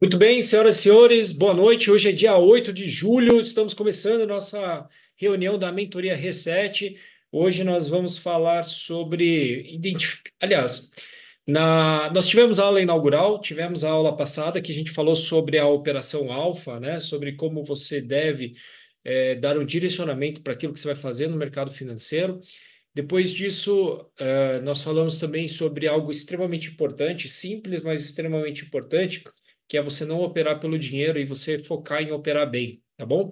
Muito bem, senhoras e senhores, boa noite. Hoje é dia 8 de julho, estamos começando a nossa reunião da Mentoria Reset. Hoje nós vamos falar sobre identificar. Aliás, nós tivemos aula inaugural, tivemos a aula passada que a gente falou sobre a Operação Alfa, né? Sobre como você deve dar um direcionamento para aquilo que você vai fazer no mercado financeiro. Depois disso, nós falamos também sobre algo extremamente importante, simples, mas extremamente importante, que é você não operar pelo dinheiro e você focar em operar bem, tá bom?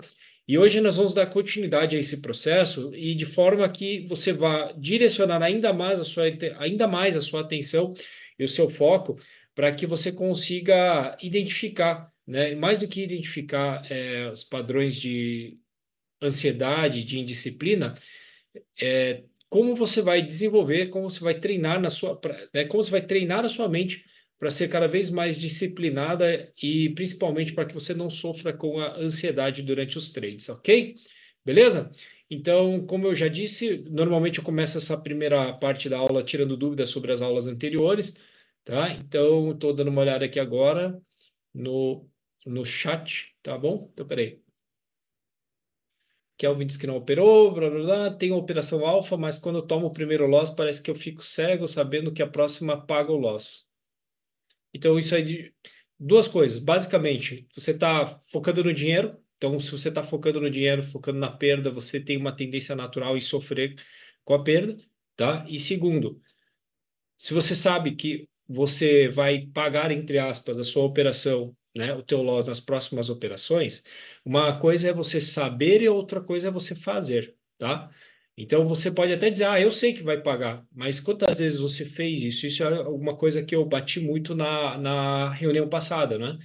E hoje nós vamos dar continuidade a esse processo e de forma que você vá direcionar ainda mais a sua atenção e o seu foco para que você consiga identificar, né? Mais do que identificar, os padrões de ansiedade, de indisciplina, como você vai desenvolver, como você vai treinar como você vai treinar a sua mente para ser cada vez mais disciplinada e principalmente para que você não sofra com a ansiedade durante os trades, ok? Beleza? Então, como eu já disse, normalmente eu começo essa primeira parte da aula tirando dúvidas sobre as aulas anteriores, tá? Então, estou dando uma olhada aqui agora no, no chat, tá bom? Então, peraí. Kelvin diz que não operou, blá blá blá. Tem a operação alfa, mas quando eu tomo o primeiro loss, parece que eu fico cego sabendo que a próxima paga o loss. Então, isso aí de duas coisas. Basicamente, você está focando no dinheiro. Então, se você está focando no dinheiro, focando na perda, você tem uma tendência natural em sofrer com a perda, tá? E segundo, se você sabe que você vai pagar, entre aspas, a sua operação, né, o teu loss nas próximas operações, uma coisa é você saber e outra coisa é você fazer, tá? Então você pode até dizer, eu sei que vai pagar, mas quantas vezes você fez isso? Isso é alguma coisa que eu bati muito na reunião passada, né?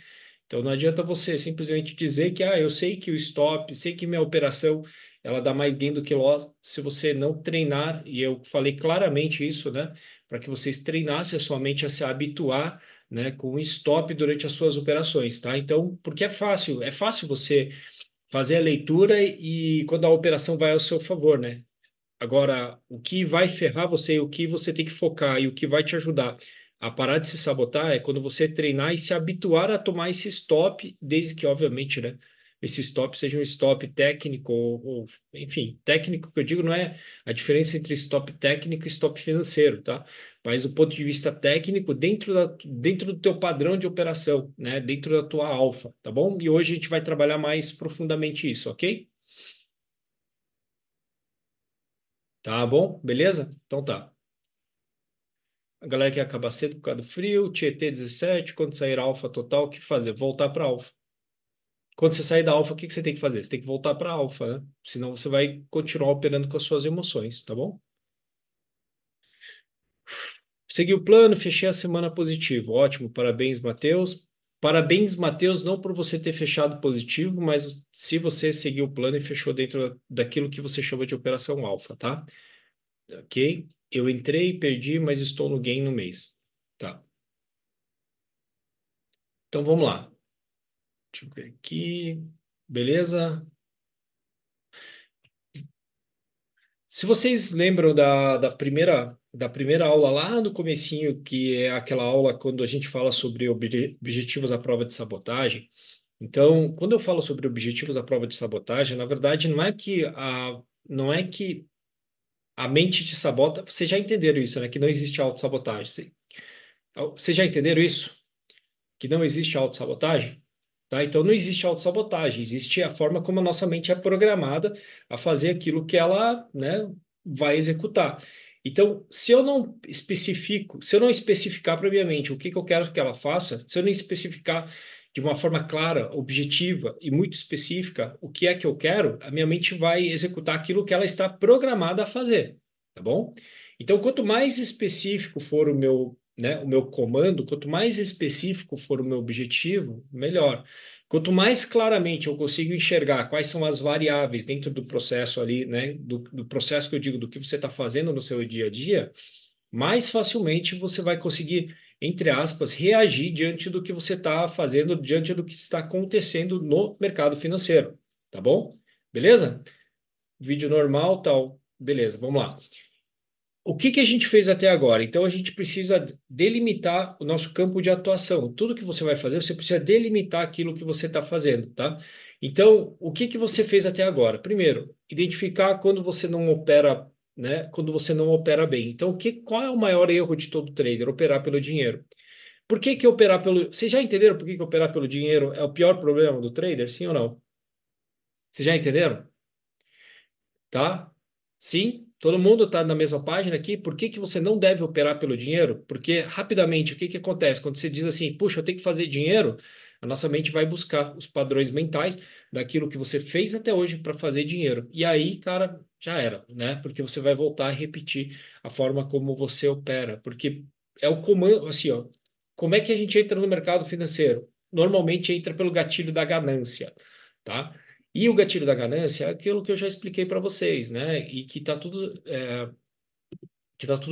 Então não adianta você simplesmente dizer que eu sei que o stop, sei que minha operação ela dá mais gain do que loss se você não treinar, e eu falei claramente isso, né? Para que vocês treinassem a sua mente a se habituar, né, com o stop durante as suas operações, tá? Então, porque é fácil você fazer a leitura e quando a operação vai ao seu favor, né? Agora, o que vai ferrar você, o que você tem que focar e o que vai te ajudar a parar de se sabotar é quando você treinar e se habituar a tomar esse stop, desde que, obviamente, né, esse stop seja um stop técnico enfim, técnico que eu digo não é a diferença entre stop técnico e stop financeiro, tá? Mas do ponto de vista técnico, dentro do teu padrão de operação, né, dentro da tua alfa, tá bom? E hoje a gente vai trabalhar mais profundamente isso, ok? Tá bom? Beleza? Então tá. A galera quer acabar cedo por causa do frio. Tietê 17, quando sair alfa total, o que fazer? Voltar para alfa. Quando você sair da alfa, o que que você tem que fazer? Você tem que voltar para alfa, né? Senão você vai continuar operando com as suas emoções, tá bom? Segui o plano, fechei a semana positivo. Ótimo, parabéns, Matheus. Parabéns, Matheus, não por você ter fechado positivo, mas se você seguiu o plano e fechou dentro daquilo que você chama de operação alfa, tá? Ok? Eu entrei, perdi, mas estou no gain no mês. Tá. Então vamos lá. Deixa eu ver aqui. Beleza? Se vocês lembram da primeira aula lá no comecinho, que é aquela aula quando a gente fala sobre objetivos à prova de sabotagem. Então, quando eu falo sobre objetivos à prova de sabotagem, na verdade não é que a mente te sabota. Vocês já entenderam isso, né? Que não existe autossabotagem. Vocês já entenderam isso? Que não existe autossabotagem? Tá? Então não existe autossabotagem, existe a forma como a nossa mente é programada a fazer aquilo que ela, né, vai executar. Então, se eu não especificar previamente o que que eu quero que ela faça, se eu não especificar de uma forma clara, objetiva e muito específica o que é que eu quero, a minha mente vai executar aquilo que ela está programada a fazer, tá bom? Então, quanto mais específico for o meu comando, quanto mais específico for o meu objetivo, melhor. Quanto mais claramente eu consigo enxergar quais são as variáveis dentro do processo ali, né, do processo que eu digo, do que você está fazendo no seu dia a dia, mais facilmente você vai conseguir, entre aspas, reagir diante do que você está fazendo, diante do que está acontecendo no mercado financeiro. Tá bom? Beleza? Vídeo normal, tal. Beleza, vamos lá. o que que a gente fez até agora? Então, a gente precisa delimitar o nosso campo de atuação. Tudo que você vai fazer, você precisa delimitar aquilo que você está fazendo, tá? Então, o que que você fez até agora? Primeiro, identificar quando você não opera, né? Quando você não opera bem. Então, qual é o maior erro de todo trader? Operar pelo dinheiro. Por que que operar pelo... Vocês já entenderam por que que operar pelo dinheiro é o pior problema do trader? Sim ou não? Vocês já entenderam? Tá? Sim, todo mundo está na mesma página aqui. Por que que você não deve operar pelo dinheiro? Porque rapidamente, o que que acontece? Quando você diz assim, puxa, eu tenho que fazer dinheiro, a nossa mente vai buscar os padrões mentais daquilo que você fez até hoje para fazer dinheiro. E aí, cara, já era, né? Porque você vai voltar a repetir a forma como você opera. Porque é o comando, assim, ó. Como é que a gente entra no mercado financeiro? Normalmente entra pelo gatilho da ganância, tá? E o gatilho da ganância é aquilo que eu já expliquei para vocês, né? E que tá tudo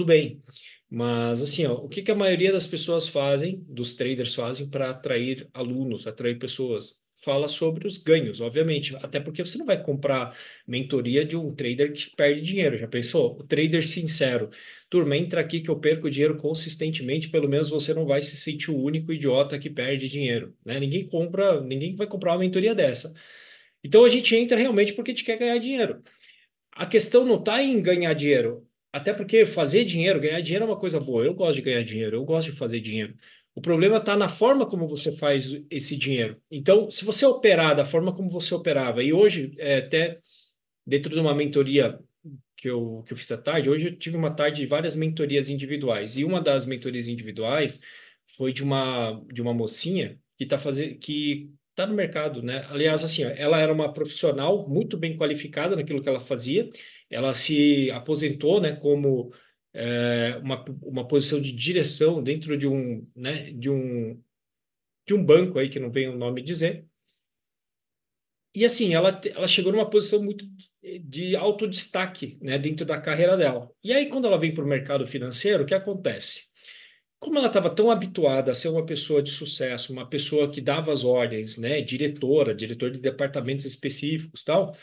bem. Mas assim, ó, o que que a maioria das pessoas fazem, dos traders fazem para atrair alunos, atrair pessoas? Fala sobre os ganhos, obviamente. Até porque você não vai comprar mentoria de um trader que perde dinheiro. Já pensou? O trader sincero. Turma, entra aqui que eu perco dinheiro consistentemente, pelo menos você não vai se sentir o único idiota que perde dinheiro, né? Ninguém vai comprar uma mentoria dessa. Então a gente entra realmente porque a gente quer ganhar dinheiro. A questão não está em ganhar dinheiro, até porque fazer dinheiro, ganhar dinheiro é uma coisa boa. Eu gosto de ganhar dinheiro, eu gosto de fazer dinheiro. O problema está na forma como você faz esse dinheiro. Então, se você operar da forma como você operava, e hoje, até dentro de uma mentoria que eu fiz à tarde, hoje eu tive uma tarde de várias mentorias individuais. E uma das mentorias individuais foi de uma mocinha que está no mercado, né? Aliás, assim, ó, ela era uma profissional muito bem qualificada naquilo que ela fazia. Ela se aposentou, né, como uma posição de direção dentro de um, né, de um banco aí que não vem o nome dizer. E assim, ela chegou numa posição muito de alto destaque, né, dentro da carreira dela. E aí, quando ela vem para o mercado financeiro, o que acontece? Como ela estava tão habituada a ser uma pessoa de sucesso, uma pessoa que dava as ordens, né, diretor de departamentos específicos, tal,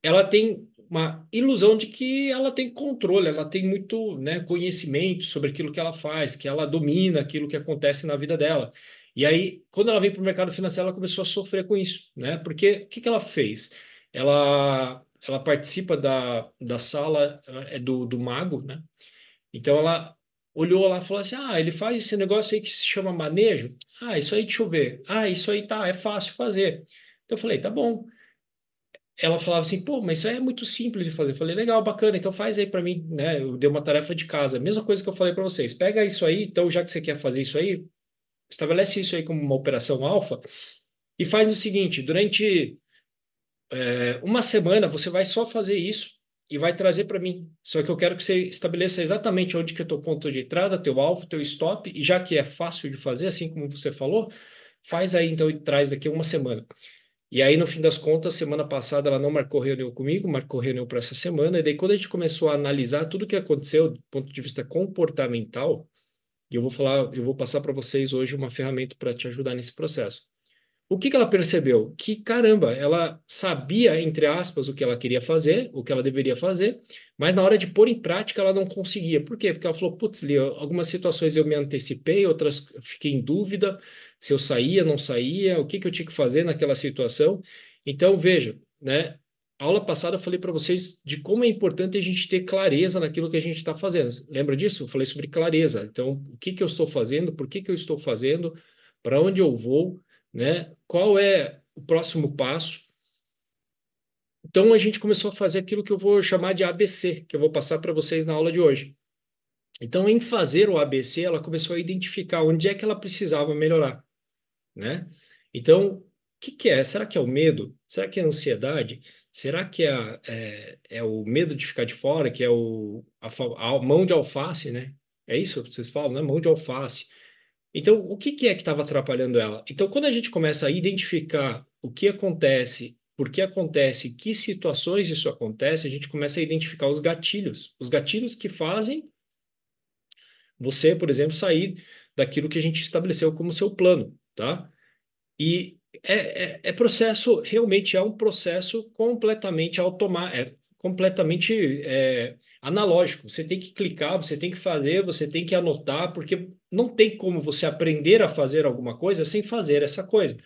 ela tem uma ilusão de que ela tem controle, ela tem muito, né, conhecimento sobre aquilo que ela faz, que ela domina aquilo que acontece na vida dela. E aí, quando ela veio para o mercado financeiro, ela começou a sofrer com isso, né? Porque o que que ela fez? Ela participa da sala do mago, né? Então ela olhou lá e falou assim: Ah, ele faz esse negócio aí que se chama manejo. Ah, isso aí, deixa eu ver. Ah, isso aí tá, é fácil fazer. Então eu falei: Tá bom. Ela falava assim: Pô, mas isso aí é muito simples de fazer. Eu falei: Legal, bacana, então faz aí para mim, né? Eu dei uma tarefa de casa. Mesma coisa que eu falei para vocês: Pega isso aí, então já que você quer fazer isso aí, estabelece isso aí como uma operação alfa e faz o seguinte: durante uma semana você vai só fazer isso e vai trazer para mim. Só que eu quero que você estabeleça exatamente onde que é teu ponto de entrada, teu alvo, teu stop, e já que é fácil de fazer, assim como você falou, faz aí então e traz daqui a uma semana. E aí, no fim das contas, semana passada ela não marcou reunião comigo, marcou reunião para essa semana, e daí quando a gente começou a analisar tudo o que aconteceu do ponto de vista comportamental, e eu vou passar para vocês hoje uma ferramenta para te ajudar nesse processo. O que que ela percebeu? Que, caramba, ela sabia, entre aspas, o que ela queria fazer, o que ela deveria fazer, mas na hora de pôr em prática ela não conseguia. Por quê? Porque ela falou, putz, Lia, algumas situações eu me antecipei, outras eu fiquei em dúvida se eu saía, não saía, o que que eu tinha que fazer naquela situação. Então, veja, né? A aula passada eu falei para vocês de como é importante a gente ter clareza naquilo que a gente está fazendo. Lembra disso? Eu falei sobre clareza. Então, o que que eu estou fazendo, por que que eu estou fazendo, para onde eu vou, né? Qual é o próximo passo? Então a gente começou a fazer aquilo que eu vou chamar de ABC, que eu vou passar para vocês na aula de hoje. Então, em fazer o ABC, ela começou a identificar onde é que ela precisava melhorar, né? Então, o que que é? Será que é o medo? Será que é a ansiedade? Será que é o medo de ficar de fora, que é a mão de alface, né? É isso que vocês falam, né? Mão de alface. Então, o que que é que estava atrapalhando ela? Então, quando a gente começa a identificar o que acontece, por que acontece, que situações isso acontece, a gente começa a identificar os gatilhos que fazem você, por exemplo, sair daquilo que a gente estabeleceu como seu plano, tá? E processo, realmente é um processo completamente automático, completamente analógico. Você tem que clicar, você tem que fazer, você tem que anotar, porque não tem como você aprender a fazer alguma coisa sem fazer essa coisa,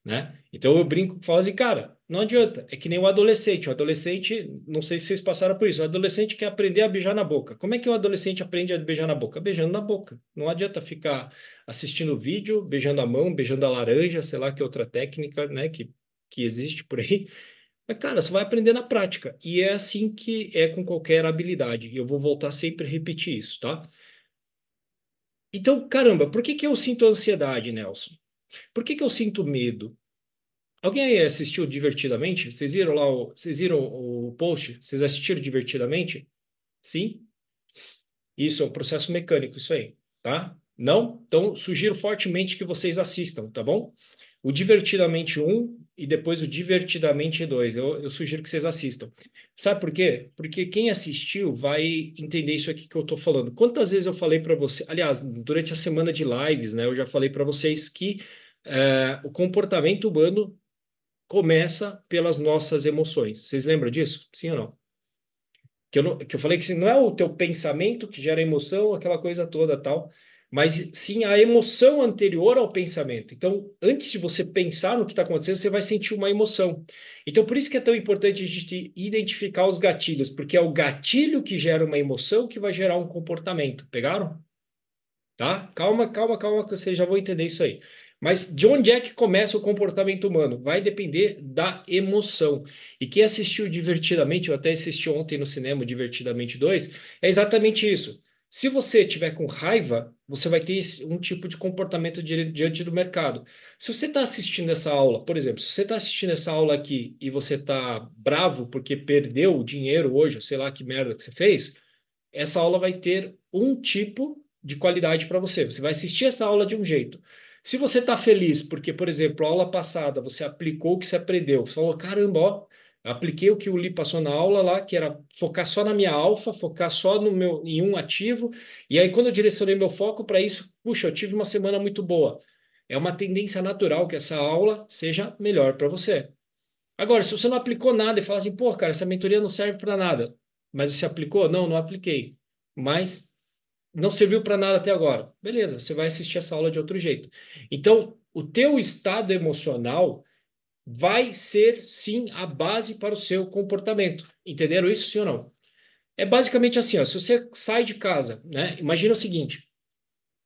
né? Então eu brinco e falo assim, cara, não adianta. É que nem o adolescente. O adolescente, não sei se vocês passaram por isso, o adolescente quer aprender a beijar na boca. Como é que o adolescente aprende a beijar na boca? Beijando na boca. Não adianta ficar assistindo vídeo, beijando a mão, beijando a laranja, sei lá que outra técnica, né, que existe por aí. Mas, cara, você vai aprender na prática. E é assim que é com qualquer habilidade. E eu vou voltar sempre a repetir isso, tá? Então, caramba, por que que eu sinto ansiedade, Nelson? Por que que eu sinto medo? Alguém aí assistiu Divertidamente? Vocês viram lá vocês viram o post? Vocês assistiram Divertidamente? Sim? Isso é um processo mecânico, isso aí, tá? Não? Então, sugiro fortemente que vocês assistam, tá bom? O Divertidamente um e depois o Divertidamente 2. Eu sugiro que vocês assistam. Sabe por quê? Porque quem assistiu vai entender isso aqui que eu tô falando. Quantas vezes eu falei para você, aliás, durante a semana de lives, né, eu já falei para vocês que o comportamento humano começa pelas nossas emoções. Vocês lembram disso? Sim ou não? Que eu falei que não é o teu pensamento que gera emoção, aquela coisa toda tal, mas sim a emoção anterior ao pensamento. Então, antes de você pensar no que está acontecendo, você vai sentir uma emoção. Então, por isso que é tão importante a gente identificar os gatilhos, porque é o gatilho que gera uma emoção que vai gerar um comportamento. Pegaram? Tá? Calma, calma, calma, que vocês já vão entender isso aí. Mas de onde é que começa o comportamento humano? Vai depender da emoção. E quem assistiu Divertidamente, eu até assisti ontem no cinema o Divertidamente 2, é exatamente isso. Se você tiver com raiva, você vai ter um tipo de comportamento diante do mercado. Se você está assistindo essa aula, por exemplo, se você está assistindo essa aula aqui e você está bravo porque perdeu o dinheiro hoje, ou sei lá que merda que você fez, essa aula vai ter um tipo de qualidade para você. Você vai assistir essa aula de um jeito. Se você está feliz porque, por exemplo, a aula passada você aplicou o que você aprendeu, você falou, caramba, ó, apliquei o que o Lee passou na aula lá, que era focar só na minha alfa, focar só no meu em um ativo, e aí quando eu direcionei meu foco para isso, puxa, eu tive uma semana muito boa. É uma tendência natural que essa aula seja melhor para você. Agora, se você não aplicou nada e fala assim, pô, cara, essa mentoria não serve para nada, mas você aplicou? Não, não apliquei. Mas não serviu para nada até agora. Beleza, você vai assistir essa aula de outro jeito. Então, o teu estado emocional vai ser, sim, a base para o seu comportamento. Entenderam isso, sim ou não? É basicamente assim, ó, se você sai de casa, né? Imagina o seguinte,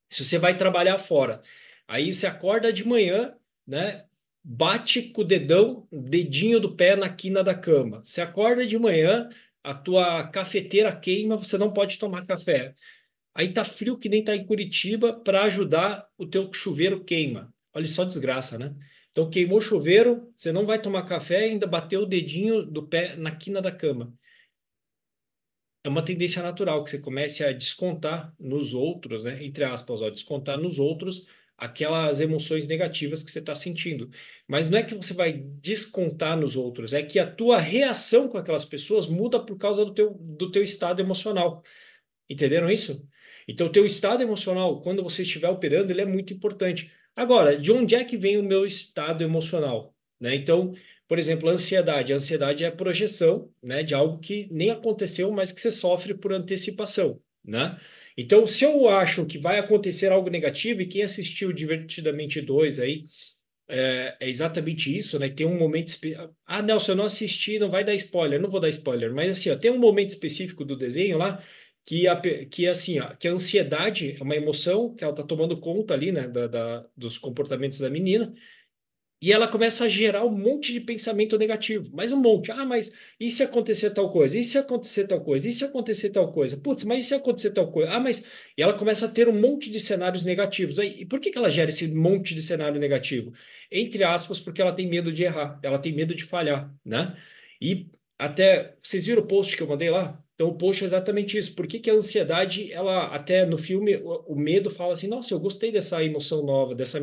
se você vai trabalhar fora, aí você acorda de manhã, né? Bate com o dedinho do pé na quina da cama. Você acorda de manhã, a tua cafeteira queima, você não pode tomar café. Aí tá frio que nem tá em Curitiba, para ajudar o teu chuveiro queima. Olha só desgraça, né? Então queimou o chuveiro, você não vai tomar café e ainda bateu o dedinho do pé na quina da cama. É uma tendência natural que você comece a descontar nos outros, né? Entre aspas, ó, descontar nos outros aquelas emoções negativas que você está sentindo. Mas não é que você vai descontar nos outros, é que a tua reação com aquelas pessoas muda por causa do teu estado emocional. Entenderam isso? Então, o teu estado emocional, quando você estiver operando, ele é muito importante. Agora, de onde é que vem o meu estado emocional? Né? Então, por exemplo, a ansiedade. A ansiedade é a projeção, né, de algo que nem aconteceu, mas que você sofre por antecipação, né? Então, se eu acho que vai acontecer algo negativo, e quem assistiu Divertidamente 2 aí, é exatamente isso, né? Tem um momento. Ah, Nelson, eu não assisti, não vai dar spoiler, não vou dar spoiler, mas assim, ó, tem um momento específico do desenho lá que é assim, ó, que a ansiedade é uma emoção que ela tá tomando conta ali, né, dos comportamentos da menina. E ela começa a gerar um monte de pensamento negativo, mais um monte. Ah, mas e se acontecer tal coisa? E se acontecer tal coisa? E se acontecer tal coisa? Putz, mas e se acontecer tal coisa? Ah, mas. E ela começa a ter um monte de cenários negativos. Aí, e por que que ela gera esse monte de cenário negativo? Entre aspas, porque ela tem medo de errar, ela tem medo de falhar, né? E até. Vocês viram o post que eu mandei lá? Então, o post é exatamente isso. Por que que a ansiedade, ela, até no filme, o medo fala assim: nossa, eu gostei dessa emoção nova, dessa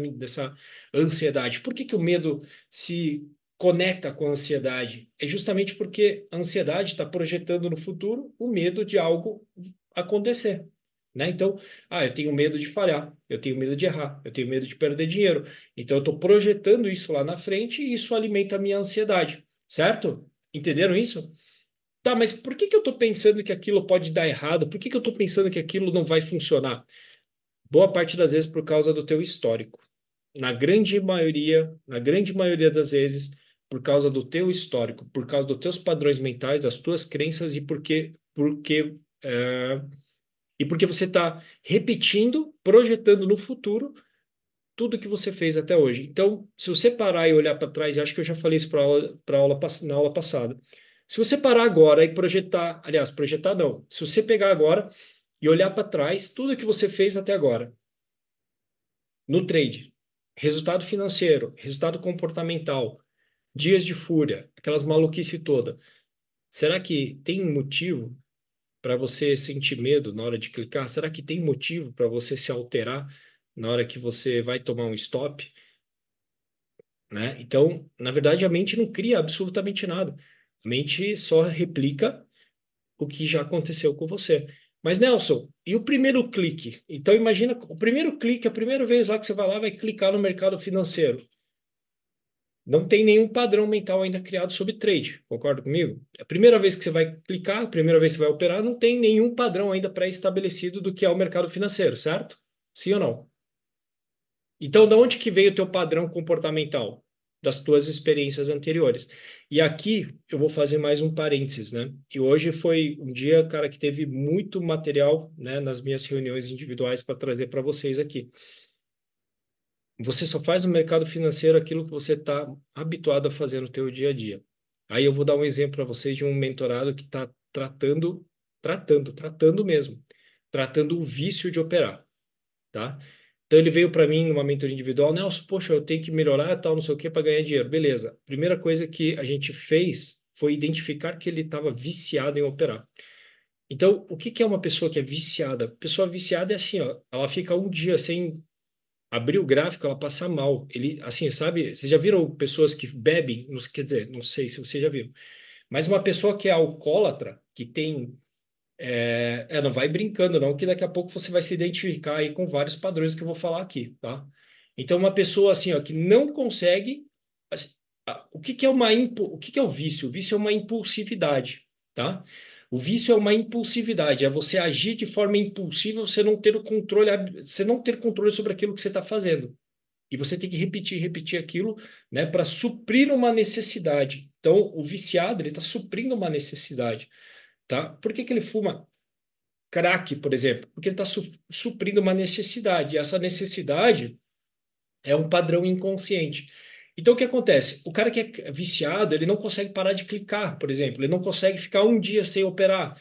ansiedade. Por que que o medo se conecta com a ansiedade? É justamente porque a ansiedade está projetando no futuro o medo de algo acontecer. Né? Então, eu tenho medo de falhar, eu tenho medo de errar, eu tenho medo de perder dinheiro. Então, eu estou projetando isso lá na frente e isso alimenta a minha ansiedade, certo? Entenderam isso? Tá, mas por que que eu estou pensando que aquilo pode dar errado? Por que que eu estou pensando que aquilo não vai funcionar? Boa parte das vezes por causa do teu histórico. Na grande maioria das vezes, por causa do teu histórico, por causa dos teus padrões mentais, das tuas crenças e porque você está repetindo, projetando no futuro tudo que você fez até hoje. Então, se você parar e olhar para trás, e acho que eu já falei isso na aula passada. Se você parar agora e projetar, aliás, projetar não, se você pegar agora e olhar para trás, tudo que você fez até agora, no trade, resultado financeiro, resultado comportamental, dias de fúria, aquelas maluquice toda, será que tem motivo para você sentir medo na hora de clicar? Será que tem motivo para você se alterar na hora que você vai tomar um stop? Né? Então, na verdade, a mente não cria absolutamente nada. A mente só replica o que já aconteceu com você. Mas, Nelson, e o primeiro clique? Então, imagina o primeiro clique, a primeira vez lá que você vai lá, vai clicar no mercado financeiro. Não tem nenhum padrão mental ainda criado sobre trade, concorda comigo? A primeira vez que você vai clicar, a primeira vez que você vai operar, não tem nenhum padrão ainda pré-estabelecido do que é o mercado financeiro, certo? Sim ou não? Então, da onde que veio o teu padrão comportamental? Das tuas experiências anteriores. E aqui eu vou fazer mais um parênteses, né? E hoje foi um dia, cara, que teve muito material, né, nas minhas reuniões individuais para trazer para vocês aqui. Você só faz no mercado financeiro aquilo que você está habituado a fazer no teu dia a dia. Aí eu vou dar um exemplo para vocês de um mentorado que está tratando mesmo, tratando o vício de operar, tá? Então ele veio para mim numa mentoria individual, Nelson, poxa, eu tenho que melhorar, tal, não sei o que, para ganhar dinheiro. Beleza. Primeira coisa que a gente fez foi identificar que ele estava viciado em operar. Então, o que que é uma pessoa que é viciada? Pessoa viciada é assim, ó, ela fica um dia sem abrir o gráfico, ela passa mal. Ele, assim, sabe? Vocês já viram pessoas que bebem? Não, quer dizer, não sei se vocês já viram. Mas uma pessoa que é alcoólatra, que tem não vai brincando, não, que daqui a pouco você vai se identificar aí com vários padrões que eu vou falar aqui, tá? Então, uma pessoa assim, ó, que não consegue. Assim, o que que é o vício? O vício é uma impulsividade, tá? O vício é uma impulsividade, é você agir de forma impulsiva, você não ter o controle, você não ter controle sobre aquilo que você está fazendo. E você tem que repetir, repetir aquilo, né, para suprir uma necessidade. Então, o viciado, ele está suprindo uma necessidade, tá? Por que que ele fuma crack, por exemplo? Porque ele está suprindo uma necessidade. E essa necessidade é um padrão inconsciente. Então, o que acontece? O cara que é viciado, ele não consegue parar de clicar, por exemplo. Ele não consegue ficar um dia sem operar.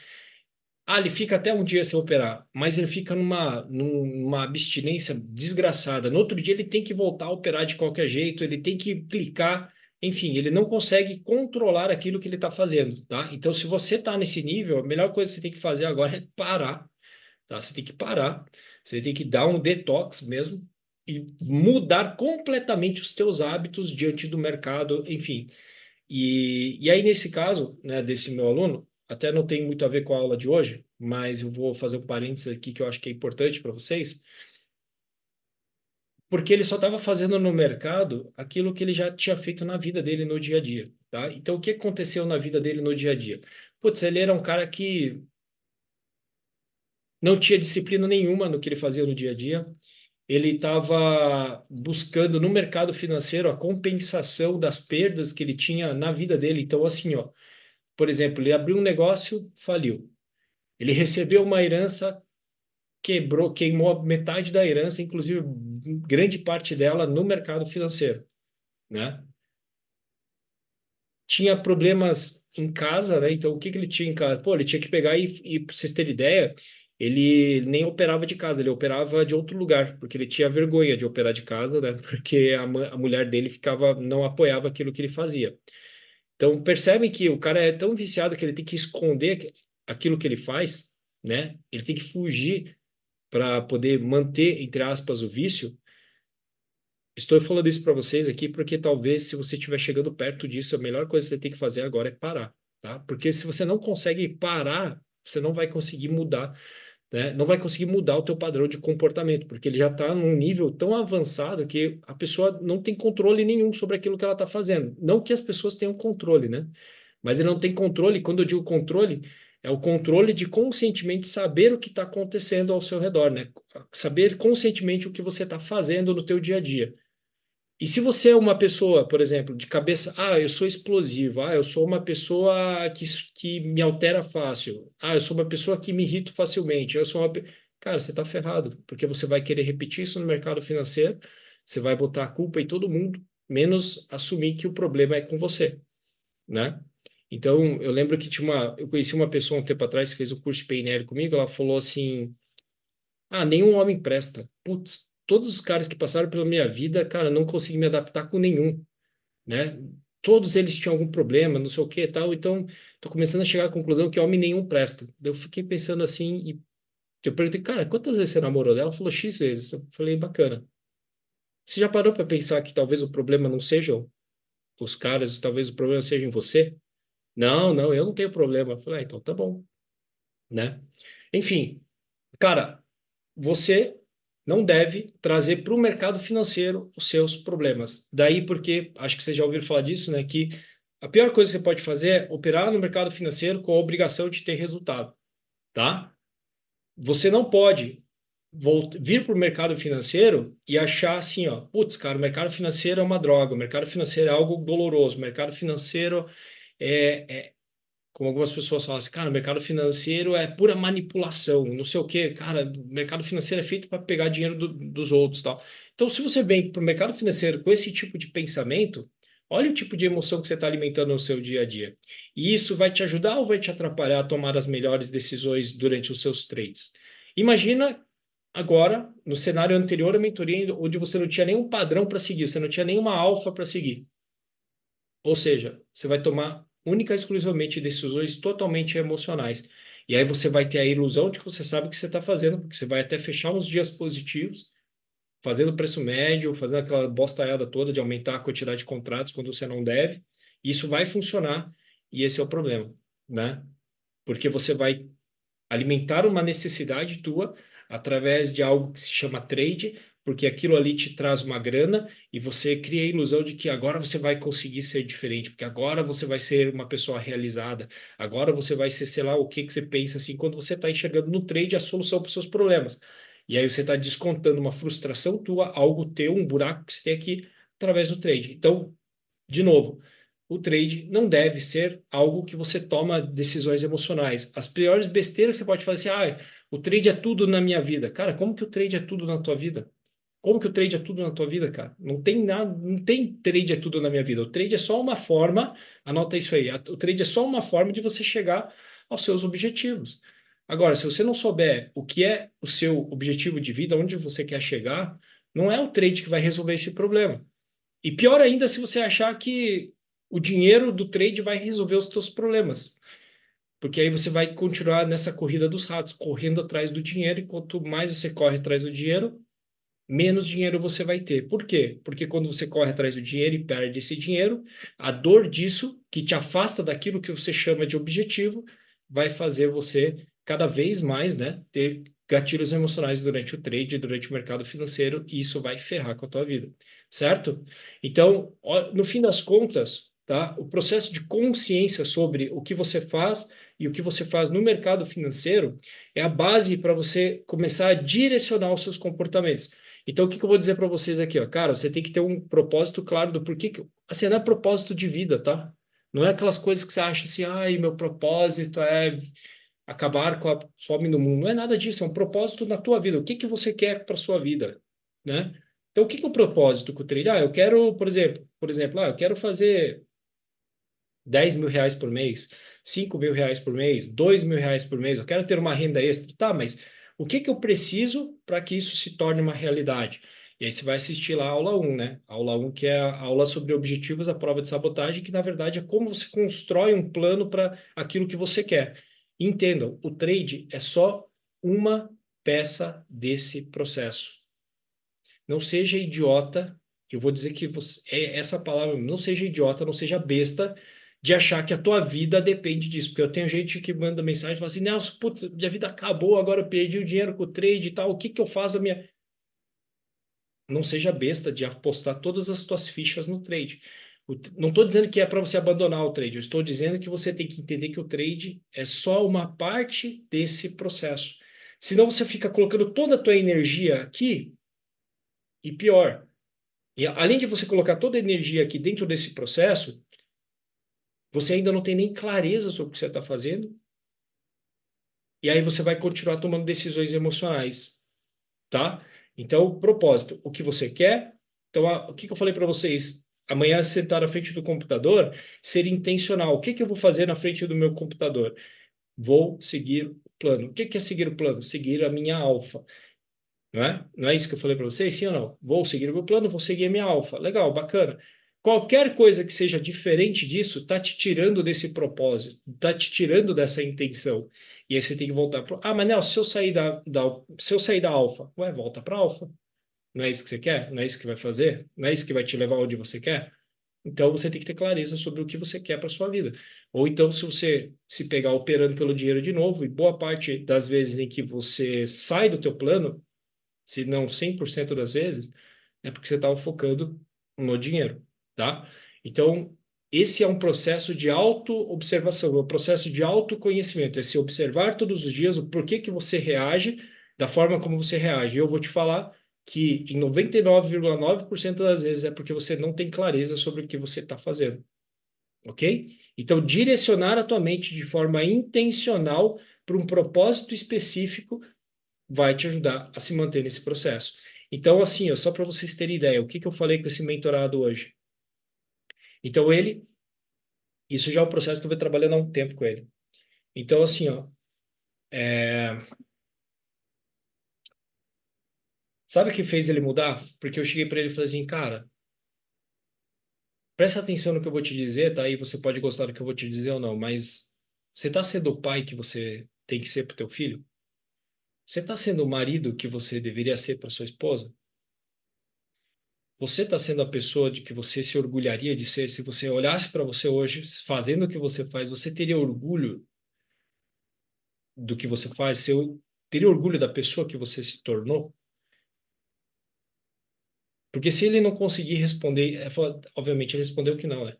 Ah, ele fica até um dia sem operar, mas ele fica numa abstinência desgraçada. No outro dia, ele tem que voltar a operar de qualquer jeito, ele tem que clicar. Enfim, ele não consegue controlar aquilo que ele está fazendo, tá? Então, se você está nesse nível, a melhor coisa que você tem que fazer agora é parar, tá? Você tem que parar, você tem que dar um detox mesmo e mudar completamente os teus hábitos diante do mercado, enfim. E aí, nesse caso, né, desse meu aluno, até não tem muito a ver com a aula de hoje, mas eu vou fazer um parênteses aqui que eu acho que é importante para vocês, porque ele só estava fazendo no mercado aquilo que ele já tinha feito na vida dele no dia a dia, tá? Então, o que aconteceu na vida dele no dia a dia? Putz, ele era um cara que não tinha disciplina nenhuma no que ele fazia no dia a dia. Ele estava buscando no mercado financeiro a compensação das perdas que ele tinha na vida dele. Então, assim, ó, por exemplo, ele abriu um negócio, faliu. Ele recebeu uma herança, quebrou, queimou metade da herança, inclusive grande parte dela no mercado financeiro, né? Tinha problemas em casa, né? Então, o que que ele tinha em casa? Pô, ele tinha que pegar e para vocês terem ideia, ele nem operava de casa, ele operava de outro lugar, porque ele tinha vergonha de operar de casa, né? Porque a mulher dele ficava, não apoiava aquilo que ele fazia. Então, percebem que o cara é tão viciado que ele tem que esconder aquilo que ele faz, né? Ele tem que fugir para poder manter, entre aspas, o vício. Estou falando isso para vocês aqui porque talvez se você estiver chegando perto disso, a melhor coisa que você tem que fazer agora é parar, tá? Porque se você não consegue parar, você não vai conseguir mudar, né? Não vai conseguir mudar o teu padrão de comportamento, porque ele já está num nível tão avançado que a pessoa não tem controle nenhum sobre aquilo que ela está fazendo. Não que as pessoas tenham controle, né? mas ele não tem controle. Quando eu digo controle, é o controle de conscientemente saber o que está acontecendo ao seu redor, né? Saber conscientemente o que você está fazendo no teu dia a dia. E se você é uma pessoa, por exemplo, de cabeça, eu sou explosivo, eu sou uma pessoa que me altera fácil, eu sou uma pessoa que me irrito facilmente, eu sou Cara, você está ferrado, porque você vai querer repetir isso no mercado financeiro, você vai botar a culpa em todo mundo, menos assumir que o problema é com você, né? Então, eu lembro que eu conheci uma pessoa um tempo atrás que fez o curso de PNL comigo, ela falou assim, nenhum homem presta. Putz, todos os caras que passaram pela minha vida, cara, não consegui me adaptar com nenhum, né? Todos eles tinham algum problema, não sei o que e tal, então tô começando a chegar à conclusão que homem nenhum presta. Daí eu fiquei pensando assim, e eu perguntei, cara, quantas vezes você namorou dela? Ela falou X vezes. Eu falei, bacana. Você já parou para pensar que talvez o problema não sejam os caras, talvez o problema seja em você? Não, não, eu não tenho problema. Eu falei, então tá bom, né? Enfim, cara, você não deve trazer para o mercado financeiro os seus problemas. Daí porque, acho que vocês já ouviram falar disso, né? Que a pior coisa que você pode fazer é operar no mercado financeiro com a obrigação de ter resultado, tá? Você não pode vir para o mercado financeiro e achar assim, ó, putz, cara, o mercado financeiro é uma droga, o mercado financeiro é algo doloroso, o mercado financeiro é como algumas pessoas falam assim, cara, o mercado financeiro é pura manipulação, não sei o quê, cara, o mercado financeiro é feito para pegar dinheiro dos outros, tal. Então, se você vem para o mercado financeiro com esse tipo de pensamento, olha o tipo de emoção que você está alimentando no seu dia a dia. E isso vai te ajudar ou vai te atrapalhar a tomar as melhores decisões durante os seus trades? Imagina agora, no cenário anterior à mentoria, onde você não tinha nenhum padrão para seguir, você não tinha nenhuma alfa para seguir. Ou seja, você vai tomar única e exclusivamente decisões totalmente emocionais. E aí você vai ter a ilusão de que você sabe o que você está fazendo, porque você vai até fechar uns dias positivos, fazendo preço médio, fazendo aquela bostaiada toda de aumentar a quantidade de contratos quando você não deve. Isso vai funcionar e esse é o problema, né? Porque você vai alimentar uma necessidade tua através de algo que se chama trade, porque aquilo ali te traz uma grana e você cria a ilusão de que agora você vai conseguir ser diferente, porque agora você vai ser uma pessoa realizada, agora você vai ser, sei lá, o que que você pensa assim, quando você está enxergando no trade a solução para os seus problemas. E aí você está descontando uma frustração tua, algo teu, um buraco que você tem aqui através do trade. Então, de novo, o trade não deve ser algo que você toma decisões emocionais. As piores besteiras que você pode fazer assim, o trade é tudo na minha vida. Cara, como que o trade é tudo na tua vida? Como que o trade é tudo na tua vida, cara? Não tem nada, não tem trade é tudo na minha vida. O trade é só uma forma, anota isso aí, o trade é só uma forma de você chegar aos seus objetivos. Agora, se você não souber o que é o seu objetivo de vida, onde você quer chegar, não é o trade que vai resolver esse problema. E pior ainda se você achar que o dinheiro do trade vai resolver os teus problemas. Porque aí você vai continuar nessa corrida dos ratos, correndo atrás do dinheiro, e quanto mais você corre atrás do dinheiro, menos dinheiro você vai ter. Por quê? Porque quando você corre atrás do dinheiro e perde esse dinheiro, a dor disso, que te afasta daquilo que você chama de objetivo, vai fazer você cada vez mais, né, ter gatilhos emocionais durante o trade, durante o mercado financeiro, e isso vai ferrar com a tua vida, certo? Então, no fim das contas, tá? O processo de consciência sobre o que você faz e o que você faz no mercado financeiro é a base para você começar a direcionar os seus comportamentos. Então, o que que eu vou dizer para vocês aqui, ó? Cara, você tem que ter um propósito claro do porquê que. Assim, não é propósito de vida, tá? Não é aquelas coisas que você acha assim, meu propósito é acabar com a fome no mundo. Não é nada disso, é um propósito na tua vida. O que que você quer para sua vida, né? Então, o que que é o propósito com o trade? Eu quero, por exemplo, eu quero fazer R$ 10.000 por mês, R$ 5.000 por mês, R$ 2.000 por mês, eu quero ter uma renda extra, tá, mas o que que eu preciso para que isso se torne uma realidade? E aí você vai assistir lá a aula um, né? A aula um que é a aula sobre objetivos da prova de sabotagem, que na verdade é como você constrói um plano para aquilo que você quer. Entendam, o trade é só uma peça desse processo. Não seja idiota, eu vou dizer que você, é essa palavra, não seja idiota, não seja besta de achar que a tua vida depende disso. Porque eu tenho gente que manda mensagem e fala assim, Nelson, putz, minha vida acabou, agora eu perdi o dinheiro com o trade e tal, o que que eu faço a Não seja besta de apostar todas as tuas fichas no trade. Não estou dizendo que é para você abandonar o trade, eu estou dizendo que você tem que entender que o trade é só uma parte desse processo. Senão você fica colocando toda a tua energia aqui e pior. E além de você colocar toda a energia aqui dentro desse processo, você ainda não tem nem clareza sobre o que você está fazendo, e aí você vai continuar tomando decisões emocionais, tá? Então, propósito, o que você quer. Então, o que que eu falei para vocês? Amanhã, sentar na frente do computador, ser intencional. O que que eu vou fazer na frente do meu computador? Vou seguir o plano. O que que é seguir o plano? Seguir a minha alfa. Não é? Não é isso que eu falei para vocês? Sim ou não? Vou seguir o meu plano, vou seguir a minha alfa. Legal, bacana. Qualquer coisa que seja diferente disso está te tirando desse propósito, está te tirando dessa intenção. E aí você tem que voltar para. Ah, mas não, se eu sair se eu sair da alfa, ué, volta para alfa. Não é isso que você quer? Não é isso que vai fazer? Não é isso que vai te levar onde você quer? Então você tem que ter clareza sobre o que você quer para sua vida. Ou então, se você se pegar operando pelo dinheiro de novo, e boa parte das vezes em que você sai do teu plano, se não 100% das vezes, é porque você estava focando no dinheiro, tá? Então, esse é um processo de auto-observação, é um processo de autoconhecimento, é se observar todos os dias o porquê que você reage da forma como você reage. E eu vou te falar que em 99,9% das vezes é porque você não tem clareza sobre o que você está fazendo, ok? Então, direcionar a tua mente de forma intencional para um propósito específico vai te ajudar a se manter nesse processo. Então, assim, ó, só para vocês terem ideia, o que que eu falei com esse mentorado hoje? Então, isso já é um processo que eu venho trabalhando há um tempo com ele. Então, assim, ó, sabe o que fez ele mudar? Porque eu cheguei para ele e falei assim, cara, presta atenção no que eu vou te dizer, tá? E você pode gostar do que eu vou te dizer ou não, mas você tá sendo o pai que você tem que ser pro teu filho? Você tá sendo o marido que você deveria ser para sua esposa? Você está sendo a pessoa de que você se orgulharia de ser? Se você olhasse para você hoje, fazendo o que você faz, você teria orgulho do que você faz? Teria orgulho da pessoa que você se tornou? Porque se ele não conseguir responder, obviamente ele respondeu que não, né?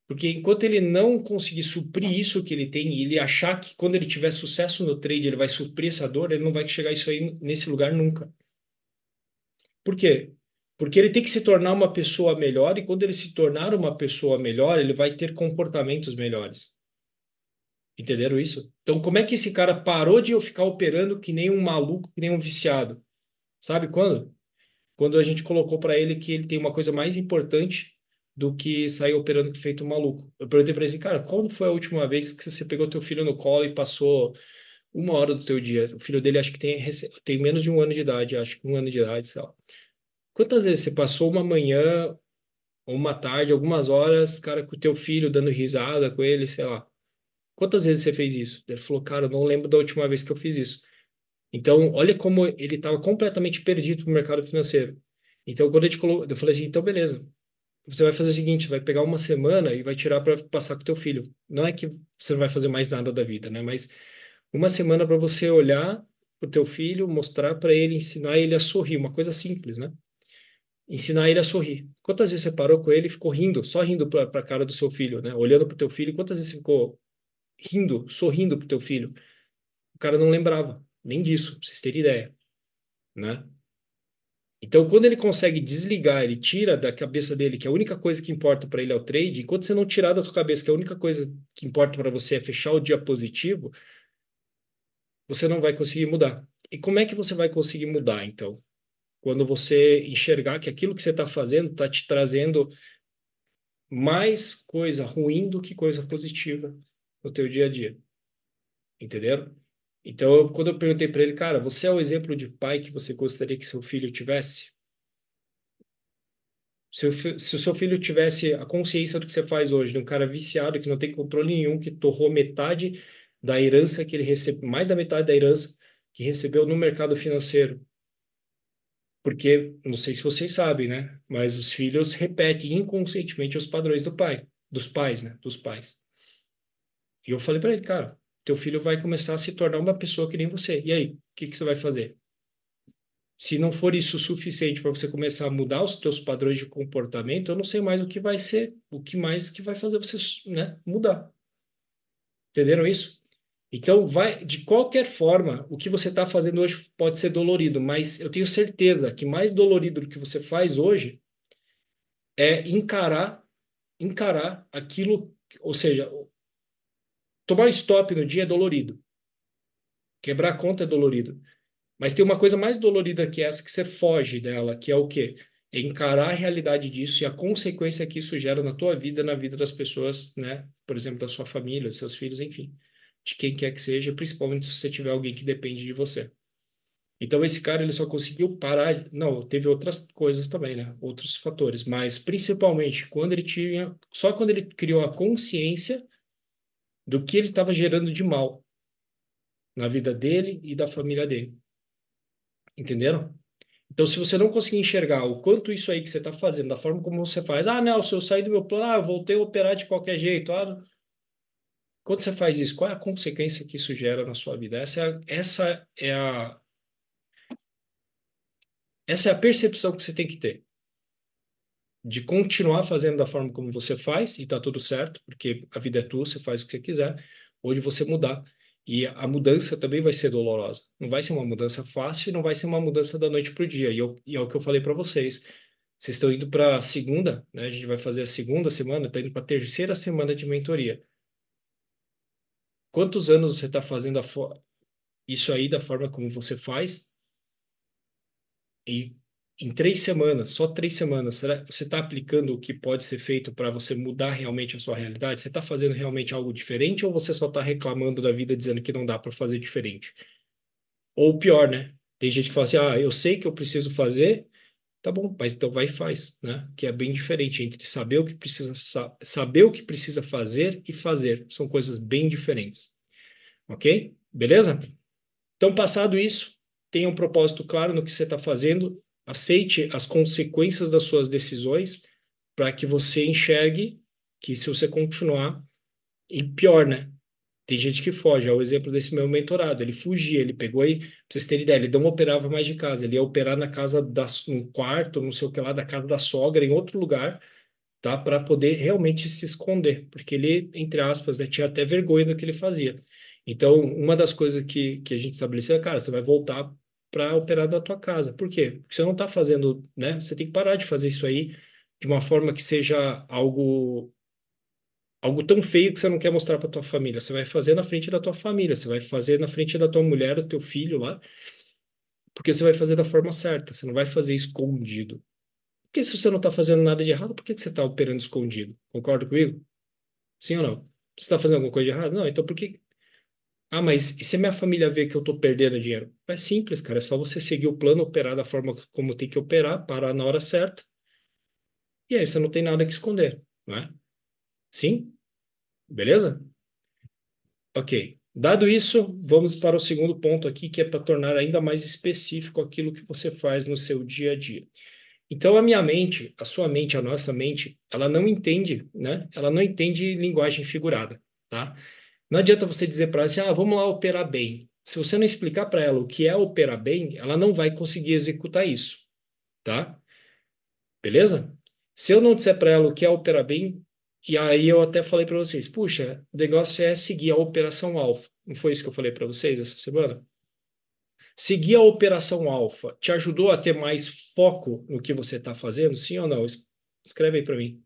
Porque enquanto ele não conseguir suprir isso que ele tem e ele achar que quando ele tiver sucesso no trade ele vai suprir essa dor, ele não vai chegar isso aí nesse lugar nunca. Por quê? Porque ele tem que se tornar uma pessoa melhor e quando ele se tornar uma pessoa melhor, ele vai ter comportamentos melhores. Entenderam isso? Então, como é que esse cara parou de eu ficar operando que nem um maluco, que nem um viciado? Sabe quando? Quando a gente colocou para ele que ele tem uma coisa mais importante do que sair operando que feito um maluco. Eu perguntei para ele assim, cara, quando foi a última vez que você pegou teu filho no colo e passou uma hora do teu dia? O filho dele acho que tem menos de um ano de idade, acho que um ano de idade, sei lá. Quantas vezes você passou uma manhã ou uma tarde, algumas horas, cara, com o teu filho dando risada com ele, sei lá? Quantas vezes você fez isso? Ele falou, cara, eu não lembro da última vez que eu fiz isso. Então, olha como ele estava completamente perdido no mercado financeiro. Então, quando a gente colocou, eu falei assim, então beleza, você vai fazer o seguinte, vai pegar uma semana e vai tirar para passar com o teu filho. Não é que você não vai fazer mais nada da vida, né? Mas uma semana para você olhar para o teu filho, mostrar para ele, ensinar ele a sorrir, uma coisa simples, né? Ensinar ele a sorrir. Quantas vezes você parou com ele e ficou rindo, só rindo para a cara do seu filho, né? Olhando para o teu filho, quantas vezes você ficou rindo, sorrindo para o teu filho? O cara não lembrava nem disso, pra vocês terem ideia, né? Então, quando ele consegue desligar, ele tira da cabeça dele que a única coisa que importa para ele é o trade, enquanto você não tirar da sua cabeça que a única coisa que importa para você é fechar o dia positivo, você não vai conseguir mudar. E como é que você vai conseguir mudar, então? Quando você enxergar que aquilo que você está fazendo está te trazendo mais coisa ruim do que coisa positiva no teu dia a dia, entenderam? Então, quando eu perguntei para ele, cara, você é o exemplo de pai que você gostaria que seu filho tivesse? Se o seu filho tivesse a consciência do que você faz hoje, de um cara viciado que não tem controle nenhum, que torrou metade da herança que ele recebeu, mais da metade da herança que recebeu no mercado financeiro. Porque, não sei se vocês sabem, né? Mas os filhos repetem inconscientemente os padrões do pai, dos pais, né? Dos pais. E eu falei para ele, cara, teu filho vai começar a se tornar uma pessoa que nem você. E aí, o que que você vai fazer? Se não for isso o suficiente para você começar a mudar os teus padrões de comportamento, eu não sei mais o que vai ser, o que mais que vai fazer você, né, mudar. Entenderam isso? Então, vai, de qualquer forma, o que você está fazendo hoje pode ser dolorido, mas eu tenho certeza que mais dolorido do que você faz hoje é encarar aquilo, ou seja, tomar um stop no dia é dolorido, quebrar a conta é dolorido. Mas tem uma coisa mais dolorida que essa que você foge dela, que é o quê? É encarar a realidade disso e a consequência que isso gera na tua vida, na vida das pessoas, né? Por exemplo, da sua família, dos seus filhos, enfim, de quem quer que seja, principalmente se você tiver alguém que depende de você. Então, esse cara, ele só conseguiu parar. Não, teve outras coisas também, né? Outros fatores, mas principalmente quando ele tinha. Só quando ele criou a consciência do que ele estava gerando de mal na vida dele e da família dele. Entenderam? Então, se você não conseguir enxergar o quanto isso aí que você está fazendo, da forma como você faz, ah, não, se eu sair do meu plano, ah, eu voltei a operar de qualquer jeito. Ah, quando você faz isso, qual é a consequência que isso gera na sua vida? Essa é a percepção que você tem que ter, de continuar fazendo da forma como você faz, e tá tudo certo, porque a vida é tua, você faz o que você quiser, ou de você mudar. E a mudança também vai ser dolorosa. Não vai ser uma mudança fácil e não vai ser uma mudança da noite para o dia. E é o que eu falei para vocês. Vocês estão indo para a segunda, né? A gente vai fazer a segunda semana, está indo para a terceira semana de mentoria. Quantos anos você está fazendo isso aí da forma como você faz? E em 3 semanas, só 3 semanas, será que você está aplicando o que pode ser feito para você mudar realmente a sua realidade? Você está fazendo realmente algo diferente ou você só está reclamando da vida dizendo que não dá para fazer diferente? Ou pior, né? Tem gente que fala assim: ah, eu sei que eu preciso fazer, tá bom, mas então vai e faz, né? Que é bem diferente entre saber o que precisa, saber o que precisa fazer e fazer. São coisas bem diferentes, ok? Beleza? Então, passado isso, tenha um propósito claro no que você está fazendo, aceite as consequências das suas decisões para que você enxergue que se você continuar, e pior, né? Tem gente que foge. É o exemplo desse meu mentorado. Ele fugia, ele pegou aí, pra vocês terem ideia, ele não operava mais de casa, ele ia operar na casa no quarto, não sei o que lá, da casa da sogra, em outro lugar, tá? Para poder realmente se esconder, porque ele, entre aspas, né, tinha até vergonha do que ele fazia. Então, uma das coisas que a gente estabeleceu é, cara, você vai voltar para operar da tua casa. Por quê? Porque você não está fazendo, né? Você tem que parar de fazer isso aí de uma forma que seja algo tão feio que você não quer mostrar para tua família. Você vai fazer na frente da tua família, você vai fazer na frente da tua mulher, do teu filho lá, porque você vai fazer da forma certa. Você não vai fazer escondido. Porque se você não está fazendo nada de errado, por que que você está operando escondido? Concorda comigo? Sim ou não? Você está fazendo alguma coisa de errado? Não, então por que. Ah, mas e se a minha família vê que eu estou perdendo dinheiro? É simples, cara. É só você seguir o plano, operar da forma como tem que operar, parar na hora certa, e aí você não tem nada que esconder, não é? Sim? Beleza? Ok. Dado isso, vamos para o segundo ponto aqui, que é para tornar ainda mais específico aquilo que você faz no seu dia a dia. Então, a minha mente, a sua mente, a nossa mente, ela não entende, né? Ela não entende linguagem figurada, tá? Não adianta você dizer para ela assim, ah, vamos lá operar bem. Se você não explicar para ela o que é operar bem, ela não vai conseguir executar isso, tá? Beleza? Se eu não disser para ela o que é operar bem, e aí eu até falei para vocês, puxa, o negócio é seguir a operação alfa. Não foi isso que eu falei para vocês essa semana? Seguir a operação alfa te ajudou a ter mais foco no que você está fazendo? Sim ou não? Escreve aí para mim.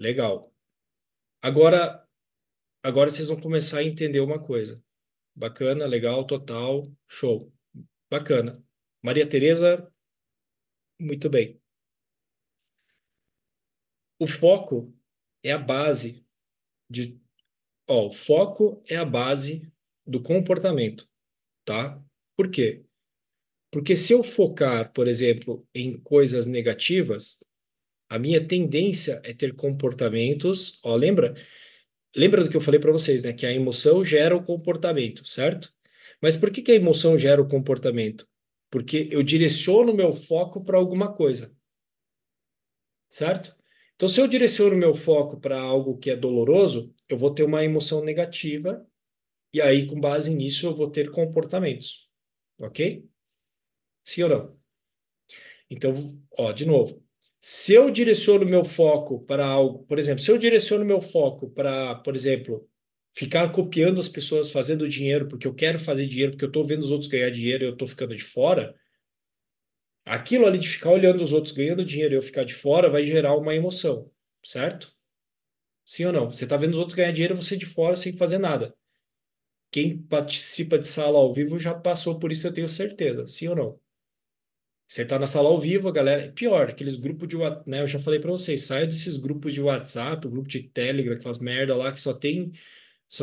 Legal. Agora, agora vocês vão começar a entender uma coisa. Bacana, legal, total, show. Bacana. Maria Tereza, muito bem. O foco é a base de, ó, o foco é a base do comportamento, tá? Por quê? Porque se eu focar, por exemplo, em coisas negativas, a minha tendência é ter comportamentos, ó, lembra do que eu falei para vocês, né? Que a emoção gera o comportamento, certo? Mas por que que a emoção gera o comportamento? Porque eu direciono meu foco para alguma coisa, certo? Então, se eu direciono meu foco para algo que é doloroso, eu vou ter uma emoção negativa E aí, com base nisso, eu vou ter comportamentos. Ok? Sim ou não? Então, ó, de novo. Se eu direciono meu foco para algo, por exemplo, se eu direciono meu foco para, por exemplo, ficar copiando as pessoas fazendo dinheiro, porque eu quero fazer dinheiro, porque eu estou vendo os outros ganhar dinheiro e eu estou ficando de fora, aquilo ali de ficar olhando os outros ganhando dinheiro e eu ficar de fora vai gerar uma emoção, certo? Sim ou não? Você está vendo os outros ganhar dinheiro, você de fora sem fazer nada. Quem participa de sala ao vivo já passou por isso, eu tenho certeza. Sim ou não? Você tá na sala ao vivo, a galera. Pior, aqueles grupos de WhatsApp, né? Eu já falei para vocês, saia desses grupos de WhatsApp, o grupo de Telegram, aquelas merda lá que só tem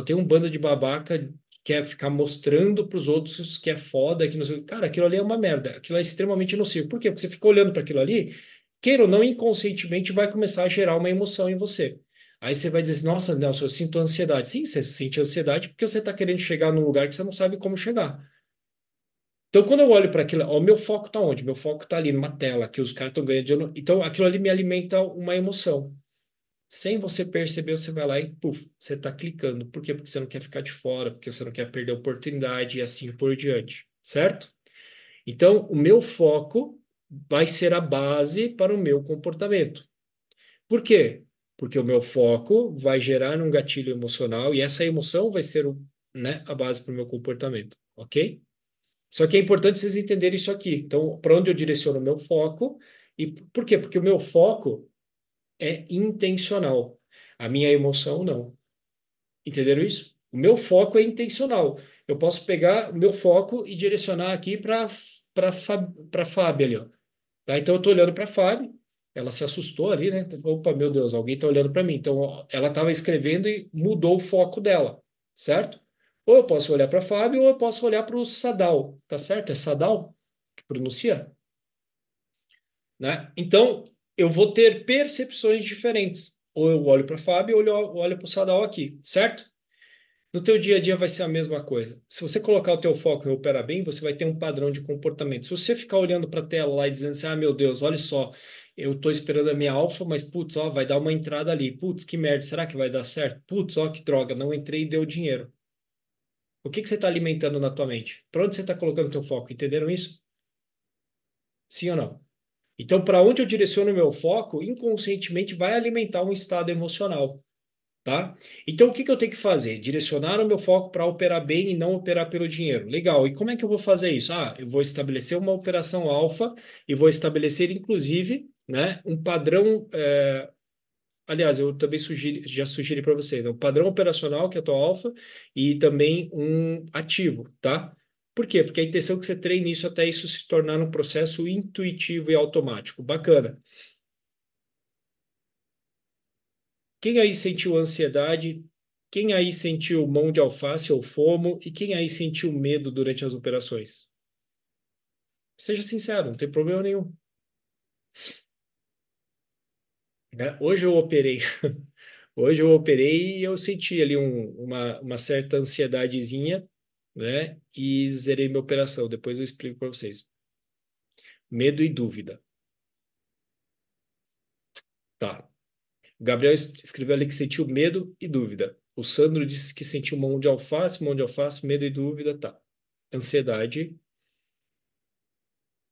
um bando de babaca que quer ficar mostrando para os outros que é foda, que não sei. Cara, aquilo ali é uma merda. Aquilo é extremamente nocivo. Por quê? Porque você fica olhando para aquilo ali, queira ou não, inconscientemente vai começar a gerar uma emoção em você. Aí você vai dizer assim, nossa, Nelson, eu sinto ansiedade. Sim, você sente ansiedade porque você está querendo chegar num lugar que você não sabe como chegar. Então, quando eu olho para aquilo, ó, o meu foco está onde? Meu foco está ali numa tela, que os caras estão ganhando dinheiro. Então, aquilo ali me alimenta uma emoção. Sem você perceber, você vai lá e, puf, você está clicando. Por quê? Porque você não quer ficar de fora, porque você não quer perder a oportunidade e assim por diante. Certo? Então, o meu foco vai ser a base para o meu comportamento. Por quê? Porque o meu foco vai gerar um gatilho emocional e essa emoção vai ser né, a base para o meu comportamento. Ok? Só que é importante vocês entenderem isso aqui. Então, para onde eu direciono o meu foco? E por quê? Porque o meu foco é intencional. A minha emoção não. Entenderam isso? O meu foco é intencional. Eu posso pegar o meu foco e direcionar aqui para Fábio ali, ó. Tá? Então, eu estou olhando para a Fábio. Ela se assustou ali, né? Opa, meu Deus, alguém está olhando para mim. Então, ó, ela estava escrevendo e mudou o foco dela, certo? Ou eu posso olhar para a Fábio, ou eu posso olhar para o Sadal, tá certo? É Sadal que pronuncia, né? Então, eu vou ter percepções diferentes. Ou eu olho para a Fábio, ou eu olho para o Sadal aqui, certo? No teu dia a dia vai ser a mesma coisa. Se você colocar o teu foco em operar bem, você vai ter um padrão de comportamento. Se você ficar olhando para a tela lá e dizendo assim, ah, meu Deus, olha só, eu estou esperando a minha alfa, mas putz, ó, vai dar uma entrada ali. Putz, que merda, será que vai dar certo? Putz, ó, que droga, não entrei e deu dinheiro. O que que você está alimentando na tua mente? Para onde você está colocando o teu foco? Entenderam isso? Sim ou não? Então, para onde eu direciono o meu foco, inconscientemente vai alimentar um estado emocional. Tá? Então, o que que eu tenho que fazer? Direcionar o meu foco para operar bem e não operar pelo dinheiro. Legal. E como é que eu vou fazer isso? Ah, eu vou estabelecer uma operação alfa e vou estabelecer, inclusive, né, um padrão. Aliás, eu também já sugeri para vocês, um padrão operacional, que é o teu alfa, e também um ativo, tá? Por quê? Porque a intenção é que você treine isso até isso se tornar um processo intuitivo e automático. Bacana. Quem aí sentiu ansiedade? Quem aí sentiu mão de alface ou fomo? E quem aí sentiu medo durante as operações? Seja sincero, não tem problema nenhum, né? Hoje eu operei. Hoje eu operei e eu senti ali uma certa ansiedadezinha, né? E zerei minha operação. Depois eu explico para vocês. Medo e dúvida. Tá. O Gabriel escreveu ali que sentiu medo e dúvida. O Sandro disse que sentiu mão de alface, medo e dúvida. Tá. Ansiedade.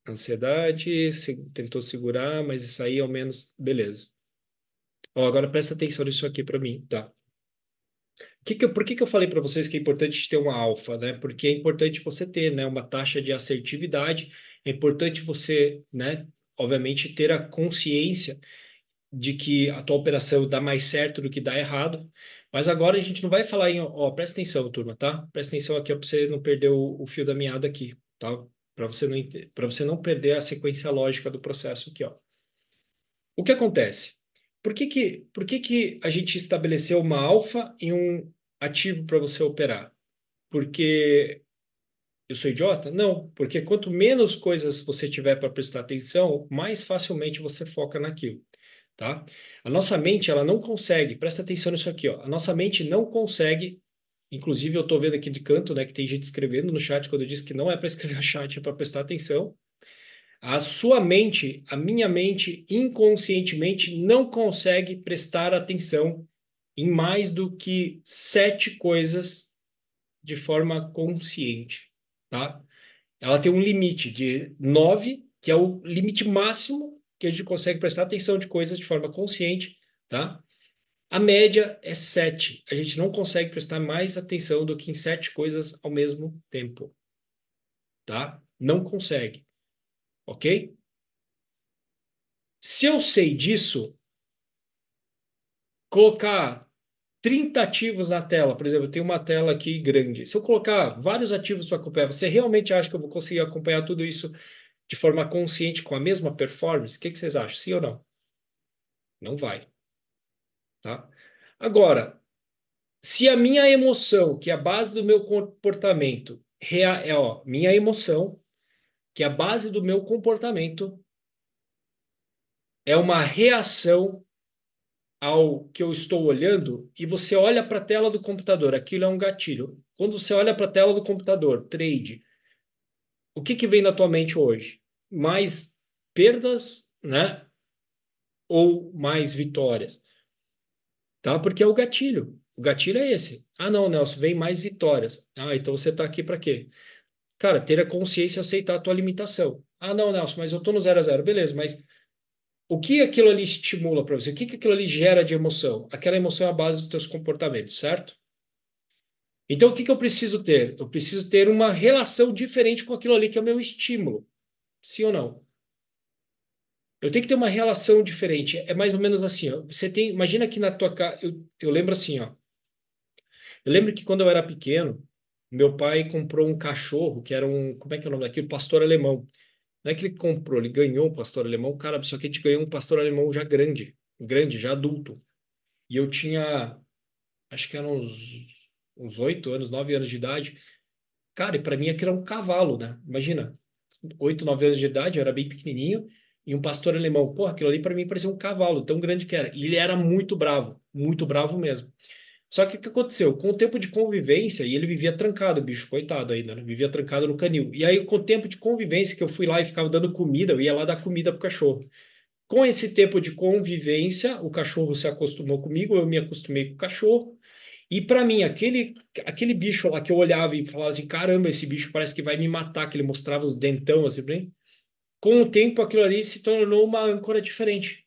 Ansiedade, tentou segurar, mas isso aí ao menos, beleza. Ó, agora presta atenção nisso aqui para mim, tá? Por que que eu falei para vocês que é importante ter uma alfa, né? Porque é importante você ter, né, uma taxa de assertividade, é importante você, né, obviamente ter a consciência de que a tua operação dá mais certo do que dá errado. Mas agora a gente não vai falar em, ó, presta atenção, turma, tá? Presta atenção aqui para você não perder o fio da meada aqui, tá? Para você não perder a sequência lógica do processo aqui, ó. O que acontece? Por que que a gente estabeleceu uma alfa e um ativo para você operar? Porque eu sou idiota? Não, porque quanto menos coisas você tiver para prestar atenção, mais facilmente você foca naquilo, tá? A nossa mente, ela não consegue, presta atenção nisso aqui, ó. A nossa mente não consegue, inclusive eu estou vendo aqui de canto, né, que tem gente escrevendo no chat quando eu disse que não é para escrever no chat, é para prestar atenção. A sua mente, a minha mente, inconscientemente não consegue prestar atenção em mais do que 7 coisas de forma consciente, tá? Ela tem um limite de 9, que é o limite máximo que a gente consegue prestar atenção de coisas de forma consciente, tá? A média é 7. A gente não consegue prestar mais atenção do que em 7 coisas ao mesmo tempo, tá? Não consegue, ok? Se eu sei disso, colocar 30 ativos na tela, por exemplo, eu tenho uma tela aqui grande. Se eu colocar vários ativos para acompanhar, você realmente acha que eu vou conseguir acompanhar tudo isso de forma consciente com a mesma performance? O que que vocês acham? Sim ou não? Não vai, tá? Agora, se a minha emoção, que é a base do meu comportamento, minha emoção, que é a base do meu comportamento, é uma reação ao que eu estou olhando, e você olha para a tela do computador, aquilo é um gatilho. Quando você olha para a tela do computador, trade, o que que vem na tua mente hoje? Mais perdas, né? Ou mais vitórias? Tá? Porque é o gatilho. O gatilho é esse. Ah, não, Nelson, vem mais vitórias. Ah, então você está aqui para quê? Cara, ter a consciência e aceitar a tua limitação. Ah, não, Nelson, mas eu tô no 0 a 0. Beleza, mas o que aquilo ali estimula para você? O que que aquilo ali gera de emoção? Aquela emoção é a base dos teus comportamentos, certo? Então, o que que eu preciso ter? Eu preciso ter uma relação diferente com aquilo ali que é o meu estímulo. Sim ou não? Eu tenho que ter uma relação diferente. É mais ou menos assim, ó. Você tem, imagina que na tua casa, eu lembro assim, ó. Eu lembro que quando eu era pequeno, meu pai comprou um cachorro que era um, como é que é o nome daquilo? Pastor alemão. Não é que ele comprou, ele ganhou um pastor alemão, cara, só que a gente ganhou um pastor alemão já grande, grande, já adulto. E eu tinha, acho que eram uns 8 anos, 9 anos de idade. Cara, e para mim aquilo era um cavalo, né? Imagina, 8, 9 anos de idade, eu era bem pequenininho, e um pastor alemão. Pô, aquilo ali para mim parecia um cavalo, tão grande que era. E ele era muito bravo mesmo. Só que o que aconteceu? Com o tempo de convivência, e ele vivia trancado, bicho, coitado ainda, né? Vivia trancado no canil. E aí, com o tempo de convivência, que eu fui lá e ficava dando comida, eu ia lá dar comida pro cachorro. Com esse tempo de convivência, o cachorro se acostumou comigo, eu me acostumei com o cachorro. E para mim, aquele bicho lá que eu olhava e falava assim: caramba, esse bicho parece que vai me matar, que ele mostrava os dentão assim pra mim. Com o tempo, aquilo ali se tornou uma âncora diferente.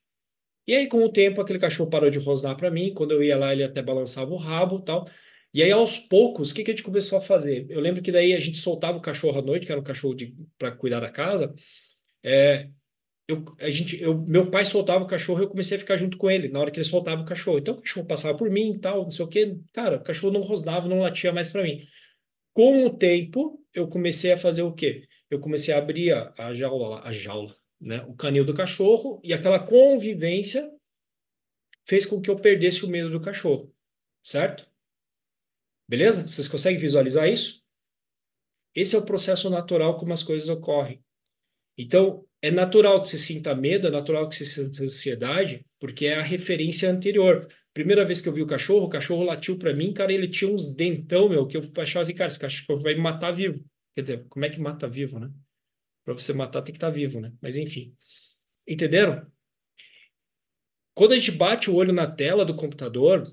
E aí, com o tempo, aquele cachorro parou de rosnar para mim. Quando eu ia lá, ele até balançava o rabo e tal. E aí, aos poucos, o que que a gente começou a fazer? Eu lembro que daí a gente soltava o cachorro à noite, que era um cachorro para cuidar da casa. É, meu pai soltava o cachorro e eu comecei a ficar junto com ele na hora que ele soltava o cachorro. Então, o cachorro passava por mim e tal, não sei o quê. Cara, o cachorro não rosnava, não latia mais para mim. Com o tempo, eu comecei a fazer o quê? Eu comecei a abrir a jaula, né? O canil do cachorro e aquela convivência fez com que eu perdesse o medo do cachorro, certo? Beleza? Vocês conseguem visualizar isso? Esse é o processo natural como as coisas ocorrem. Então, é natural que você sinta medo, é natural que você sinta ansiedade, porque é a referência anterior. Primeira vez que eu vi o cachorro latiu para mim, cara, ele tinha uns dentão, meu, que eu achava assim, cara, esse cachorro vai me matar vivo. Quer dizer, como é que mata vivo, né? Para você matar tem que estar vivo, né? Mas enfim. Entenderam? Quando a gente bate o olho na tela do computador,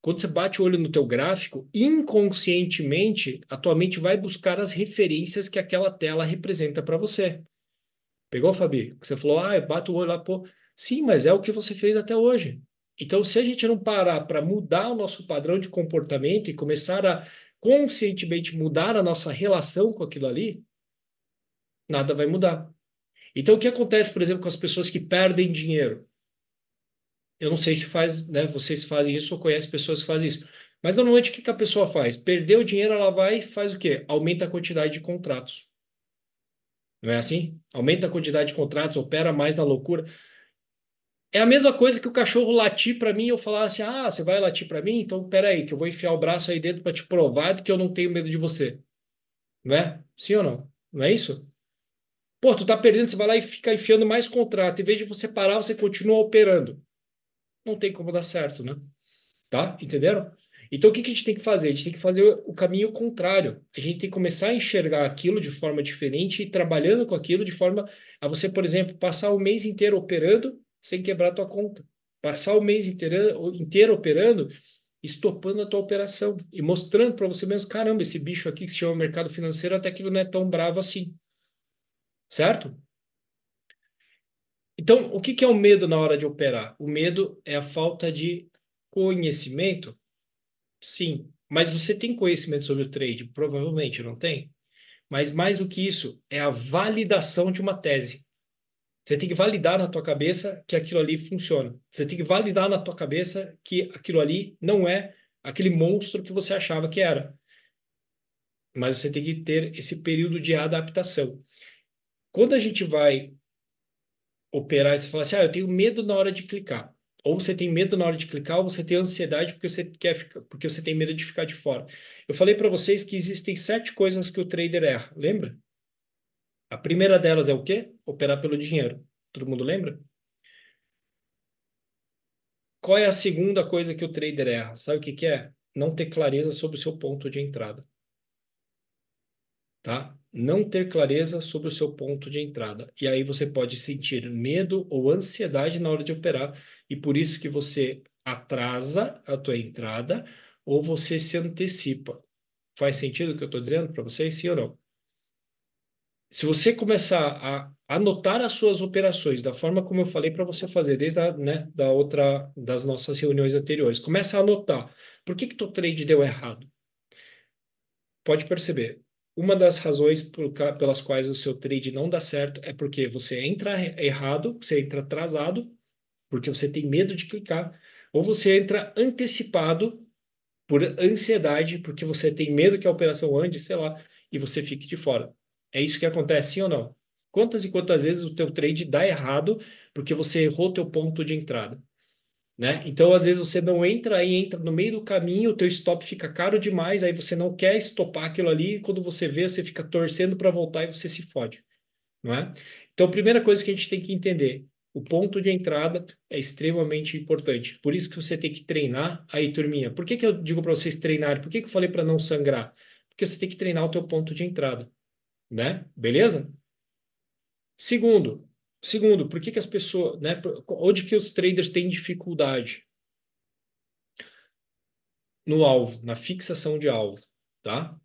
quando você bate o olho no teu gráfico, inconscientemente, a tua mente vai buscar as referências que aquela tela representa para você. Pegou, Fabi? Você falou, ah, eu bato o olho lá, pô. Sim, mas é o que você fez até hoje. Então, se a gente não parar para mudar o nosso padrão de comportamento e começar a conscientemente mudar a nossa relação com aquilo ali, nada vai mudar. Então, o que acontece, por exemplo, com as pessoas que perdem dinheiro? Eu não sei se faz, né? Vocês fazem isso ou conhecem pessoas que fazem isso. Mas normalmente o que que a pessoa faz? Perdeu o dinheiro, ela vai e faz o quê? Aumenta a quantidade de contratos. Não é assim? Aumenta a quantidade de contratos, opera mais na loucura. É a mesma coisa que o cachorro latir para mim e eu falar assim: ah, você vai latir para mim? Então peraí, que eu vou enfiar o braço aí dentro para te provar que eu não tenho medo de você. Não é? Sim ou não? Não é isso? Pô, tu tá perdendo, você vai lá e fica enfiando mais contrato. Em vez de você parar, você continua operando. Não tem como dar certo, né? Tá? Entenderam? Então, o que que a gente tem que fazer? A gente tem que fazer o caminho contrário. A gente tem que começar a enxergar aquilo de forma diferente e trabalhando com aquilo de forma a você, por exemplo, passar o mês inteiro operando sem quebrar a tua conta. Passar o mês inteiro operando estopando a tua operação e mostrando para você mesmo, caramba, esse bicho aqui que se chama mercado financeiro, até que ele não é tão bravo assim, certo? Então, o que que é o medo na hora de operar? O medo é a falta de conhecimento? Sim. Mas você tem conhecimento sobre o trade? Provavelmente não tem. Mas mais do que isso, é a validação de uma tese. Você tem que validar na tua cabeça que aquilo ali funciona. Você tem que validar na tua cabeça que aquilo ali não é aquele monstro que você achava que era. Mas você tem que ter esse período de adaptação. Quando a gente vai operar, você fala assim, eu tenho medo na hora de clicar. Ou você tem medo na hora de clicar, ou você tem ansiedade porque você quer ficar, porque você tem medo de ficar de fora. Eu falei para vocês que existem 7 coisas que o trader erra, lembra? A primeira delas é o quê? Operar pelo dinheiro. Todo mundo lembra? Qual é a segunda coisa que o trader erra? Sabe o que que é? Não ter clareza sobre o seu ponto de entrada, tá? Não ter clareza sobre o seu ponto de entrada. E aí você pode sentir medo ou ansiedade na hora de operar, e por isso que você atrasa a tua entrada ou você se antecipa. Faz sentido o que eu estou dizendo para vocês, sim ou não? Se você começar a anotar as suas operações da forma como eu falei para você fazer desde das nossas reuniões anteriores, começa a anotar. Por que que teu trade deu errado? Pode perceber. Uma das razões pelas quais o seu trade não dá certo é porque você entra errado, você entra atrasado, porque você tem medo de clicar, ou você entra antecipado por ansiedade, porque você tem medo que a operação ande, sei lá, e você fique de fora. É isso que acontece, sim ou não? Quantas e quantas vezes o teu trade dá errado porque você errou o teu ponto de entrada, né? Então, às vezes você não entra, aí entra no meio do caminho, o teu stop fica caro demais, aí você não quer estopar aquilo ali, e quando você vê, você fica torcendo para voltar e você se fode, não é? Então, a primeira coisa que a gente tem que entender, o ponto de entrada é extremamente importante. Por isso que você tem que treinar aí, turminha. Por que que eu digo para vocês treinarem? Por que que eu falei para não sangrar? Porque você tem que treinar o teu ponto de entrada, né? Beleza? Segundo, por que que as pessoas, né? Onde que os traders têm dificuldade? No alvo, na fixação de alvo, tá?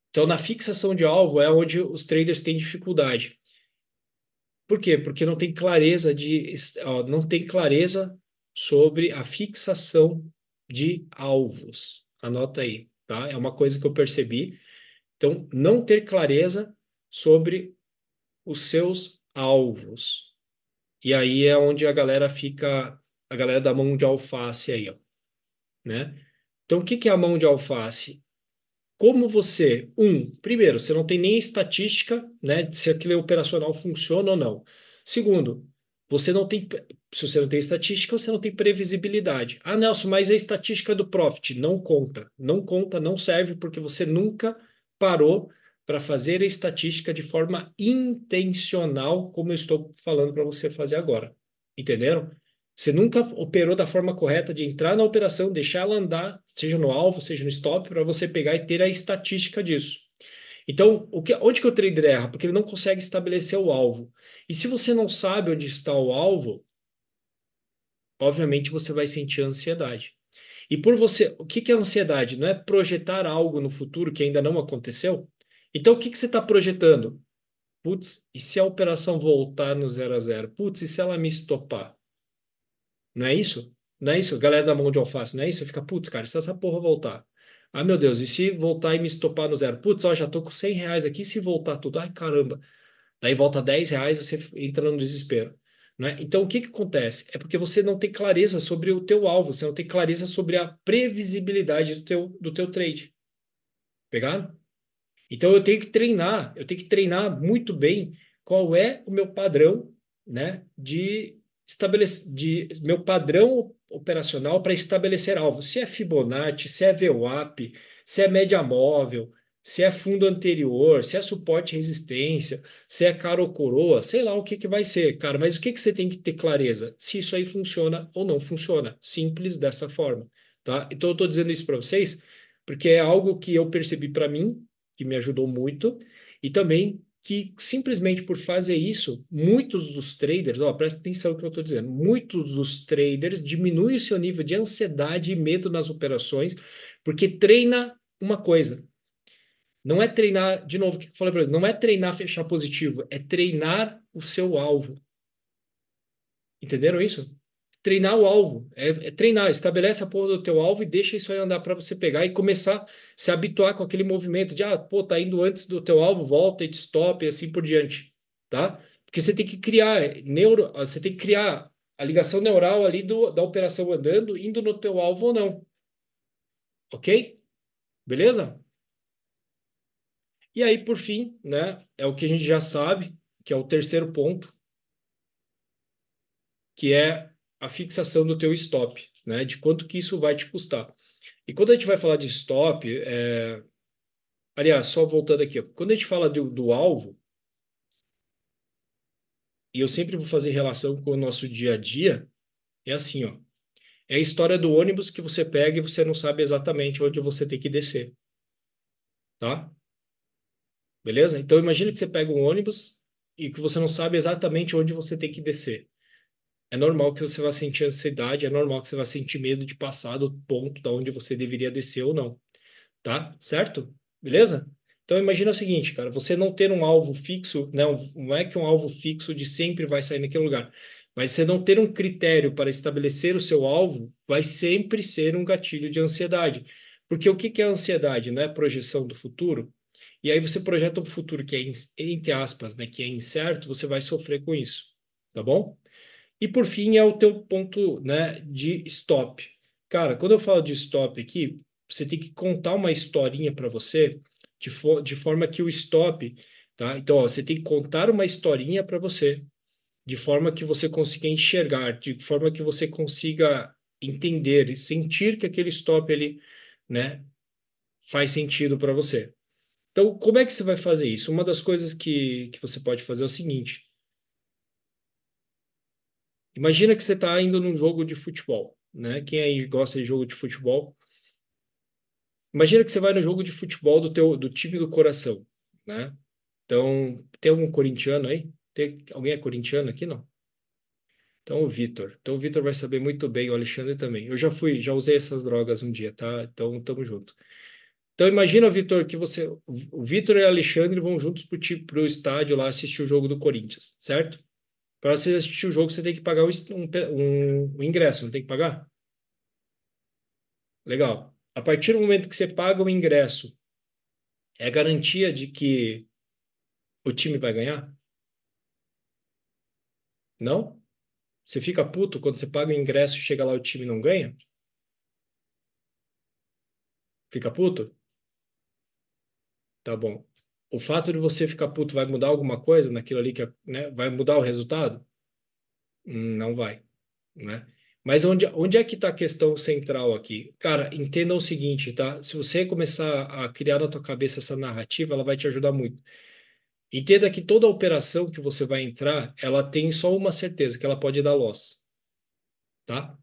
Então, na fixação de alvo é onde os traders têm dificuldade. Por quê? Porque não tem clareza não tem clareza sobre a fixação de alvos. Anota aí, tá? É uma coisa que eu percebi. Então, não ter clareza sobre os seus alvos. E aí é onde a galera da mão de alface aí, ó, né? Então, o que que é a mão de alface? Como primeiro, você não tem nem estatística, né, se aquele operacional funciona ou não. Segundo, você não tem, se você não tem estatística, você não tem previsibilidade. Ah, Nelson, mas a estatística do Profit não conta. Não conta, não serve, porque você nunca parou para fazer a estatística de forma intencional, como eu estou falando para você fazer agora. Entenderam? Você nunca operou da forma correta de entrar na operação, deixar ela andar, seja no alvo, seja no stop, para você pegar e ter a estatística disso. Então, onde que o trader erra? Porque ele não consegue estabelecer o alvo. E se você não sabe onde está o alvo, obviamente você vai sentir ansiedade. E por você, o que que é ansiedade? Não é projetar algo no futuro que ainda não aconteceu? Então, o que que você está projetando? Putz, e se a operação voltar no 0 a 0? Putz, e se ela me estopar? Não é isso? Não é isso? Galera da mão de alface, não é isso? Fica, putz, cara, se essa porra voltar. Ai, meu Deus, e se voltar e me estopar no zero? Putz, ó, já tô com R$ 100 aqui, se voltar tudo, ai, caramba. Daí volta R$ 10, você entra no desespero. Não é? Então, o que que acontece? É porque você não tem clareza sobre o teu alvo, você não tem clareza sobre a previsibilidade do teu trade. Pegaram? Então eu tenho que treinar muito bem qual é o meu padrão, né, de meu padrão operacional para estabelecer alvos. Se é Fibonacci, se é VWAP, se é média móvel, se é fundo anterior, se é suporte e resistência, se é cara ou coroa, sei lá o que que vai ser, cara, mas o que que você tem que ter clareza? Se isso aí funciona ou não funciona. Simples dessa forma, tá? Então eu estou dizendo isso para vocês porque é algo que eu percebi para mim que me ajudou muito, e também que simplesmente por fazer isso, muitos dos traders, ó, presta atenção no que eu estou dizendo, muitos dos traders diminuem o seu nível de ansiedade e medo nas operações, porque treina uma coisa. Não é treinar, de novo, o que eu falei para você, não é treinar fechar positivo, é treinar o seu alvo. Entenderam isso? Treinar o alvo. É treinar. Estabelece a porra do teu alvo e deixa isso aí andar para você pegar e começar a se habituar com aquele movimento de, pô, tá indo antes do teu alvo, volta e te stop e assim por diante. Tá? Porque você tem que criar você tem que criar a ligação neural ali da operação andando, indo no teu alvo ou não. Ok? Beleza? E aí, por fim, né, é o que a gente já sabe, que é o terceiro ponto, que é a fixação do teu stop, né? De quanto que isso vai te custar. E quando a gente vai falar de stop, aliás, só voltando aqui, ó, quando a gente fala do alvo, e eu sempre vou fazer relação com o nosso dia a dia, é assim, ó. É a história do ônibus que você pega e você não sabe exatamente onde você tem que descer, tá? Beleza? Então imagine que você pega um ônibus e que você não sabe exatamente onde você tem que descer. É normal que você vá sentir ansiedade, é normal que você vá sentir medo de passar do ponto da onde você deveria descer ou não. Tá? Certo? Beleza? Então imagina o seguinte, cara, você não ter um alvo fixo, né? Não é que um alvo fixo de sempre vai sair naquele lugar, mas você não ter um critério para estabelecer o seu alvo vai sempre ser um gatilho de ansiedade. Porque o que que é ansiedade? Não é projeção do futuro? E aí você projeta um futuro que é, entre aspas, né, que é incerto, você vai sofrer com isso, tá bom? E por fim é o teu ponto, né, de stop. Cara, quando eu falo de stop aqui, você tem que contar uma historinha para você de forma que o stop, tá? Então, ó, você tem que contar uma historinha para você, de forma que você consiga enxergar, de forma que você consiga entender e sentir que aquele stop ali, né, faz sentido para você. Então, como é que você vai fazer isso? Uma das coisas que você pode fazer é o seguinte: imagina que você está indo num jogo de futebol, né? Quem aí gosta de jogo de futebol? Imagina que você vai no jogo de futebol do time do coração, né? Então, tem algum corintiano aí? Alguém é corintiano aqui, não? Então, o Vitor. Então, o Vitor vai saber muito bem, o Alexandre também. Eu já usei essas drogas um dia, tá? Então, tamo junto. Então, imagina, Vitor, que o Vitor e o Alexandre vão juntos pro estádio lá assistir o jogo do Corinthians, certo? Para você assistir o jogo, você tem que pagar um ingresso, não tem que pagar? Legal. A partir do momento que você paga o ingresso, é garantia de que o time vai ganhar? Não? Você fica puto quando você paga o ingresso e chega lá e o time não ganha? Fica puto? Tá bom. O fato de você ficar puto vai mudar alguma coisa naquilo ali né? Vai mudar o resultado? Não vai, né? Mas onde é que está a questão central aqui? Cara, entenda o seguinte, tá? Se você começar a criar na tua cabeça essa narrativa, ela vai te ajudar muito. Entenda que toda operação que você vai entrar, ela tem só uma certeza, que ela pode dar loss, tá?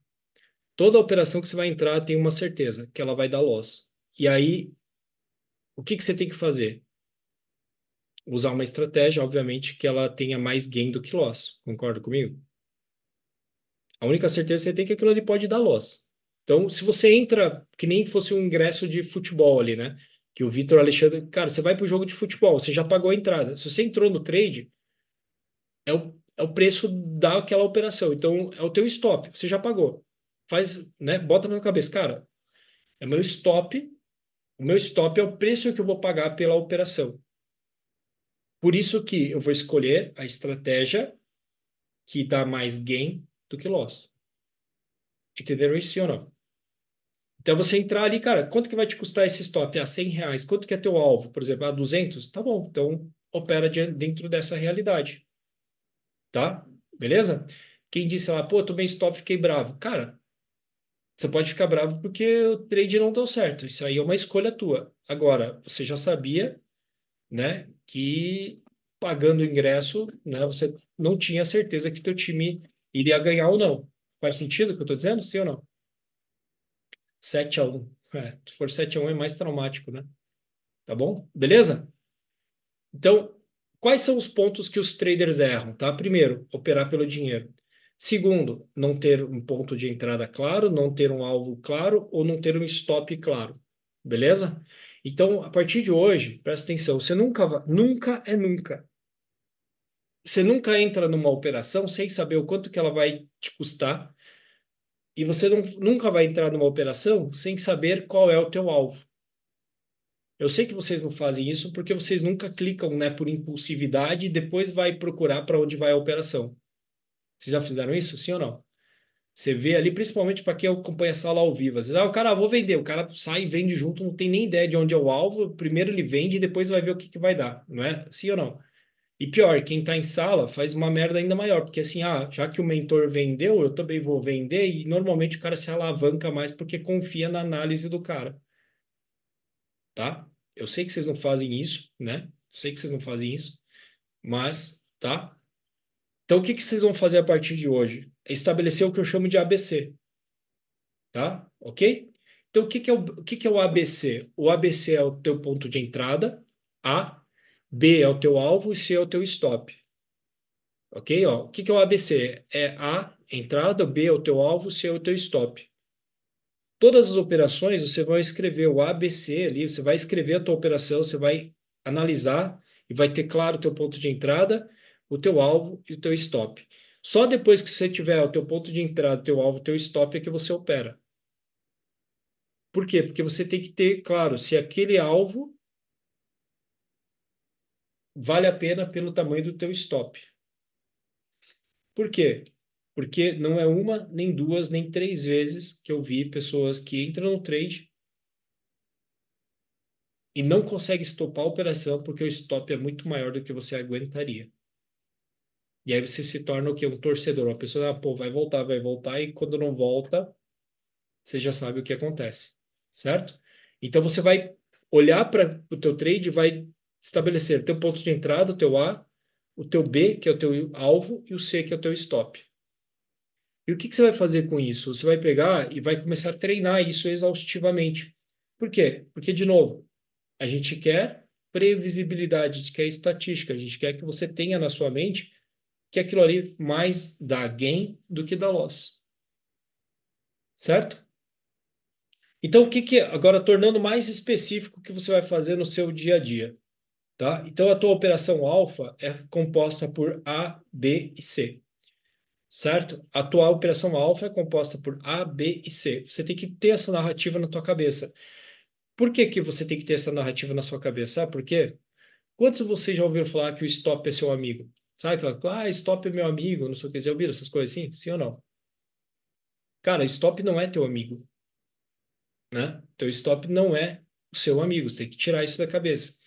Toda operação que você vai entrar tem uma certeza, que ela vai dar loss. E aí, o que que você tem que fazer? Usar uma estratégia, obviamente, que ela tenha mais gain do que loss. Concorda comigo? A única certeza que você tem é que aquilo ali pode dar loss. Então, se você entra que nem fosse um ingresso de futebol ali, né? Que o Vitor Alexandre, cara, você vai para o jogo de futebol, você já pagou a entrada. Se você entrou no trade, é o preço daquela operação. Então, é o teu stop, você já pagou. Faz, né? Bota na cabeça, cara, é meu stop. O meu stop é o preço que eu vou pagar pela operação. Por isso que eu vou escolher a estratégia que dá mais gain do que loss. Entenderam isso, sim ou não? Então, você entrar ali, cara, quanto que vai te custar esse stop? R$ 100. Quanto que é teu alvo? Por exemplo, 200? Tá bom. Então, opera dentro dessa realidade, tá? Beleza? Quem disse lá, pô, tomei stop, fiquei bravo. Cara, você pode ficar bravo porque o trade não deu certo. Isso aí é uma escolha tua. Agora, você já sabia, né, que pagando o ingresso, né, você não tinha certeza que teu time iria ganhar ou não. Faz sentido o que eu tô dizendo? Sim ou não? 7-1. Se for 7-1 é mais traumático, né? Tá bom? Beleza? Então, quais são os pontos que os traders erram, tá? Primeiro, operar pelo dinheiro. Segundo, não ter um ponto de entrada claro, não ter um alvo claro ou não ter um stop claro. Beleza? Então, a partir de hoje, presta atenção, você nunca vai, nunca é nunca. Você nunca entra numa operação sem saber o quanto que ela vai te custar, e você nunca vai entrar numa operação sem saber qual é o teu alvo. Eu sei que vocês não fazem isso porque vocês nunca clicam, né, por impulsividade e depois vai procurar para onde vai a operação. Vocês já fizeram isso? Sim ou não? Você vê ali, principalmente para quem acompanha a sala ao vivo. Às vezes, o cara, vou vender. O cara sai e vende junto, não tem nem ideia de onde é o alvo. Primeiro ele vende e depois vai ver o que que vai dar, não é? Sim ou não? E pior, quem está em sala faz uma merda ainda maior, porque assim, já que o mentor vendeu, eu também vou vender, e normalmente o cara se alavanca mais porque confia na análise do cara, tá? Eu sei que vocês não fazem isso, né? Eu sei que vocês não fazem isso, mas, tá? Então, o que que vocês vão fazer a partir de hoje? É estabelecer o que eu chamo de ABC, tá? Ok? Então, o que que é o ABC? O ABC é o teu ponto de entrada, A, B é o teu alvo e C é o teu stop. Ok? Ó, o que que é o ABC? É A, entrada, B é o teu alvo, C é o teu stop. Todas as operações você vai escrever o ABC ali, você vai escrever a tua operação, você vai analisar e vai ter claro o teu ponto de entrada, o teu alvo e o teu stop. Só depois que você tiver o teu ponto de entrada, teu alvo, teu stop é que você opera. Por quê? Porque você tem que ter claro se aquele alvo vale a pena pelo tamanho do teu stop. Por quê? Porque não é uma, nem duas, nem três vezes que eu vi pessoas que entram no trade e não conseguem estopar a operação porque o stop é muito maior do que você aguentaria. E aí você se torna o quê? Um torcedor. Uma pessoa, pô, vai voltar, e quando não volta, você já sabe o que acontece, certo? Então você vai olhar para o teu trade e vai estabelecer o teu ponto de entrada, o teu A, o teu B, que é o teu alvo, e o C, que é o teu stop. E o que que você vai fazer com isso? Você vai pegar e vai começar a treinar isso exaustivamente. Por quê? Porque, de novo, a gente quer previsibilidade, a gente quer estatística, a gente quer que você tenha na sua mente que aquilo ali mais dá gain do que dá loss. Certo? Então, agora tornando mais específico o que você vai fazer no seu dia a dia, tá? Então, a tua operação alfa é composta por A, B e C. Certo? A tua operação alfa é composta por A, B e C. Você tem que ter essa narrativa na tua cabeça. Por que que você tem que ter essa narrativa na sua cabeça? Sabe por quê? Quantos de vocês já ouviram falar que o stop é seu amigo? Sabe aquela, stop é meu amigo, não sei o que, já ouviram essas coisas assim? Sim ou não? Cara, stop não é teu amigo, né? Teu stop não é o seu amigo, você tem que tirar isso da cabeça.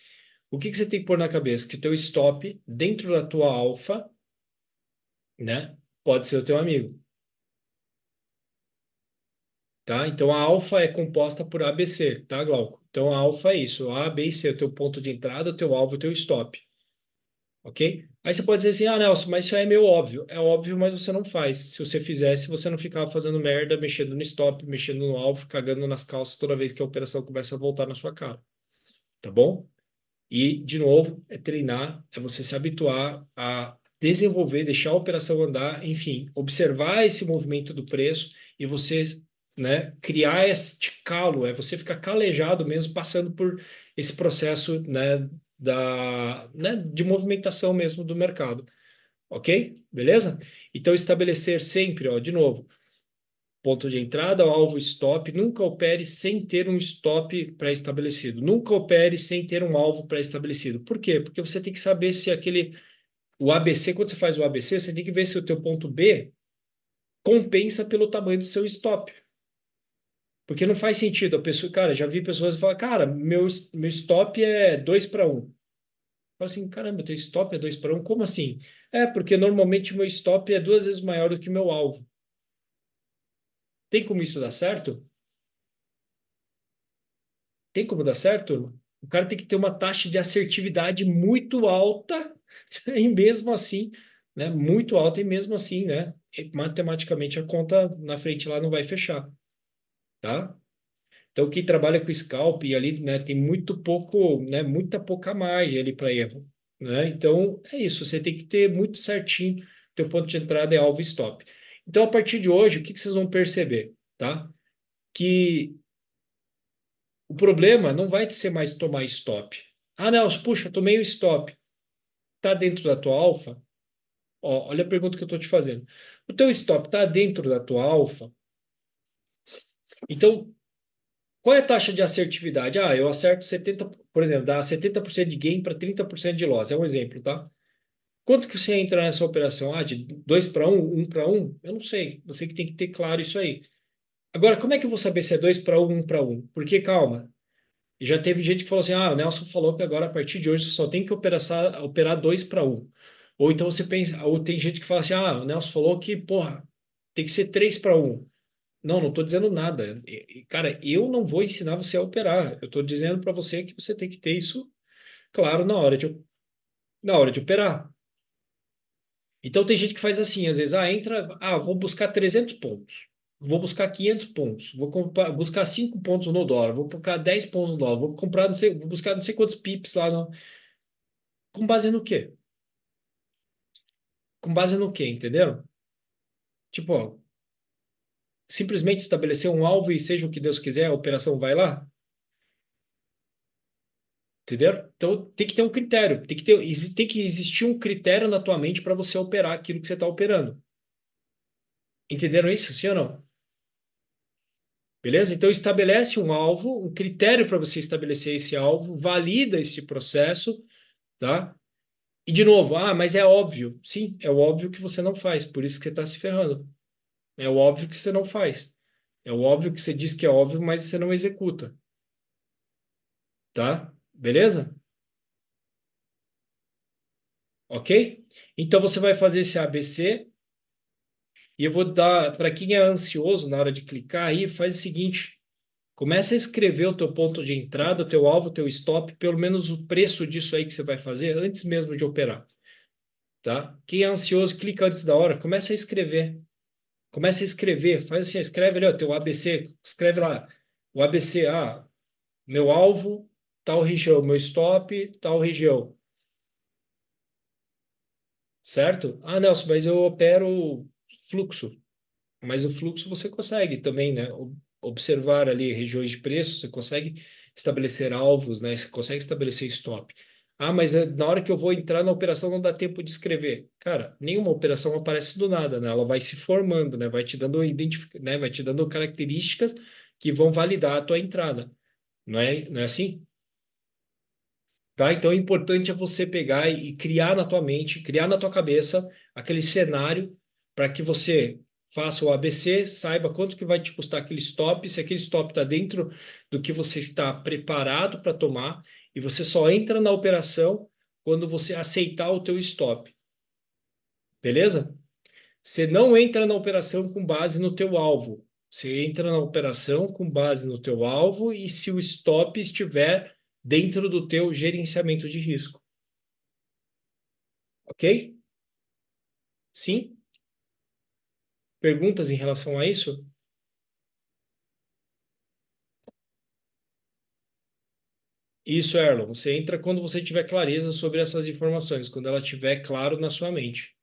O que que você tem que pôr na cabeça? Que o teu stop, dentro da tua alfa, né, pode ser o teu amigo. Tá? Então a alfa é composta por ABC, tá, Glauco? Então a alfa é isso, A, B e C, o teu ponto de entrada, o teu alvo, o teu stop, ok? Aí você pode dizer assim, Nelson, mas isso aí é meio óbvio. É óbvio, mas você não faz. Se você fizesse, você não ficava fazendo merda, mexendo no stop, mexendo no alvo, cagando nas calças toda vez que a operação começa a voltar na sua cara, tá bom? E, de novo, é treinar, é você se habituar a desenvolver, deixar a operação andar, enfim, observar esse movimento do preço e você, né, criar este calo, é você ficar calejado mesmo, passando por esse processo, né, de movimentação mesmo do mercado, ok? Beleza? Então, estabelecer sempre, ó, de novo, ponto de entrada, alvo, stop. Nunca opere sem ter um stop pré-estabelecido. Nunca opere sem ter um alvo pré-estabelecido. Por quê? Porque você tem que saber se o ABC, quando você faz o ABC, você tem que ver se o teu ponto B compensa pelo tamanho do seu stop. Porque não faz sentido. A pessoa, cara, já vi pessoas falar, cara, meu stop é 2-1. Fala assim, caramba, teu stop é 2-1? Como assim? É, porque normalmente meu stop é 2 vezes maior do que o meu alvo. Tem como isso dar certo? Tem como dar certo, turma? O cara tem que ter uma taxa de assertividade muito alta e mesmo assim, né? Muito alta e mesmo assim, né? Matematicamente a conta na frente lá não vai fechar, tá? Então, quem trabalha com scalp e ali, né, tem muito pouco, né, muita pouca margem ali para erro, né? Então, é isso. Você tem que ter muito certinho teu ponto de entrada é alvo e stop. Então, a partir de hoje, o que que vocês vão perceber, tá? Que o problema não vai ser mais tomar stop. Ah, Nelson, puxa, tomei o stop. Tá dentro da tua alfa? Ó, olha a pergunta que eu estou te fazendo. O teu stop está dentro da tua alfa? Então, qual é a taxa de assertividade? Ah, eu acerto 70, por exemplo, dá 70% de gain para 30% de loss. É um exemplo, tá? Quanto que você entra nessa operação? Ah, de 2 para um, para um? Eu não sei. Você que tem que ter claro isso aí. Agora, como é que eu vou saber se é 2 para um para um? Porque, calma, já teve gente que falou assim: ah, o Nelson falou que agora, a partir de hoje, você só tem que operar 2 para um. Ou então você pensa, ou tem gente que fala assim: ah, o Nelson falou que, porra, tem que ser 3 para um. Não, não estou dizendo nada. Cara, eu não vou ensinar você a operar. Eu estou dizendo para você que você tem que ter isso claro na hora de operar. Então tem gente que faz assim, às vezes, entra, vou buscar 300 pontos, vou buscar 500 pontos, buscar 5 pontos no dólar, vou buscar 10 pontos no dólar, vou comprar, não sei, vou buscar não sei quantos pips lá, com base no quê? Com base no quê, entenderam? Tipo, ó, simplesmente estabelecer um alvo e seja o que Deus quiser, a operação vai lá, entenderam? Então tem que ter um critério, tem que existir um critério na tua mente para você operar aquilo que você está operando. Entenderam isso, sim ou não? Beleza? Então estabelece um alvo, um critério para você estabelecer esse alvo, valida esse processo, tá? E de novo, mas é óbvio. Sim, é óbvio que você não faz, por isso que você está se ferrando. É óbvio que você não faz. É óbvio que você diz que é óbvio, mas você não executa, tá? Beleza? Ok? Então você vai fazer esse ABC e eu vou dar, para quem é ansioso na hora de clicar aí, faz o seguinte. Começa a escrever o teu ponto de entrada, o teu alvo, o teu stop, pelo menos o preço disso aí que você vai fazer antes mesmo de operar, tá? Quem é ansioso, clica antes da hora, começa a escrever. Começa a escrever, faz assim, escreve ali, ó, teu ABC, escreve lá, o ABC, meu alvo, tal região, meu stop, tal região, certo? Ah, Nelson, mas eu opero fluxo. Mas o fluxo você consegue também, né? Observar ali regiões de preço, você consegue estabelecer alvos, né? Você consegue estabelecer stop. Ah, mas na hora que eu vou entrar na operação não dá tempo de escrever. Cara, nenhuma operação aparece do nada, né? Ela vai se formando, né? Vai te dando né? Vai te dando características que vão validar a tua entrada. Não é assim? Tá? Então, o importante é você pegar e criar na tua mente, criar na tua cabeça aquele cenário para que você faça o ABC, saiba quanto que vai te custar aquele stop, se aquele stop está dentro do que você está preparado para tomar, e você só entra na operação quando você aceitar o teu stop, beleza? Você não entra na operação com base no teu alvo. Você entra na operação com base no teu alvo e se o stop estiver dentro do teu gerenciamento de risco. Ok? Sim? Perguntas em relação a isso? Isso, Erlon. Você entra quando você tiver clareza sobre essas informações, quando ela estiver claro na sua mente.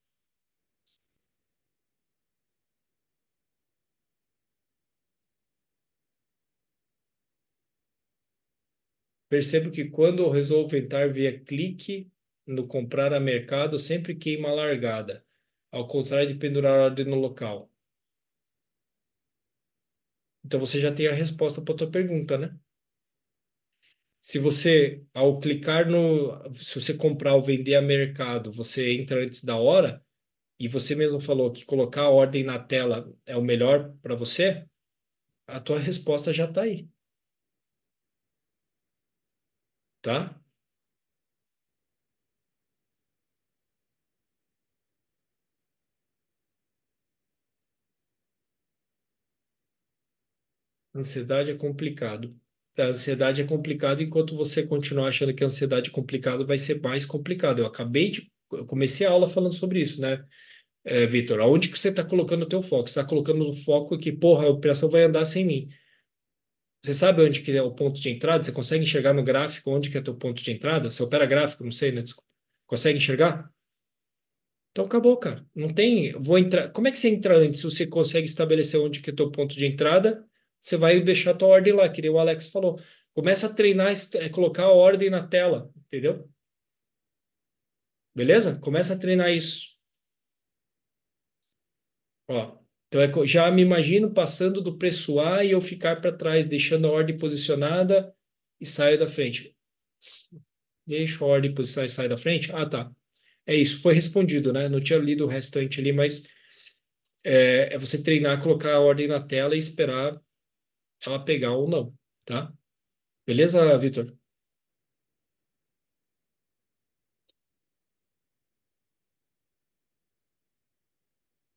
Percebo que quando eu resolvo entrar via clique no comprar a mercado, sempre queima a largada, ao contrário de pendurar a ordem no local. Então você já tem a resposta para a tua pergunta, né? Se você, ao clicar no, se você comprar ou vender a mercado, você entra antes da hora, e você mesmo falou que colocar a ordem na tela é o melhor para você, a tua resposta já está aí, tá? Ansiedade é complicado. A ansiedade é complicado enquanto você continuar achando que a ansiedade é complicado, vai ser mais complicado. Eu comecei a aula falando sobre isso, né, Vitor? Aonde que você está colocando o teu foco? Você está colocando o foco que, porra, a operação vai andar sem mim. Você sabe onde que é o ponto de entrada? Você consegue enxergar no gráfico onde que é teu ponto de entrada? Você opera gráfico? Não sei, né? Desculpa. Consegue enxergar? Então acabou, cara. Não tem. Vou entrar. Como é que você entra antes? Se você consegue estabelecer onde que é o teu ponto de entrada, você vai deixar a tua ordem lá, que nem o Alex falou. Começa a treinar, colocar a ordem na tela, entendeu? Beleza? Começa a treinar isso. Ó. Então já me imagino passando do preço A e eu ficar para trás, deixando a ordem posicionada e saio da frente. Deixo a ordem posicionada e saio da frente? Ah, tá. É isso, foi respondido, né? Não tinha lido o restante ali, mas é você treinar, colocar a ordem na tela e esperar ela pegar ou não, tá? Beleza, Vitor?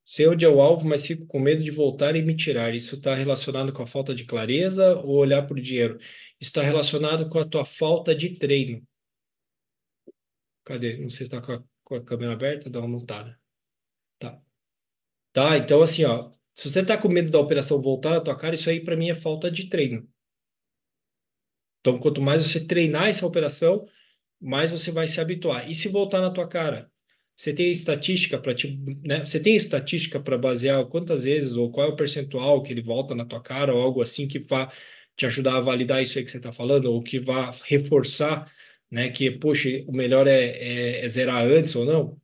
Sei onde é o alvo, mas fico com medo de voltar e me tirar. Isso está relacionado com a falta de clareza ou olhar para o dinheiro? Está relacionado com a tua falta de treino. Cadê? Não sei se está com a câmera aberta. Não, não tá, né? Tá. Tá, então assim, ó. Se você está com medo da operação voltar na tua cara, isso aí para mim é falta de treino. Então, quanto mais você treinar essa operação, mais você vai se habituar. E se voltar na tua cara? Você tem estatística para te, né? Você tem estatística para basear quantas vezes ou qual é o percentual que ele volta na tua cara ou algo assim que vá te ajudar a validar isso aí que você está falando ou que vá reforçar, né? Que, poxa, o melhor é zerar antes ou não?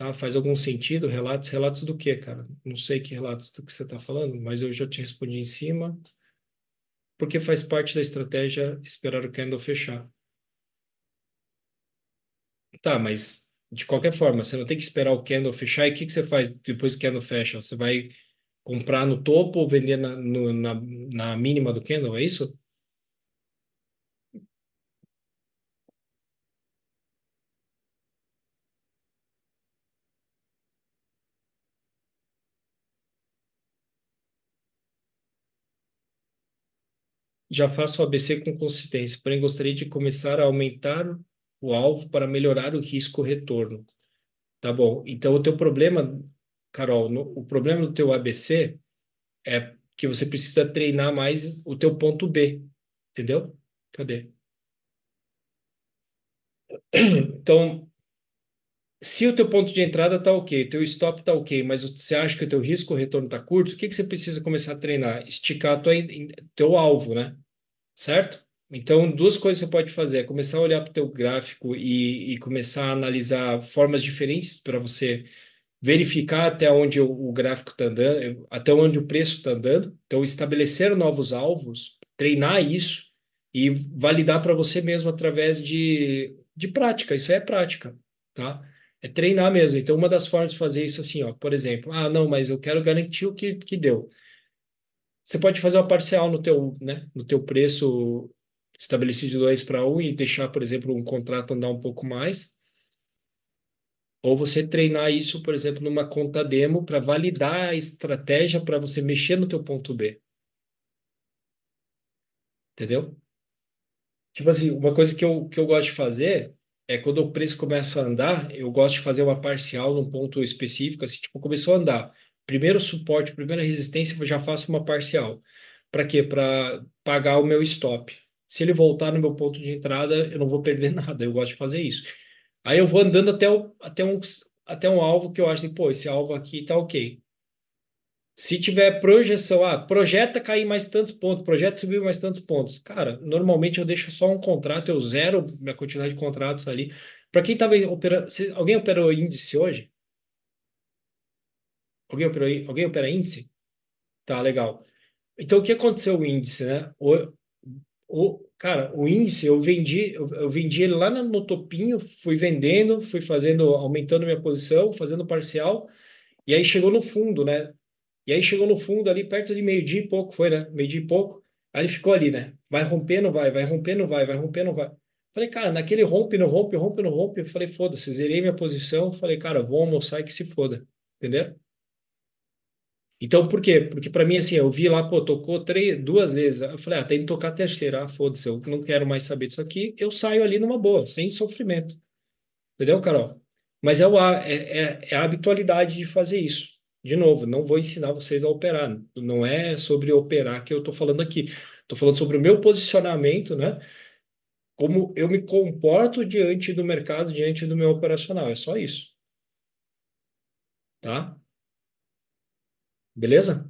Tá? Faz algum sentido? Relatos, relatos do quê, cara? Não sei que relatos do que você está falando, mas eu já te respondi em cima, porque faz parte da estratégia esperar o candle fechar. Tá, mas de qualquer forma, você não tem que esperar o candle fechar. E o que que você faz depois que o candle fecha? Você vai comprar no topo ou vender na mínima do candle, é isso? Já faço o ABC com consistência, porém gostaria de começar a aumentar o alvo para melhorar o risco-retorno. Tá bom. Então, o teu problema, Carol, o problema do teu ABC é que você precisa treinar mais o teu ponto B, entendeu? Cadê? Então, se o teu ponto de entrada tá ok, teu stop tá ok, mas você acha que o teu risco retorno tá curto, o que que você precisa começar a treinar? Esticar teu alvo, né? Certo? Então, duas coisas você pode fazer, é começar a olhar para o teu gráfico e começar a analisar formas diferentes para você verificar até onde o gráfico está andando, até onde o preço está andando. Então, estabelecer novos alvos, treinar isso e validar para você mesmo através de prática. Isso é prática, tá? É treinar mesmo. Então, uma das formas de fazer isso assim, ó, por exemplo, ah, não, mas eu quero garantir o que deu. Você pode fazer uma parcial no teu, né, no teu preço estabelecido de 2 para um e deixar, por exemplo, um contrato andar um pouco mais. Ou você treinar isso, por exemplo, numa conta demo para validar a estratégia para você mexer no teu ponto B, entendeu? Tipo assim, uma coisa que eu gosto de fazer é quando o preço começa a andar, eu gosto de fazer uma parcial num ponto específico, assim, tipo, começou a andar. Primeiro suporte, primeira resistência, eu já faço uma parcial. Para quê? Para pagar o meu stop. Se ele voltar no meu ponto de entrada, eu não vou perder nada. Eu gosto de fazer isso. Aí eu vou andando até um alvo que eu acho, assim, pô, esse alvo aqui tá ok. Se tiver projeção, projeta cair mais tantos pontos, projeta subir mais tantos pontos. Cara, normalmente eu deixo só um contrato, eu zero minha quantidade de contratos ali. Para quem estava operando, alguém operou índice hoje? Alguém opera índice? Tá, legal. Então, o que aconteceu o índice, né? Cara, o índice eu vendi ele lá no topinho, fui vendendo, fui fazendo, aumentando minha posição, fazendo parcial, e aí chegou no fundo, né? E aí chegou no fundo ali, perto de meio-dia e pouco, foi, né? Meio-dia e pouco. Aí ele ficou ali, né? Vai romper, não vai, vai romper, não vai, vai romper, não vai. Falei, cara, naquele rompe, não rompe, rompe, não rompe. Eu falei, foda-se, zerei minha posição. Falei, cara, vou almoçar e que se foda. Entendeu? Então, por quê? Porque para mim, assim, eu vi lá, pô, tocou duas vezes. Eu falei, tem que tocar a terceira. Ah, foda-se, eu não quero mais saber disso aqui. Eu saio ali numa boa, sem sofrimento. Entendeu, Carol? Mas é a habitualidade de fazer isso. De novo, não vou ensinar vocês a operar. Não é sobre operar que eu estou falando aqui. Estou falando sobre o meu posicionamento, né? como eu me comporto diante do mercado, diante do meu operacional. É só isso, tá? Beleza?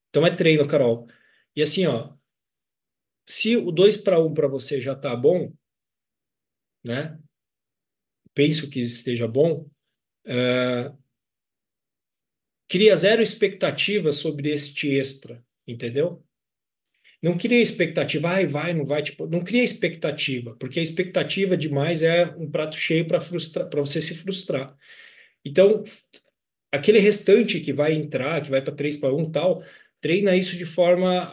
Então é treino, Carol. E assim, ó, se o 2 para um para você já tá bom, né? Penso que esteja bom. Cria zero expectativa sobre este extra, entendeu? Não cria expectativa, vai, não vai, tipo, não cria expectativa, porque a expectativa demais é um prato cheio para frustrar, para você se frustrar. Então, aquele restante que vai entrar, que vai para 3 para um tal, treina isso de forma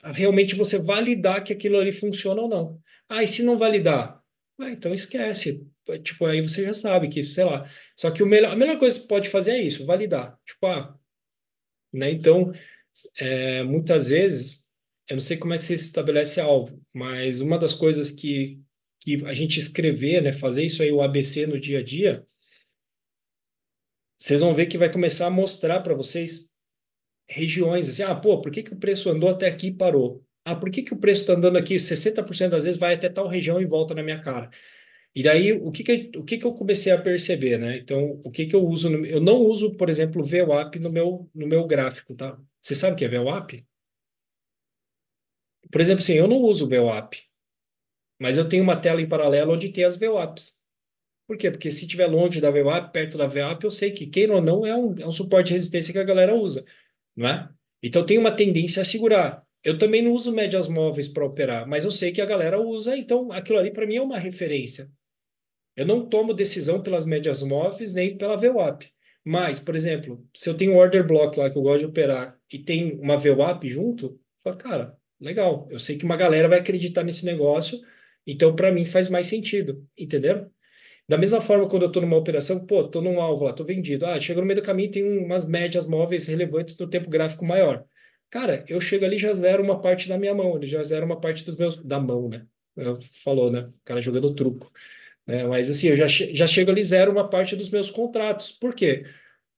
a realmente você validar que aquilo ali funciona ou não. Ah, e se não validar? Ah, então esquece. Tipo, aí você já sabe que, sei lá. Só que a melhor coisa que você pode fazer é isso, validar. Tipo, né? Então, muitas vezes, eu não sei como é que você estabelece alvo, mas uma das coisas que a gente escrever, né, fazer isso aí, o ABC no dia a dia, vocês vão ver que vai começar a mostrar para vocês regiões, assim, pô, por que que o preço andou até aqui e parou? Por que que o preço está andando aqui 60% das vezes vai até tal região e volta na minha cara? E daí, o que que eu comecei a perceber, né? Então, o que que eu uso? Eu não uso, por exemplo, o VWAP no meu gráfico, tá? Você sabe o que é VWAP? Por exemplo, assim, eu não uso o VWAP, mas eu tenho uma tela em paralelo onde tem as VWAPs. Por quê? Porque se estiver longe da VWAP, perto da VWAP, eu sei que, queira ou não, é um suporte de resistência que a galera usa, não é? Então, tem uma tendência a segurar. Eu também não uso médias móveis para operar, mas eu sei que a galera usa, então aquilo ali para mim é uma referência. Eu não tomo decisão pelas médias móveis nem pela VWAP. Mas, por exemplo, se eu tenho um order block lá que eu gosto de operar e tem uma VWAP junto, eu falo, cara, legal. Eu sei que uma galera vai acreditar nesse negócio, então para mim faz mais sentido, entendeu? Da mesma forma, quando eu estou numa operação, pô, estou num alvo lá, estou vendido. Chega no meio do caminho, tem umas médias móveis relevantes no tempo gráfico maior. Cara, eu chego ali e já zero uma parte da minha mão, ele já zero uma parte dos meus. Da mão, né? Falou, né? O cara jogando truco, né? Mas assim, eu já chego ali zero uma parte dos meus contratos. Por quê?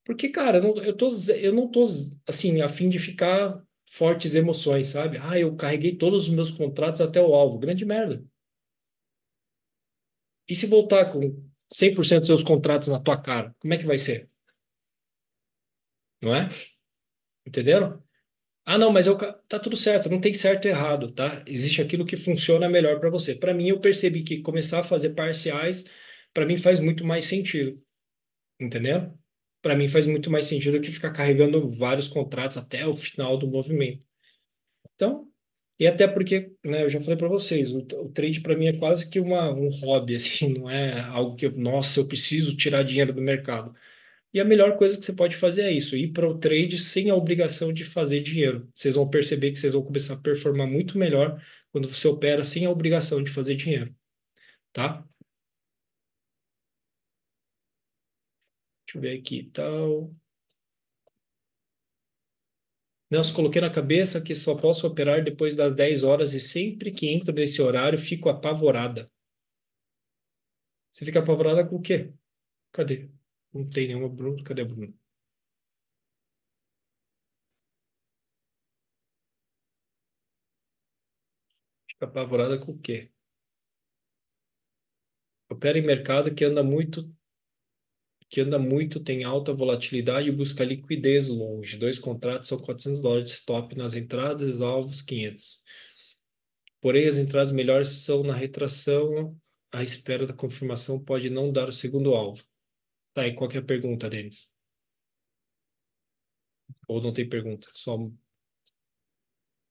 Porque, cara, eu não tô assim, a fim de ficar fortes emoções, sabe? Eu carreguei todos os meus contratos até o alvo. Grande merda. E se voltar com 100% dos seus contratos na tua cara, como é que vai ser? Não é? Entenderam? Não, mas tá tudo certo, não tem certo e errado, tá? Existe aquilo que funciona melhor para você. Para mim, eu percebi que começar a fazer parciais, para mim faz muito mais sentido, entendeu? Para mim faz muito mais sentido que ficar carregando vários contratos até o final do movimento. Então, e até porque, né, eu já falei para vocês, o trade para mim é quase que um hobby, assim, não é algo que, nossa, eu preciso tirar dinheiro do mercado. E a melhor coisa que você pode fazer é isso, ir para o trade sem a obrigação de fazer dinheiro. Vocês vão perceber que vocês vão começar a performar muito melhor quando você opera sem a obrigação de fazer dinheiro, tá? Deixa eu ver aqui, tal. Nelson, coloquei na cabeça que só posso operar depois das 10 horas e sempre que entro nesse horário fico apavorada. Você fica apavorada com o quê? Cadê? Não tem nenhuma Bruno. Cadê a Bruno? Fica apavorada com o quê? Opera em mercado que anda muito, tem alta volatilidade e busca liquidez longe. Dois contratos são US$ 400 de stop nas entradas, alvos 500. Porém, as entradas melhores são na retração. À espera da confirmação pode não dar o segundo alvo. Tá, e qual que é a pergunta deles? Ou não tem pergunta? Só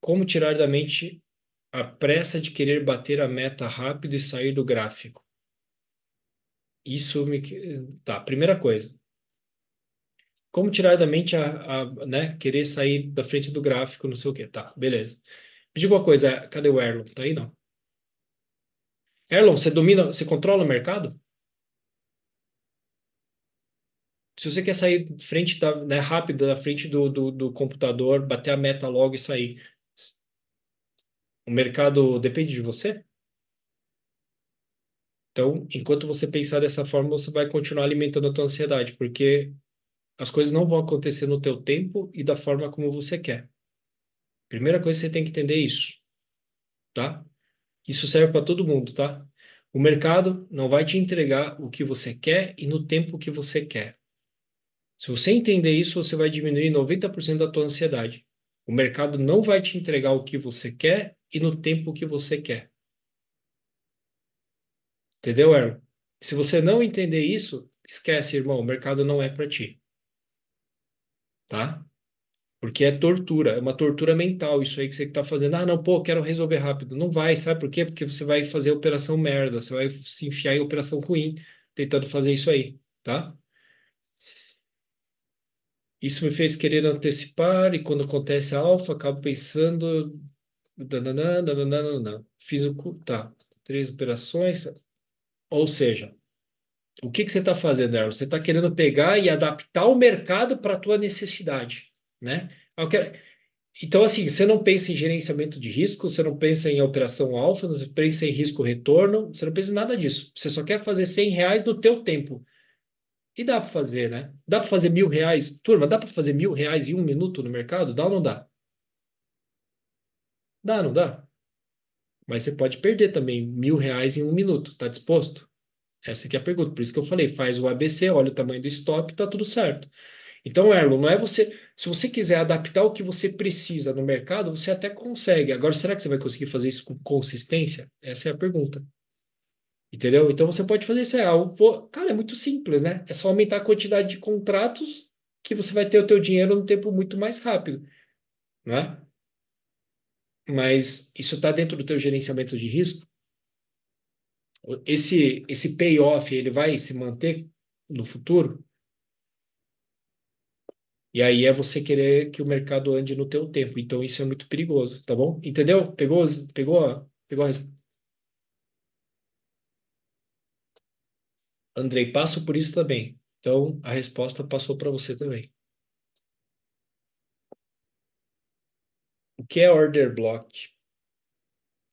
como tirar da mente a pressa de querer bater a meta rápido e sair do gráfico? Isso me... Tá, primeira coisa. Como tirar da mente né, querer sair da frente do gráfico, não sei o quê. Tá, beleza. Me diga uma coisa, cadê o Erlon? Tá aí, não? Erlon, você domina, você controla o mercado? Se você quer sair de frente né, rápido da frente do computador, bater a meta logo e sair, o mercado depende de você? Então, enquanto você pensar dessa forma, você vai continuar alimentando a tua ansiedade, porque as coisas não vão acontecer no teu tempo e da forma como você quer. Primeira coisa, você tem que entender isso, tá? Isso serve para todo mundo, tá? O mercado não vai te entregar o que você quer e no tempo que você quer. Se você entender isso, você vai diminuir 90% da tua ansiedade. O mercado não vai te entregar o que você quer e no tempo que você quer. Entendeu, Erlon? Se você não entender isso, esquece, irmão, o mercado não é para ti, tá? Porque é tortura, é uma tortura mental isso aí que você está fazendo. Ah, não, pô, quero resolver rápido. Não vai, sabe por quê? Porque você vai fazer operação merda, você vai se enfiar em operação ruim tentando fazer isso aí, tá? Isso me fez querer antecipar e quando acontece a alfa, acabo pensando, dananã, dananã, dananã. Fiz o, tá, 3 operações, ou seja, o que que você está fazendo, Errol? Você está querendo pegar e adaptar o mercado para a tua necessidade, né? Eu quero- Então, assim, você não pensa em gerenciamento de risco, você não pensa em operação alfa, você pensa em risco-retorno, você não pensa em nada disso. Você só quer fazer R$ 100 no teu tempo. E dá para fazer, né? Dá para fazer R$ 1.000. Turma, dá para fazer R$ 1.000 em 1 minuto no mercado? Dá ou não dá? Dá, não dá? Mas você pode perder também R$ 1.000 em 1 minuto. Tá disposto? Essa aqui é a pergunta. Por isso que eu falei, faz o ABC, olha o tamanho do stop, tá tudo certo. Então, Erlon, não é você. Se você quiser adaptar o que você precisa no mercado, você até consegue. Agora, será que você vai conseguir fazer isso com consistência? Essa é a pergunta. Entendeu? Então você pode fazer isso. Cara, é muito simples, né? É só aumentar a quantidade de contratos que você vai ter o teu dinheiro num tempo muito mais rápido, né? Mas isso está dentro do teu gerenciamento de risco? Esse payoff, ele vai se manter no futuro? E aí é você querer que o mercado ande no teu tempo. Então isso é muito perigoso, tá bom? Entendeu? Pegou. Andrei, passo por isso também. Então a resposta passou para você também. O que é order block?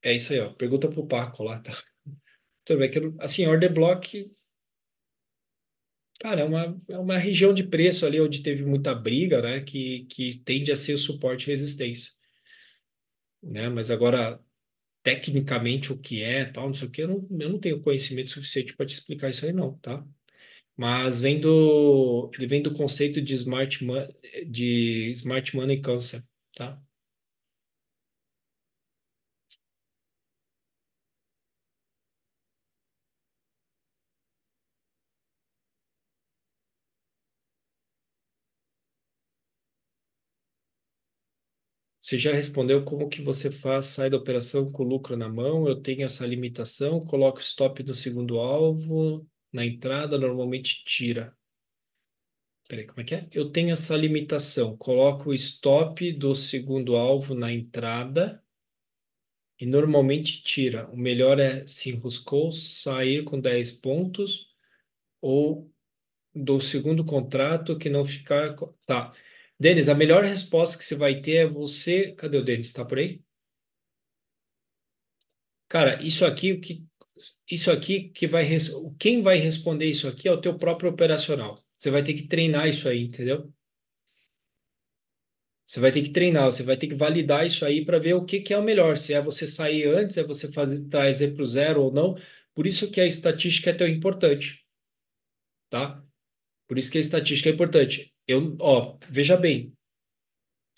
É isso aí, ó. Pergunta pro Paco lá, tá? Tudo bem que assim, order block, cara, é uma região de preço ali onde teve muita briga, né? Que tende a ser o suporte e resistência, né? Mas agora tecnicamente o que é, tal, não sei o que, eu não tenho conhecimento suficiente para te explicar isso aí, não, tá? Mas ele vem do conceito de smart money concept, tá? Você já respondeu como que você faz, sai da operação com o lucro na mão, eu tenho essa limitação, coloco stop no segundo alvo, na entrada normalmente tira. Peraí, como é que é? Eu tenho essa limitação, coloco o stop do segundo alvo na entrada e normalmente tira. O melhor é se enroscou, sair com 10 pontos ou do segundo contrato que não ficar. Tá. Denis, a melhor resposta que você vai ter é você. Cadê o Denis? Tá por aí? Cara, isso aqui que quem vai responder isso aqui é o teu próprio operacional. Você vai ter que treinar isso aí, entendeu? Você vai ter que treinar, você vai ter que validar isso aí para ver o que que é o melhor. Se é você sair antes, é você fazer trazer para o zero ou não. Por isso que a estatística é tão importante, tá? Por isso que a estatística é importante. Veja bem,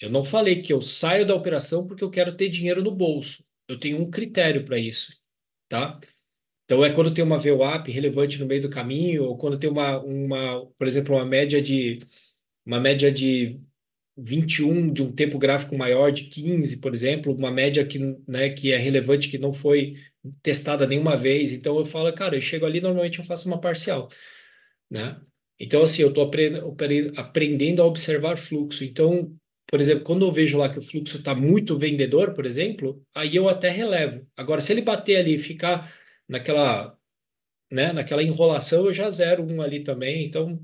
eu não falei que eu saio da operação porque eu quero ter dinheiro no bolso. Eu tenho um critério para isso, tá? Então é quando tem uma VWAP relevante no meio do caminho, ou quando tem por exemplo, uma média de 21 de um tempo gráfico maior de 15, por exemplo, uma média que, né, que é relevante, que não foi testada nenhuma vez. Então eu falo, cara, eu chego ali, normalmente eu faço uma parcial, né? Então, assim, eu estou aprendendo a observar fluxo. Então, por exemplo, quando eu vejo lá que o fluxo está muito vendedor, por exemplo, aí eu até relevo. Agora, se ele bater ali e ficar naquela, né, naquela enrolação, eu já zero um ali também. Então,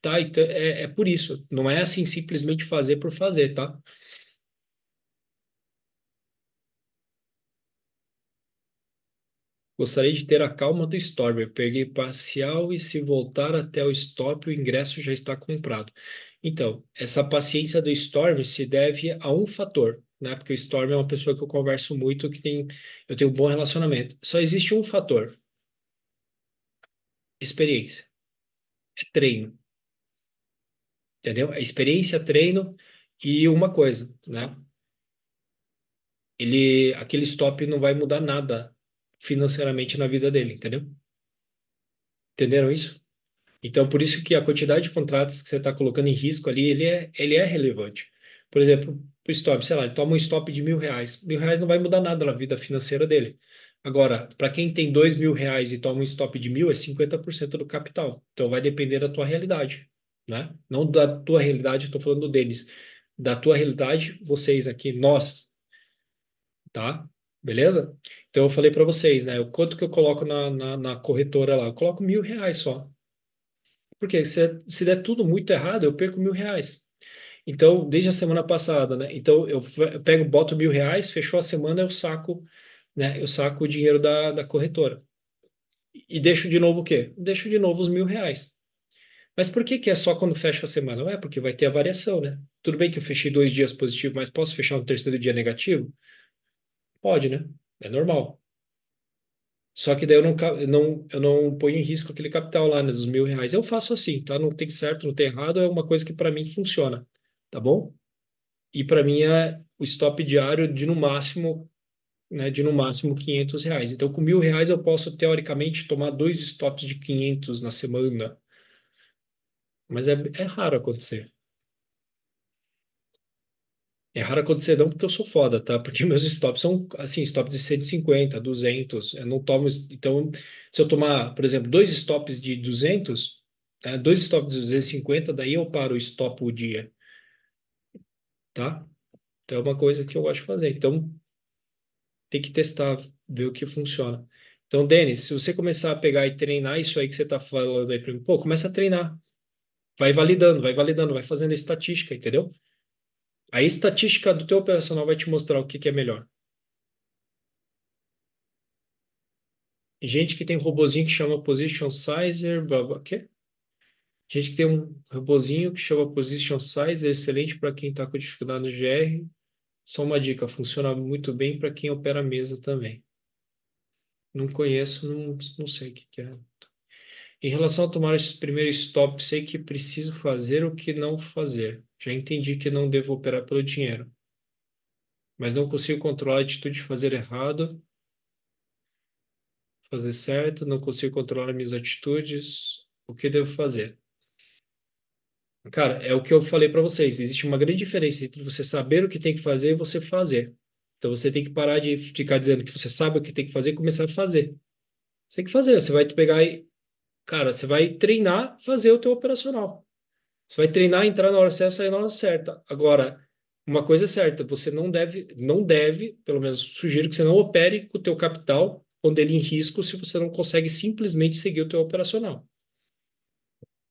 tá, então, é por isso. Não é assim simplesmente fazer por fazer, tá? Gostaria de ter a calma do Storm. Eu peguei parcial e se voltar até o stop, o ingresso já está comprado. Então, essa paciência do Storm se deve a um fator, né? Porque o Storm é uma pessoa que eu converso muito, eu tenho um bom relacionamento. Só existe um fator. experiência, é treino, entendeu? É experiência, treino e uma coisa, né? Aquele stop não vai mudar nada financeiramente na vida dele, entendeu? Entenderam isso? Então, por isso que a quantidade de contratos que você está colocando em risco ali, ele é relevante. Por exemplo, o stop, sei lá, ele toma um stop de R$ 1.000. R$ 1.000 não vai mudar nada na vida financeira dele. Agora, para quem tem R$ 2.000 e toma um stop de 1.000, é 50% do capital. Então, vai depender da tua realidade, né? Não da tua realidade, estou falando deles. Da tua realidade, vocês aqui, nós, tá? Beleza? Então, eu falei para vocês, né? O quanto que eu coloco na corretora lá? Eu coloco R$ 1.000 só. Porque se der tudo muito errado, eu perco R$ 1.000. Então, desde a semana passada, né? Então, eu pego, boto R$ 1.000, fechou a semana, eu saco, né? Eu saco o dinheiro da corretora. E deixo de novo o quê? Deixo de novo os R$ 1.000. Mas por que que é só quando fecha a semana? Não é porque vai ter a variação, né? Tudo bem que eu fechei 2 dias positivo, mas posso fechar no terceiro dia negativo? Pode, né? É normal. Só que daí eu não ponho em risco aquele capital lá, né, dos R$ 1.000. Eu faço assim, tá? Não tem certo, não tem errado, é uma coisa que para mim funciona, tá bom? E para mim é o stop diário de no máximo, né, de no máximo R$ 500. Então, com R$ 1.000 eu posso, teoricamente, tomar dois stops de 500 na semana, mas é raro acontecer. É raro acontecer não porque eu sou foda, tá? Porque meus stops são, assim, stops de 150, 200. Eu não tomo... Então, se eu tomar, por exemplo, dois stops de 200, dois stops de 250, daí eu paro o stop o dia, tá? Então, é uma coisa que eu gosto de fazer. Então, tem que testar, ver o que funciona. Então, Denis, se você começar a pegar e treinar isso aí que você tá falando aí pra mim, pô, começa a treinar. Vai validando, vai fazendo a estatística, entendeu? A estatística do teu operacional vai te mostrar o que que é melhor. Gente que tem um robozinho que chama Position Sizer, blá, blá, quê? Gente que tem um robozinho que chama Position Sizer, excelente para quem está com dificuldade no GR. Só uma dica, funciona muito bem para quem opera mesa também. Não conheço, não sei o que que é. Em relação a tomar esse primeiro stop, sei que preciso fazer o que não fazer. Já entendi que não devo operar pelo dinheiro, mas não consigo controlar a atitude de fazer errado, fazer certo, não consigo controlar minhas atitudes. O que devo fazer? Cara, é o que eu falei para vocês. Existe uma grande diferença entre você saber o que tem que fazer e você fazer. Então você tem que parar de ficar dizendo que você sabe o que tem que fazer e começar a fazer. Você tem que fazer. Você vai pegar e, cara, você vai treinar fazer o teu operacional. Você vai treinar entrar na hora certa, sair na hora certa. Agora, uma coisa é certa, você não deve, pelo menos sugiro que você não opere com o teu capital, pondo ele em risco se você não consegue simplesmente seguir o teu operacional.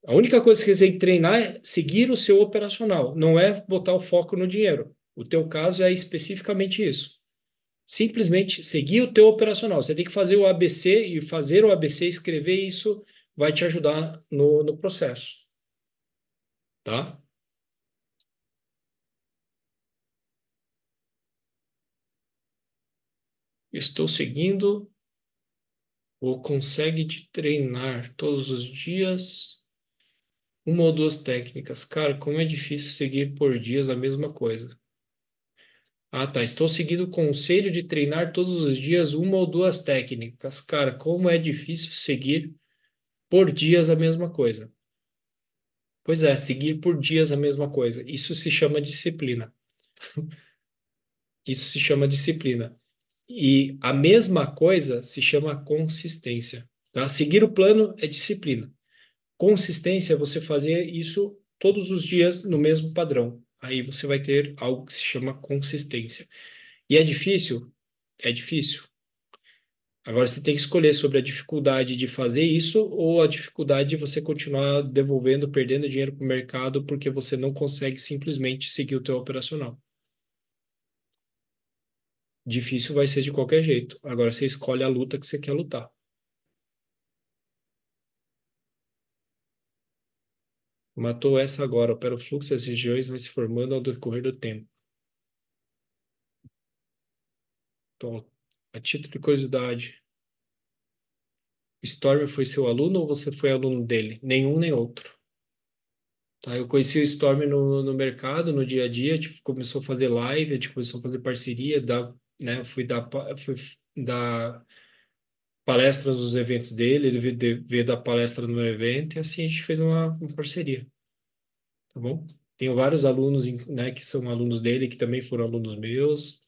A única coisa que você tem que treinar é seguir o seu operacional, não é botar o foco no dinheiro. O teu caso é especificamente isso. Simplesmente seguir o teu operacional. Você tem que fazer o ABC e fazer o ABC, escrever isso vai te ajudar no processo, tá? Estou seguindo ou consegue te treinar todos os dias uma ou duas técnicas. Cara, como é difícil seguir por dias a mesma coisa. Ah, tá. Estou seguindo o conselho de treinar todos os dias uma ou duas técnicas. Cara, como é difícil seguir por dias a mesma coisa. Pois é, seguir por dias a mesma coisa. Isso se chama disciplina. Isso se chama disciplina. E a mesma coisa se chama consistência. Tá? Seguir o plano é disciplina. Consistência é você fazer isso todos os dias no mesmo padrão. Aí você vai ter algo que se chama consistência. E é difícil? É difícil. Agora você tem que escolher sobre a dificuldade de fazer isso ou a dificuldade de você continuar devolvendo, perdendo dinheiro para o mercado porque você não consegue simplesmente seguir o teu operacional. Difícil vai ser de qualquer jeito. Agora você escolhe a luta que você quer lutar. Matou essa agora, opera o fluxo das regiões vai se formando ao decorrer do tempo. Então, a título de curiosidade, Stormer foi seu aluno ou você foi aluno dele? Nenhum nem outro. Tá? Eu conheci o Stormer no mercado, no dia a dia, a gente começou a fazer live, a gente começou a fazer parceria, né, fui dar palestras nos eventos dele, ele veio dar palestra no meu evento, e assim a gente fez uma parceria, tá bom? Tenho vários alunos, né, que são alunos dele, que também foram alunos meus,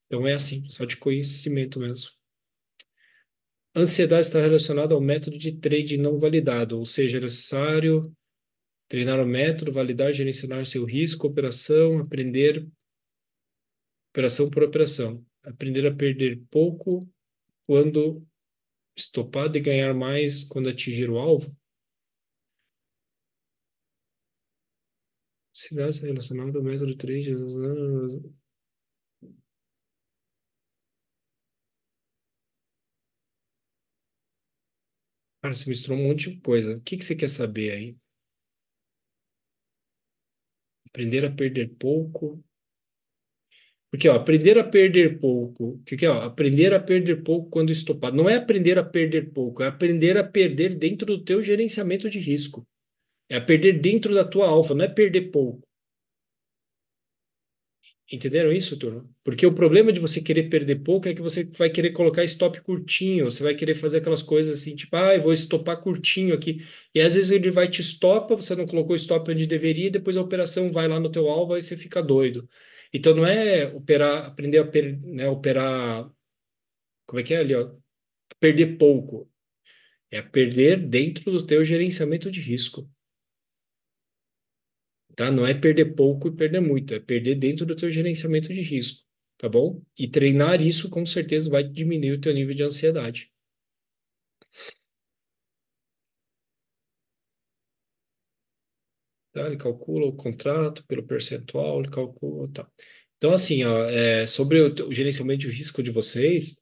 então é assim, só de conhecimento mesmo. Ansiedade está relacionada ao método de trade não validado, ou seja, é necessário treinar o método, validar, gerenciar seu risco, operação, aprender operação por operação. Aprender a perder pouco quando estopado e ganhar mais quando atingir o alvo. Ansiedade está relacionada ao método trade. Cara, você misturou um monte de coisa. O que que você quer saber aí? Aprender a perder pouco. Porque, ó, aprender a perder pouco. O que que é, ó? Aprender a perder pouco quando estopado. Não é aprender a perder pouco, é aprender a perder dentro do teu gerenciamento de risco. É a perder dentro da tua alfa, não é perder pouco. Entenderam isso, turma? Porque o problema de você querer perder pouco é que você vai querer colocar stop curtinho, você vai querer fazer aquelas coisas assim, tipo, ah, eu vou estopar curtinho aqui. E às vezes ele vai te estopa, você não colocou stop onde deveria, e depois a operação vai lá no teu alvo e você fica doido. Então não é operar, aprender a né, operar, como é que é ali, ó? Perder pouco. É perder dentro do teu gerenciamento de risco. Tá? Não é perder pouco e perder muito, é perder dentro do teu gerenciamento de risco, tá bom? E treinar isso com certeza vai diminuir o teu nível de ansiedade. Tá? Ele calcula o contrato pelo percentual, ele calcula, tá. Então, assim, ó, sobre o gerenciamento de risco de vocês,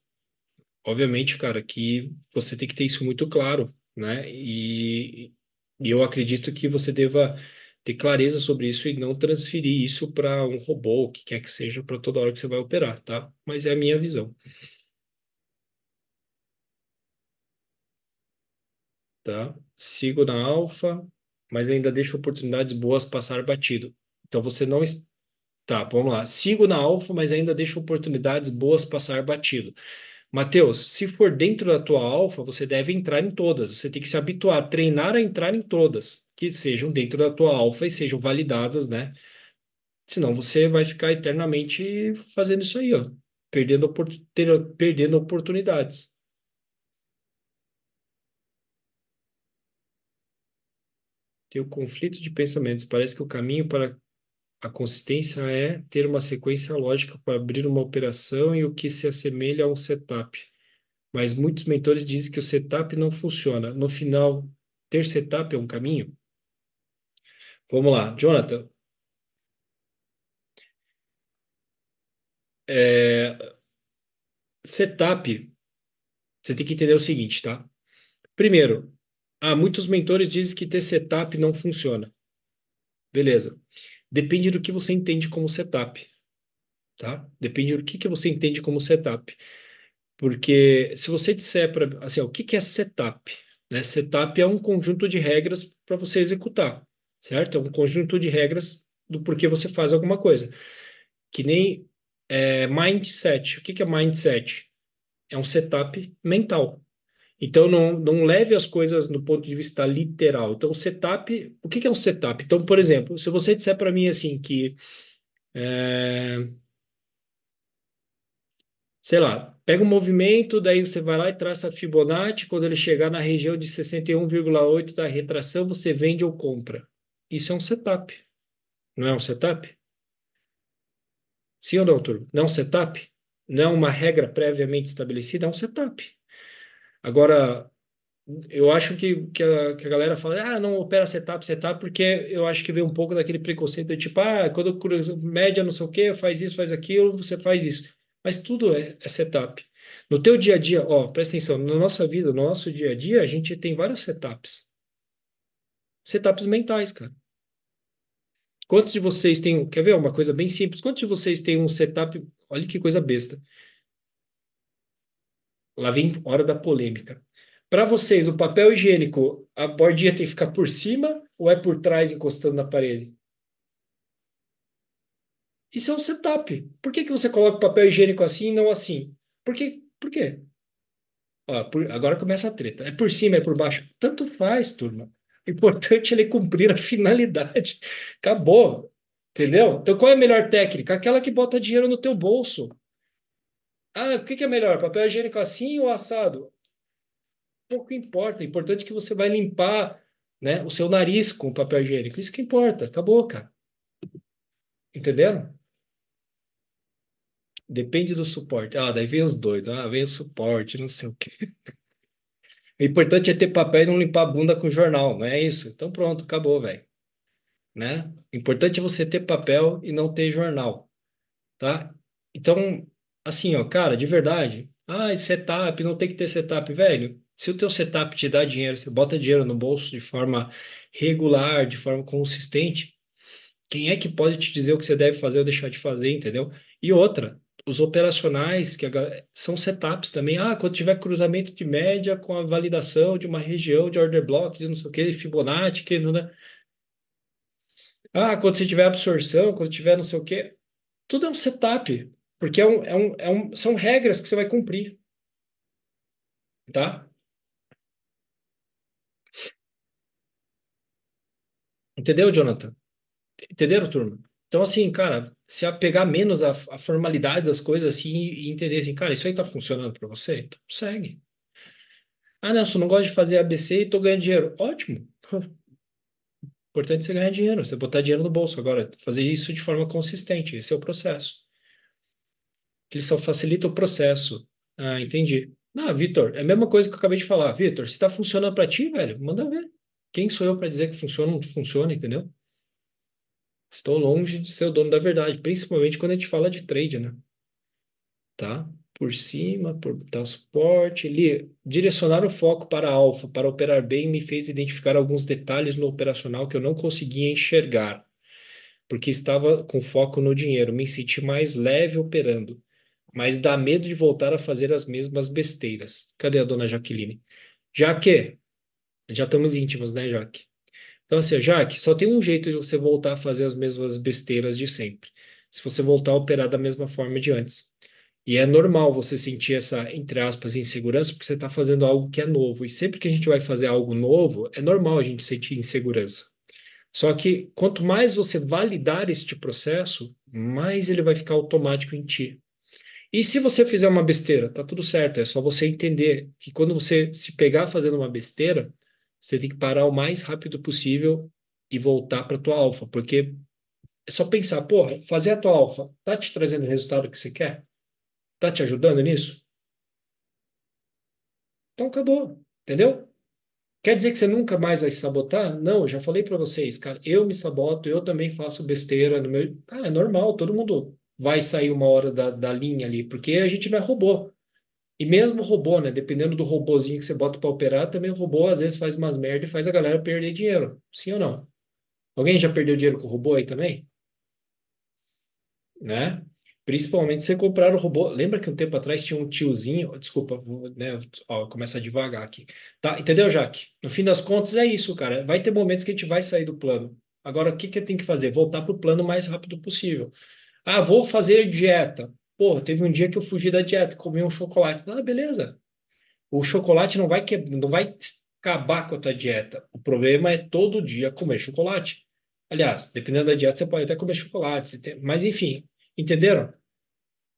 obviamente, cara, que você tem que ter isso muito claro, né? E eu acredito que você deva ter clareza sobre isso e não transferir isso para um robô, o que quer que seja, para toda hora que você vai operar, tá? Mas é a minha visão. Tá? Sigo na alfa, mas ainda deixo oportunidades boas passar batido. Então você não. Tá, vamos lá. Sigo na alfa, mas ainda deixo oportunidades boas passar batido. Matheus, se for dentro da tua alfa, você deve entrar em todas. Você tem que se habituar, treinar a entrar em todas, que sejam dentro da tua alfa e sejam validadas, né? Senão você vai ficar eternamente fazendo isso aí, ó, perdendo oportunidades. Tem o conflito de pensamentos. Parece que o caminho para a consistência é ter uma sequência lógica para abrir uma operação e o que se assemelha a um setup. Mas muitos mentores dizem que o setup não funciona. No final, ter setup é um caminho? Vamos lá, Jonathan. é, Setup, você tem que entender o seguinte, tá? Primeiro, muitos mentores dizem que ter setup não funciona. Beleza. Depende do que você entende como setup, tá? Depende do que você entende como setup. Porque se você disser para, assim, ó, o que que é setup? Né? Setup é um conjunto de regras para você executar, certo? É um conjunto de regras do porquê você faz alguma coisa. Que nem mindset. O que que é mindset? É um setup mental. Então, não leve as coisas do ponto de vista literal. Então, setup, o que que é um setup? Então, por exemplo, se você disser para mim assim que é, sei lá, pega um movimento, daí você vai lá e traça a Fibonacci, quando ele chegar na região de 61,8 da retração, você vende ou compra. Isso é um setup, não é um setup? Sim ou não, turma? Não é um setup? Não é uma regra previamente estabelecida, é um setup. Agora, eu acho que a galera fala, não opera setup, setup, porque eu acho que vem um pouco daquele preconceito de tipo, quando média não sei o quê, faz isso, faz aquilo, você faz isso. Mas tudo é setup. No teu dia a dia, ó, presta atenção, na nossa vida, no nosso dia a dia, a gente tem vários setups. Setups mentais, cara. Quantos de vocês têm, quer ver uma coisa bem simples? Quantos de vocês têm um setup, olha que coisa besta. Lá vem hora da polêmica. Para vocês, o papel higiênico, a bordinha tem que ficar por cima ou é por trás encostando na parede? Isso é um setup. Por que que você coloca o papel higiênico assim e não assim? Por quê? Por quê? Ó, agora começa a treta. É por cima, é por baixo. Tanto faz, turma. O importante é ele cumprir a finalidade. Acabou. Entendeu? Então, qual é a melhor técnica? Aquela que bota dinheiro no teu bolso. Ah, o que que é melhor? Papel higiênico assim ou assado? Pouco importa. O importante é que você vai limpar, né, o seu nariz com o papel higiênico. Isso que importa. Acabou, cara. Entenderam? Depende do suporte. Ah, daí vem os doidos. Ah, vem o suporte, não sei o quê. O importante é ter papel e não limpar a bunda com jornal, não é isso? Então pronto, acabou, velho. Né? O importante é você ter papel e não ter jornal, tá? Então, assim, ó, cara, de verdade. Ah, setup, não tem que ter setup, velho. Se o teu setup te dá dinheiro, você bota dinheiro no bolso de forma regular, de forma consistente, quem é que pode te dizer o que você deve fazer ou deixar de fazer, entendeu? E outra, os operacionais são setups também. Ah, quando tiver cruzamento de média com a validação de uma região de order block, de não sei o que, Fibonacci, que não, né? Ah, quando você tiver absorção, quando tiver não sei o que, tudo é um setup, porque são regras que você vai cumprir, tá? Entendeu, Jonathan? Entenderam, turma? Então, assim, cara, se apegar menos à formalidade das coisas assim e entender assim, cara, isso aí tá funcionando para você? Então segue. Ah, Nelson, não gosto de fazer ABC e tô ganhando dinheiro. Ótimo. Importante é você ganhar dinheiro, você botar dinheiro no bolso. Agora, fazer isso de forma consistente, esse é o processo. Ele só facilita o processo. Ah, entendi. Ah, Vitor, é a mesma coisa que eu acabei de falar. Vitor, se tá funcionando para ti, velho, manda ver. Quem sou eu para dizer que funciona ou não funciona, entendeu? Estou longe de ser o dono da verdade, principalmente quando a gente fala de trade, né? Tá? Por cima, por dar suporte. Direcionar o foco para alfa, para operar bem, me fez identificar alguns detalhes no operacional que eu não conseguia enxergar, porque estava com foco no dinheiro. Me senti mais leve operando, mas dá medo de voltar a fazer as mesmas besteiras. Cadê a dona Jaqueline? Jaque, já estamos íntimos, né, Jaque? Então, assim, Jaque, só tem um jeito de você voltar a fazer as mesmas besteiras de sempre. Se você voltar a operar da mesma forma de antes. E é normal você sentir essa, entre aspas, insegurança, porque você está fazendo algo que é novo. E sempre que a gente vai fazer algo novo, é normal a gente sentir insegurança. Só que quanto mais você validar este processo, mais ele vai ficar automático em ti. E se você fizer uma besteira, tá tudo certo. É só você entender que quando você se pegar fazendo uma besteira, você tem que parar o mais rápido possível e voltar para tua alfa, porque é só pensar, porra, fazer a tua alfa tá te trazendo o resultado que você quer? Tá te ajudando nisso? Então acabou, entendeu? Quer dizer que você nunca mais vai se sabotar? Não, eu já falei para vocês, cara, eu me saboto, eu também faço besteira no meu. Cara, é normal, todo mundo vai sair uma hora da linha ali, porque a gente não é robô. E mesmo o robô, né? Dependendo do robozinho que você bota para operar, também o robô às vezes faz umas merda e faz a galera perder dinheiro. Sim ou não? Alguém já perdeu dinheiro com o robô aí também? Né? Principalmente se você comprar o robô. Lembra que um tempo atrás tinha um tiozinho. Desculpa, né? Ó, começa devagar aqui. Tá, entendeu, Jaque? No fim das contas é isso, cara. Vai ter momentos que a gente vai sair do plano. Agora, o que que eu tenho que fazer? Voltar para o plano o mais rápido possível. Ah, vou fazer dieta. Pô, teve um dia que eu fugi da dieta, comi um chocolate. Ah, beleza. O chocolate não vai acabar com a tua dieta. O problema é todo dia comer chocolate. Aliás, dependendo da dieta, você pode até comer chocolate. Mas enfim, entenderam?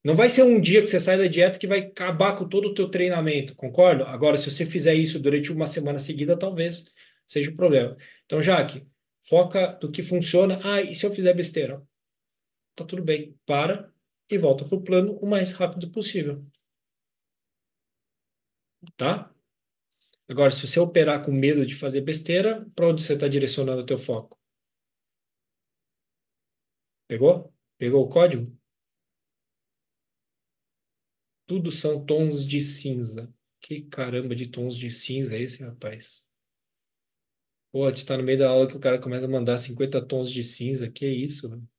Não vai ser um dia que você sai da dieta que vai acabar com todo o teu treinamento, concorda? Agora, se você fizer isso durante uma semana seguida, talvez seja o problema. Então, Jaque, foca no que funciona. Ah, e se eu fizer besteira? Tá tudo bem. Para e volta para o plano o mais rápido possível, tá? Agora, se você operar com medo de fazer besteira, para onde você está direcionando o teu foco? Pegou? Pegou o código? Tudo são tons de cinza. Que caramba de tons de cinza é esse, rapaz? Pô, te tá no meio da aula que o cara começa a mandar 50 tons de cinza. Que isso, velho?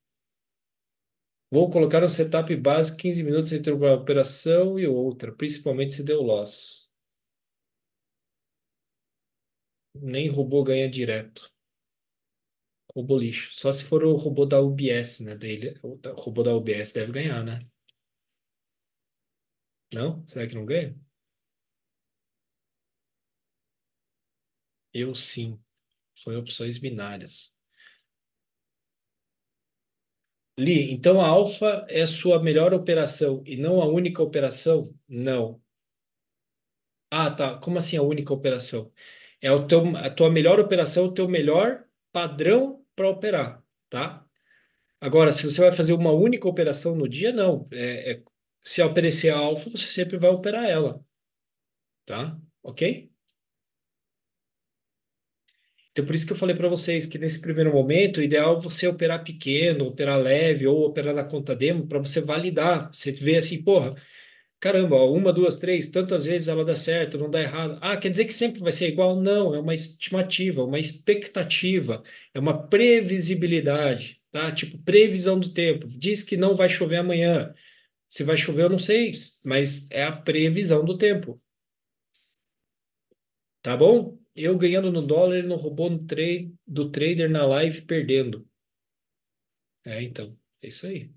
Vou colocar um setup básico, 15 minutos entre uma operação e outra, principalmente se deu loss. Nem robô ganha direto. Robô lixo. Só se for o robô da UBS, né? O robô da UBS deve ganhar, né? Não? Será que não ganha? Eu sim. Foi opções binárias. Li, então a alfa é a sua melhor operação e não a única operação? Não. Ah, tá. Como assim a única operação? É a tua melhor operação, o teu melhor padrão para operar, tá? Agora, se você vai fazer uma única operação no dia, não. Se aparecer a alfa, você sempre vai operar ela, tá? Ok? Então, por isso que eu falei para vocês que nesse primeiro momento, o ideal é você operar pequeno, operar leve ou operar na conta demo para você validar. Você vê assim, porra, caramba, ó, uma, duas, três, tantas vezes ela dá certo, não dá errado. Ah, quer dizer que sempre vai ser igual? Não, é uma estimativa, uma expectativa, é uma previsibilidade, tá? Tipo, previsão do tempo. Diz que não vai chover amanhã. Se vai chover, eu não sei, mas é a previsão do tempo, tá bom? Eu ganhando no dólar, ele não roubou no trade do trader na live perdendo. Então, é isso aí.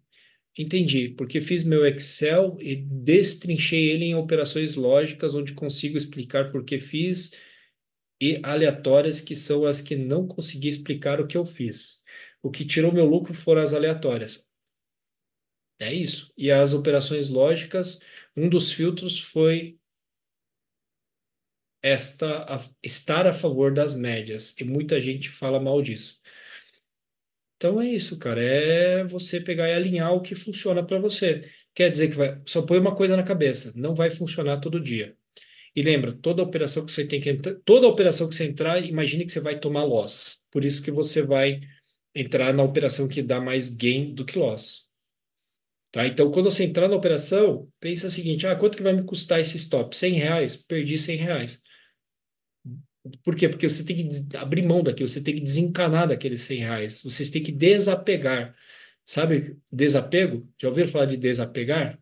Entendi, porque fiz meu Excel e destrinchei ele em operações lógicas, onde consigo explicar por que fiz, e aleatórias, que são as que não consegui explicar o que eu fiz. O que tirou meu lucro foram as aleatórias. É isso. E as operações lógicas, um dos filtros foi estar a favor das médias, e muita gente fala mal disso. Então é isso, cara. É você pegar e alinhar o que funciona para você. Quer dizer que vai, só põe uma coisa na cabeça, não vai funcionar todo dia. E lembra, toda operação que você tem que entrar, toda operação que você entrar, imagine que você vai tomar loss. Por isso que você vai entrar na operação que dá mais gain do que loss. Tá? Então, quando você entrar na operação, pensa o seguinte: quanto que vai me custar esse stop? R$ 100? Perdi R$ 100. Por quê? Porque você tem que abrir mão daquilo, você tem que desencanar daqueles R$ 100. Vocês têm que desapegar. Sabe desapego? Já ouviram falar de desapegar?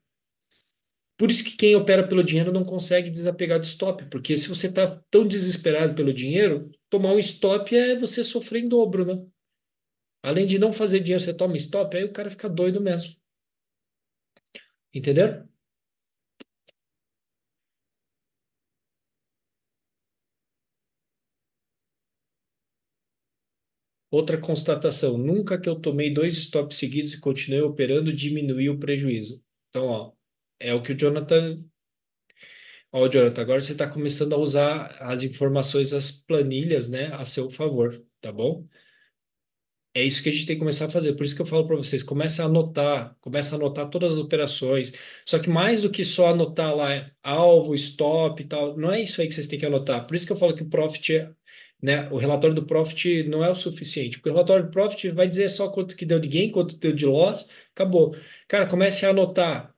Por isso que quem opera pelo dinheiro não consegue desapegar do stop, porque se você está tão desesperado pelo dinheiro, tomar um stop é você sofrer em dobro, né? Além de não fazer dinheiro, você toma stop, aí o cara fica doido mesmo. Entenderam? Outra constatação: nunca que eu tomei dois stops seguidos e continuei operando, diminuiu o prejuízo. Então, ó, é o que o Jonathan. Ó, Jonathan, agora você está começando a usar as informações, as planilhas, né, a seu favor, tá bom? É isso que a gente tem que começar a fazer. Por isso que eu falo para vocês, começa a anotar todas as operações. Só que mais do que só anotar lá alvo, stop e tal, não é isso aí que vocês têm que anotar. Por isso que eu falo que o profit, né, o relatório do profit não é o suficiente, porque o relatório do profit vai dizer só quanto que deu de gain, quanto deu de loss, acabou. Cara, comece a anotar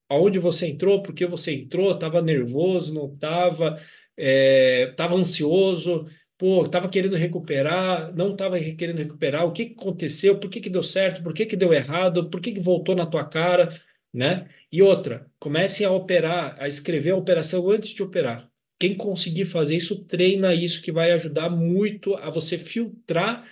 aonde você entrou, por que você entrou, estava nervoso, não estava, estava ansioso, pô, estava querendo recuperar, não estava querendo recuperar, o que que aconteceu, por que que deu certo, por que que deu errado, por que que voltou na tua cara, né? E outra, comece a operar, a escrever a operação antes de operar. Quem conseguir fazer isso, treina isso, que vai ajudar muito a você filtrar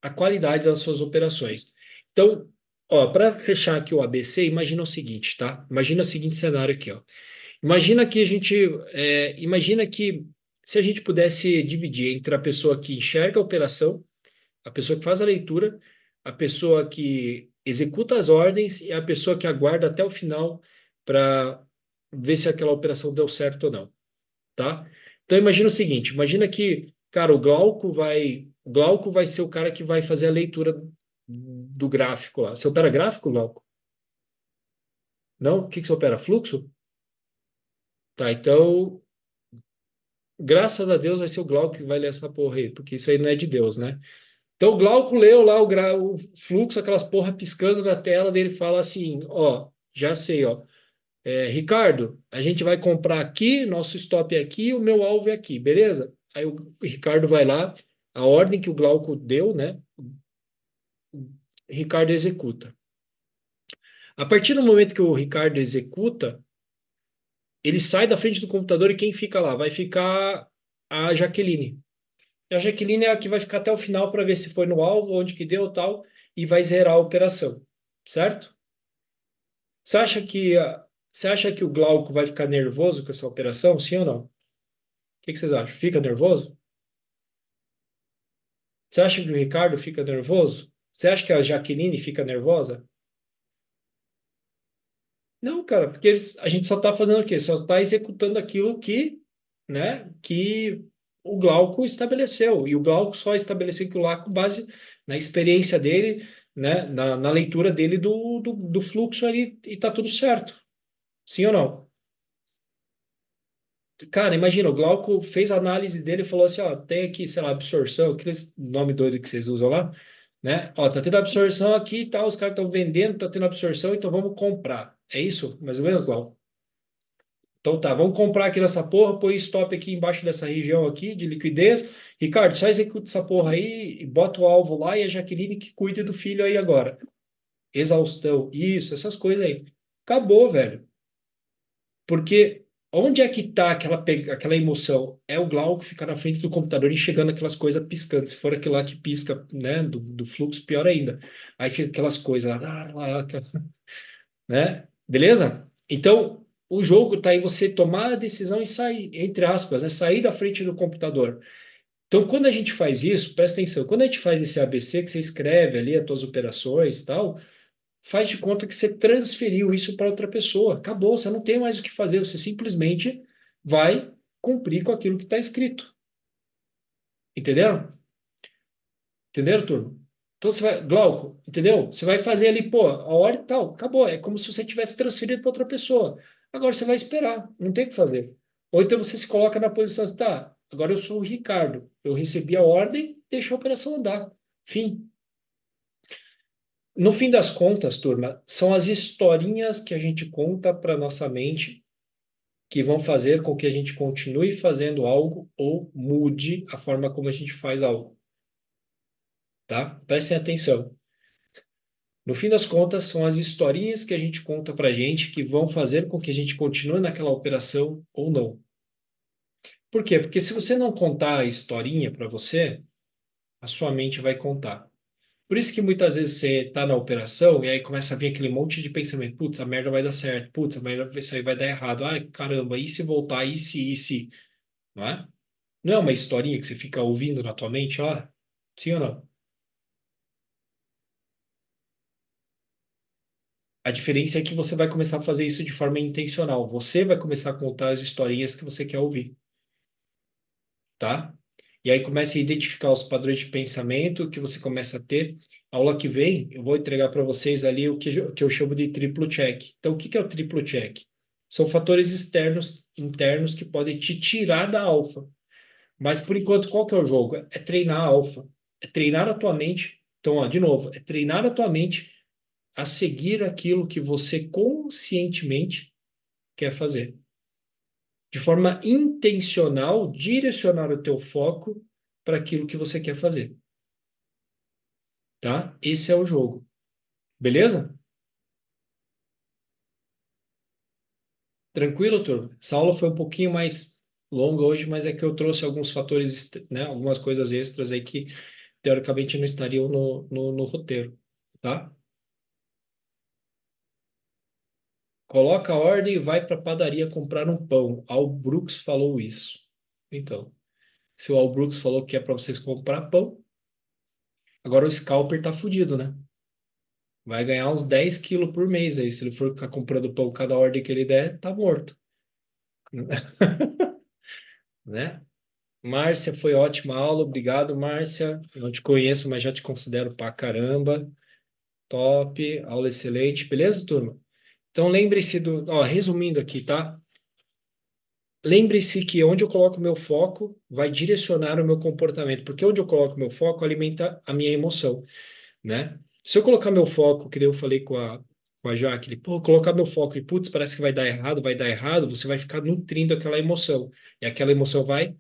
a qualidade das suas operações. Então, ó, para fechar aqui o ABC, imagina o seguinte, tá? Imagina o seguinte cenário aqui, ó. Imagina que se a gente pudesse dividir entre a pessoa que enxerga a operação, a pessoa que faz a leitura, a pessoa que executa as ordens e a pessoa que aguarda até o final para ver se aquela operação deu certo ou não, tá? Então imagina o seguinte, imagina que, cara, o Glauco vai ser o cara que vai fazer a leitura do gráfico lá. Você opera gráfico, Glauco? Não? O que que você opera? Fluxo? Tá, então, graças a Deus vai ser o Glauco que vai ler essa porra aí, porque isso aí não é de Deus, né? Então o Glauco leu lá o fluxo, aquelas porra piscando na tela dele, fala assim, ó, já sei, ó. Ricardo, a gente vai comprar aqui, nosso stop é aqui, o meu alvo é aqui, beleza? Aí o Ricardo vai lá, a ordem que o Glauco deu, né? O Ricardo executa. A partir do momento que o Ricardo executa, ele sai da frente do computador e quem fica lá? Vai ficar a Jaqueline. E a Jaqueline é a que vai ficar até o final para ver se foi no alvo, onde que deu tal, e vai zerar a operação, certo? Você acha que, você acha que o Glauco vai ficar nervoso com essa operação, sim ou não? O que que vocês acham? Fica nervoso? Você acha que o Ricardo fica nervoso? Você acha que a Jaqueline fica nervosa? Não, cara, porque a gente só está fazendo o quê? Só está executando aquilo que, né, que o Glauco estabeleceu. E o Glauco só estabeleceu aquilo lá com base na experiência dele, né, na leitura dele do fluxo ali e tá tudo certo. Sim ou não? Cara, imagina, o Glauco fez a análise dele e falou assim, ó, tem aqui, sei lá, absorção, aqueles nome doido que vocês usam lá, né? Ó, tá tendo absorção aqui e tal, os caras estão vendendo, tá tendo absorção, então vamos comprar. É isso? Mais ou menos, Glauco? Então tá, vamos comprar aqui nessa porra, põe stop aqui embaixo dessa região aqui de liquidez. Ricardo, só executa essa porra aí e bota o alvo lá e a Jaqueline que cuide do filho aí agora. Exaustão, isso, essas coisas aí. Acabou, velho. Porque onde é que tá aquela emoção? É o Glauco ficar na frente do computador e chegando aquelas coisas piscando. Se for aquilo lá que pisca, né, do fluxo, pior ainda. Aí fica aquelas coisas lá, né? Beleza? Então, o jogo está em você tomar a decisão e sair, entre aspas, né? Sair da frente do computador. Então, quando a gente faz isso, presta atenção, quando a gente faz esse ABC, que você escreve ali as suas operações e tal, faz de conta que você transferiu isso para outra pessoa. Acabou, você não tem mais o que fazer, você simplesmente vai cumprir com aquilo que está escrito. Entenderam? Entenderam, turma? Então você vai, Glauco, entendeu? Você vai fazer ali, pô, a hora e tal, acabou. É como se você tivesse transferido para outra pessoa. Agora você vai esperar, não tem o que fazer. Ou então você se coloca na posição, assim, tá, agora eu sou o Ricardo, eu recebi a ordem, deixa a operação andar. Fim. No fim das contas, turma, são as historinhas que a gente conta para nossa mente que vão fazer com que a gente continue fazendo algo ou mude a forma como a gente faz algo, tá? Prestem atenção. No fim das contas, são as historinhas que a gente conta pra gente que vão fazer com que a gente continue naquela operação ou não. Por quê? Porque se você não contar a historinha para você, a sua mente vai contar. Por isso que muitas vezes você tá na operação e aí começa a vir aquele monte de pensamento. Putz, a merda vai dar certo. Putz, a merda, isso aí vai dar errado. Ai, caramba, e se voltar? E se? Não é? Não é uma historinha que você fica ouvindo na tua mente lá? Sim ou não? A diferença é que você vai começar a fazer isso de forma intencional. Você vai começar a contar as historinhas que você quer ouvir, tá? E aí comece a identificar os padrões de pensamento que você começa a ter. A aula que vem, eu vou entregar para vocês ali o que eu chamo de triplo check. Então, o que que é o triplo check? São fatores externos, internos que podem te tirar da alfa. Mas, por enquanto, qual que é o jogo? É treinar a alfa. É treinar a tua mente. Então, ó, de novo, é treinar a tua mente a seguir aquilo que você conscientemente quer fazer. De forma intencional, direcionar o teu foco para aquilo que você quer fazer, tá? Esse é o jogo. Beleza? Tranquilo, turma? Essa aula foi um pouquinho mais longa hoje, mas é que eu trouxe alguns fatores, né, algumas coisas extras aí que teoricamente não estariam no roteiro, tá? Coloca a ordem e vai para a padaria comprar um pão. Al Brooks falou isso. Então, se o Al Brooks falou que é para vocês comprar pão, agora o scalper tá fudido, né? Vai ganhar uns 10 quilos por mês aí. Se ele for ficar comprando pão cada ordem que ele der, tá morto. Né? Márcia, foi ótima aula. Obrigado, Márcia. Não te conheço, mas já te considero pra caramba. Top, aula excelente. Beleza, turma? Então lembre-se do. Ó, resumindo aqui, tá? Lembre-se que onde eu coloco meu foco vai direcionar o meu comportamento, porque onde eu coloco meu foco alimenta a minha emoção, né? Se eu colocar meu foco, que nem eu falei com a Jaque, pô, colocar meu foco e, putz, parece que vai dar errado, você vai ficar nutrindo aquela emoção. E aquela emoção vai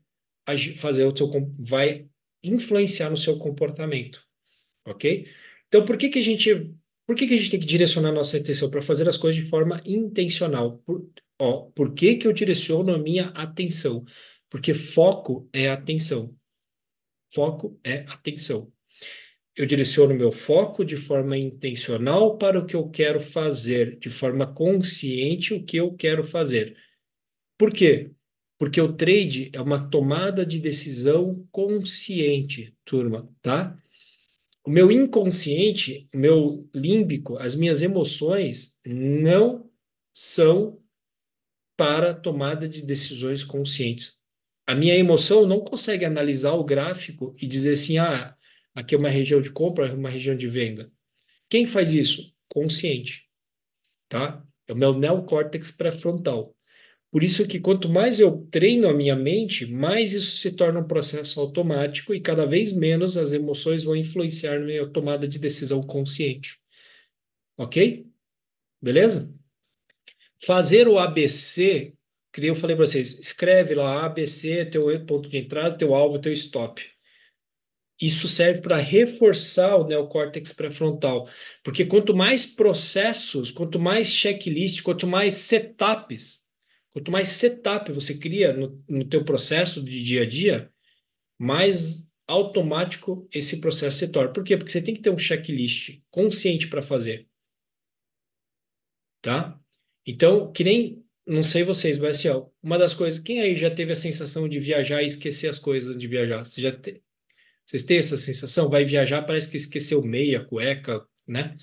fazer vai influenciar no seu comportamento, ok? Então, por que que a gente tem que direcionar a nossa atenção para fazer as coisas de forma intencional? Por que que eu direciono a minha atenção? Porque foco é atenção. Foco é atenção. Eu direciono meu foco de forma intencional para o que eu quero fazer, de forma consciente o que eu quero fazer. Por quê? Porque o trade é uma tomada de decisão consciente, turma, tá? O meu inconsciente, o meu límbico, as minhas emoções não são para tomada de decisões conscientes. A minha emoção não consegue analisar o gráfico e dizer assim, ah, aqui é uma região de compra, uma região de venda. Quem faz isso? Consciente, tá? É o meu neocórtex pré-frontal. Por isso que quanto mais eu treino a minha mente, mais isso se torna um processo automático e cada vez menos as emoções vão influenciar na minha tomada de decisão consciente. Ok? Beleza? Fazer o ABC, que nem eu falei para vocês, escreve lá ABC, teu ponto de entrada, teu alvo, teu stop. Isso serve para reforçar o neocórtex pré-frontal, porque quanto mais processos, quanto mais checklist, quanto mais setup você cria no teu processo de dia a dia, mais automático esse processo se torna. Por quê? Porque você tem que ter um checklist consciente para fazer, tá? Então, que nem, não sei vocês, mas assim, ó, uma das coisas, quem aí já teve a sensação de viajar e esquecer as coisas antes de viajar? Vocês têm essa sensação? Vai viajar, parece que esqueceu meia, cueca, né?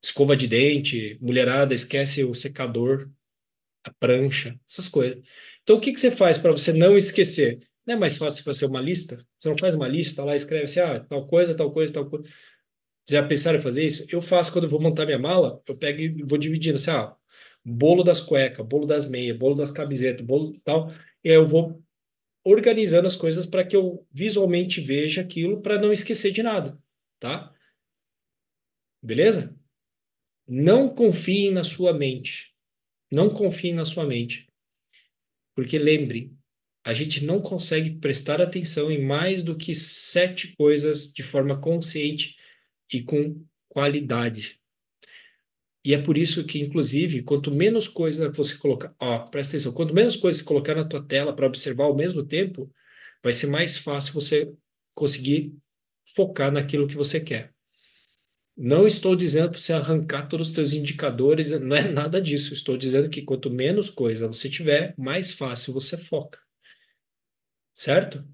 Escova de dente, mulherada esquece o secador, a prancha, essas coisas. Então, o que que você faz para você não esquecer? Não é mais fácil fazer uma lista? Você não faz uma lista lá, escreve assim, ah, tal coisa, tal coisa, tal coisa. Já pensaram em fazer isso? Eu faço quando eu vou montar minha mala, eu pego e vou dividindo, assim, ah, bolo das cuecas, bolo das meias, bolo das camisetas, bolo tal, e aí eu vou organizando as coisas para que eu visualmente veja aquilo para não esquecer de nada, tá? Beleza? Não confiem na sua mente. Não confiem na sua mente. Porque lembre, a gente não consegue prestar atenção em mais do que 7 coisas de forma consciente e com qualidade. E é por isso que, inclusive, quanto menos coisa você colocar, ó, presta atenção, quanto menos coisa você colocar na tua tela para observar ao mesmo tempo, vai ser mais fácil você conseguir focar naquilo que você quer. Não estou dizendo para você arrancar todos os teus indicadores, não é nada disso. Estou dizendo que quanto menos coisa você tiver, mais fácil você foca, certo?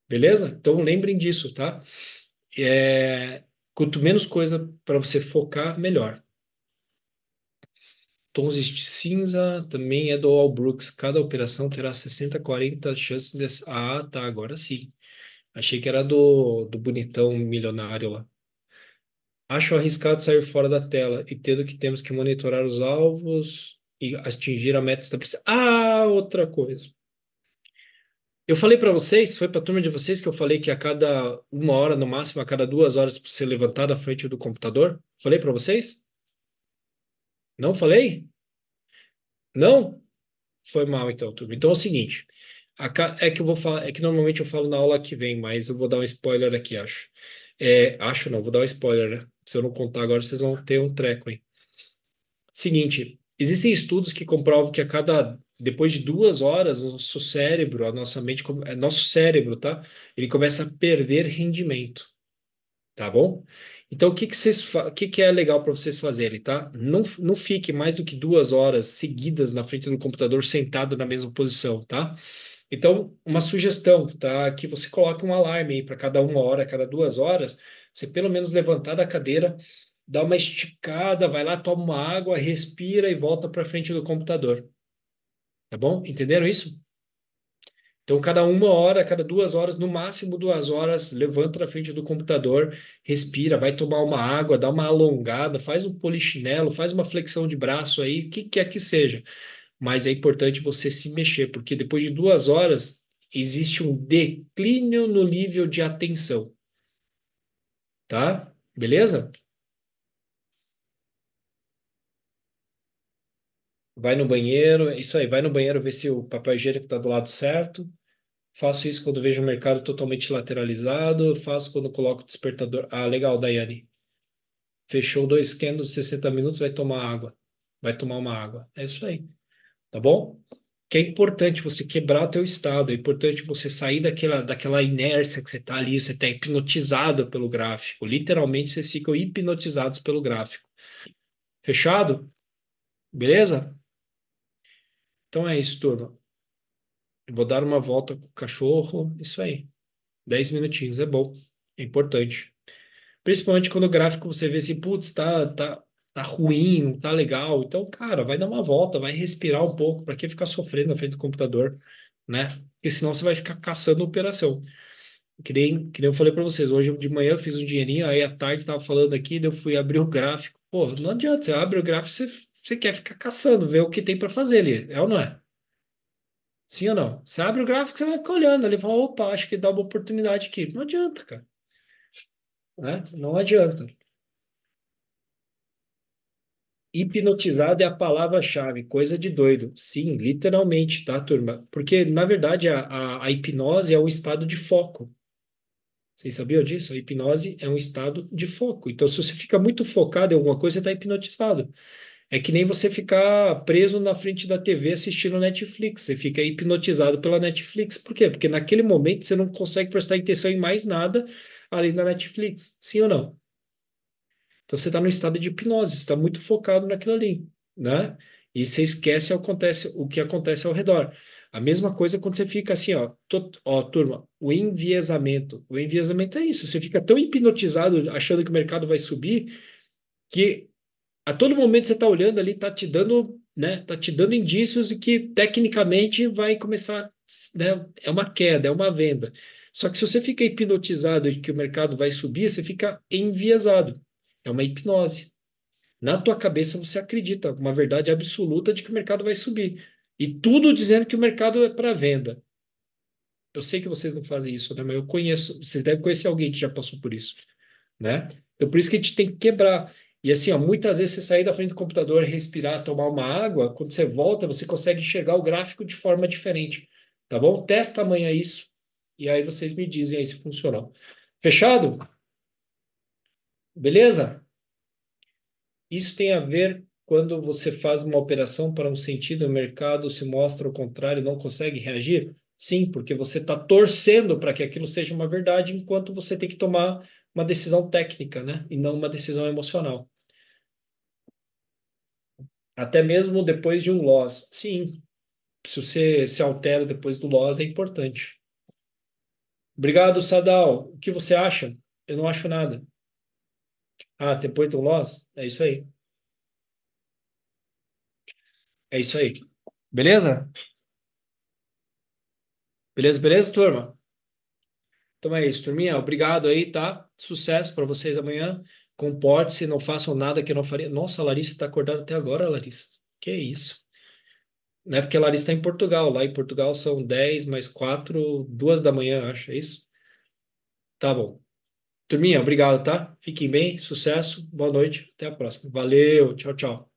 Beleza? Então lembrem disso, tá? Quanto menos coisa para você focar, melhor. Tons de cinza também é do All Brooks. Cada operação terá 60, 40 chances de... Ah, tá, agora sim. Achei que era do bonitão milionário lá. Acho arriscado sair fora da tela e tendo que temos que monitorar os alvos e atingir a meta estabelecida. Ah, outra coisa. Eu falei para vocês, foi para a turma de vocês que eu falei que a cada 1 hora, no máximo, a cada 2 horas, para você levantar da frente do computador? Falei para vocês? Não falei? Não? Foi mal, então, turma. Então é o seguinte. É que eu vou falar, é que normalmente eu falo na aula que vem, mas eu vou dar um spoiler aqui, acho. Acho não, vou dar um spoiler, né? Se eu não contar agora, vocês vão ter um treco, hein? Seguinte, existem estudos que comprovam que depois de 2 horas, o nosso cérebro, a nossa mente, nosso cérebro, tá? Ele começa a perder rendimento, tá bom? Então, o que que é legal para vocês fazerem, tá? Não fique mais do que 2 horas seguidas na frente do computador sentado na mesma posição, tá? Então, uma sugestão, tá? Que você coloque um alarme aí para cada 1 hora, cada 2 horas, você pelo menos levantar da cadeira, dá uma esticada, vai lá, toma uma água, respira e volta para frente do computador. Tá bom? Entenderam isso? Então, cada 1 hora, cada 2 horas, no máximo 2 horas, levanta da frente do computador, respira, vai tomar uma água, dá uma alongada, faz um polichinelo, faz uma flexão de braço aí, o que quer que seja. Mas é importante você se mexer, porque depois de 2 horas existe um declínio no nível de atenção, tá? Beleza? Vai no banheiro, é isso aí, vai no banheiro ver se o papel higiênico está do lado certo. Faço isso quando vejo o mercado totalmente lateralizado. Faço quando coloco o despertador. Ah, legal, Daiane. Fechou 2 candles, 60 minutos, vai tomar água. Vai tomar uma água. É isso aí, tá bom? que é importante você quebrar o teu estado, é importante você sair daquela inércia que você está ali, você está hipnotizado pelo gráfico. Literalmente, vocês ficam hipnotizados pelo gráfico. Fechado? Beleza? Então é isso, turma. Eu vou dar uma volta com o cachorro. Isso aí. 10 minutinhos é bom. É importante. Principalmente quando o gráfico você vê assim, putz, tá ruim, não tá legal. Então, cara, vai dar uma volta, vai respirar um pouco. Para que ficar sofrendo na frente do computador, né? Porque senão você vai ficar caçando operação. Que nem eu falei para vocês, hoje de manhã eu fiz um dinheirinho, aí à tarde tava falando aqui, daí eu fui abrir o gráfico. Pô, não adianta, você abre o gráfico, você quer ficar caçando, ver o que tem para fazer ali. É ou não é? Sim ou não? Você abre o gráfico, você vai ficar olhando ali, e fala, opa, acho que dá uma oportunidade aqui. Não adianta, cara, né? Não adianta. Hipnotizado é a palavra-chave, coisa de doido. Sim, literalmente, tá, turma? Porque, na verdade, a hipnose é um estado de foco. Vocês sabiam disso? A hipnose é um estado de foco. Então, se você fica muito focado em alguma coisa, você está hipnotizado. É que nem você ficar preso na frente da TV assistindo Netflix. Você fica hipnotizado pela Netflix. Por quê? Porque naquele momento você não consegue prestar atenção em mais nada além da Netflix. Sim ou não? Então você está no estado de hipnose, você está muito focado naquilo ali, né? E você esquece o que acontece ao redor. A mesma coisa quando você fica assim, ó, turma, o enviesamento. O enviesamento é isso, você fica tão hipnotizado achando que o mercado vai subir que a todo momento você está olhando ali, está te dando, né, tá te dando indícios de que tecnicamente vai começar, né, é uma queda, é uma venda. Só que se você fica hipnotizado de que o mercado vai subir, você fica enviesado. É uma hipnose. Na tua cabeça você acredita, uma verdade absoluta de que o mercado vai subir. E tudo dizendo que o mercado é para venda. Eu sei que vocês não fazem isso, né? Mas eu conheço, vocês devem conhecer alguém que já passou por isso, né? Então por isso que a gente tem que quebrar. E assim, ó, muitas vezes você sair da frente do computador, respirar, tomar uma água, quando você volta, você consegue enxergar o gráfico de forma diferente, tá bom? Testa amanhã isso e aí vocês me dizem aí se funcionou. Fechado? Beleza? Isso tem a ver quando você faz uma operação para um sentido, o mercado se mostra ao contrário e não consegue reagir? Sim, porque você está torcendo para que aquilo seja uma verdade, enquanto você tem que tomar uma decisão técnica, né? E não uma decisão emocional. Até mesmo depois de um loss. Sim, se você se altera depois do loss, é importante. Obrigado, Sadal. O que você acha? Eu não acho nada. Ah, depois do loss? É isso aí. É isso aí. Beleza? Beleza, beleza, turma? Então é isso, turminha. Obrigado aí, tá? Sucesso para vocês amanhã. Comporte-se, não façam nada que eu não faria. Nossa, a Larissa está acordada até agora, Larissa. Que isso? Não é porque a Larissa está em Portugal. Lá em Portugal são 10 mais 4, 2 da manhã, acho. É isso? Tá bom. Turminha, obrigado, tá? Fiquem bem, sucesso, boa noite, até a próxima. Valeu, tchau, tchau.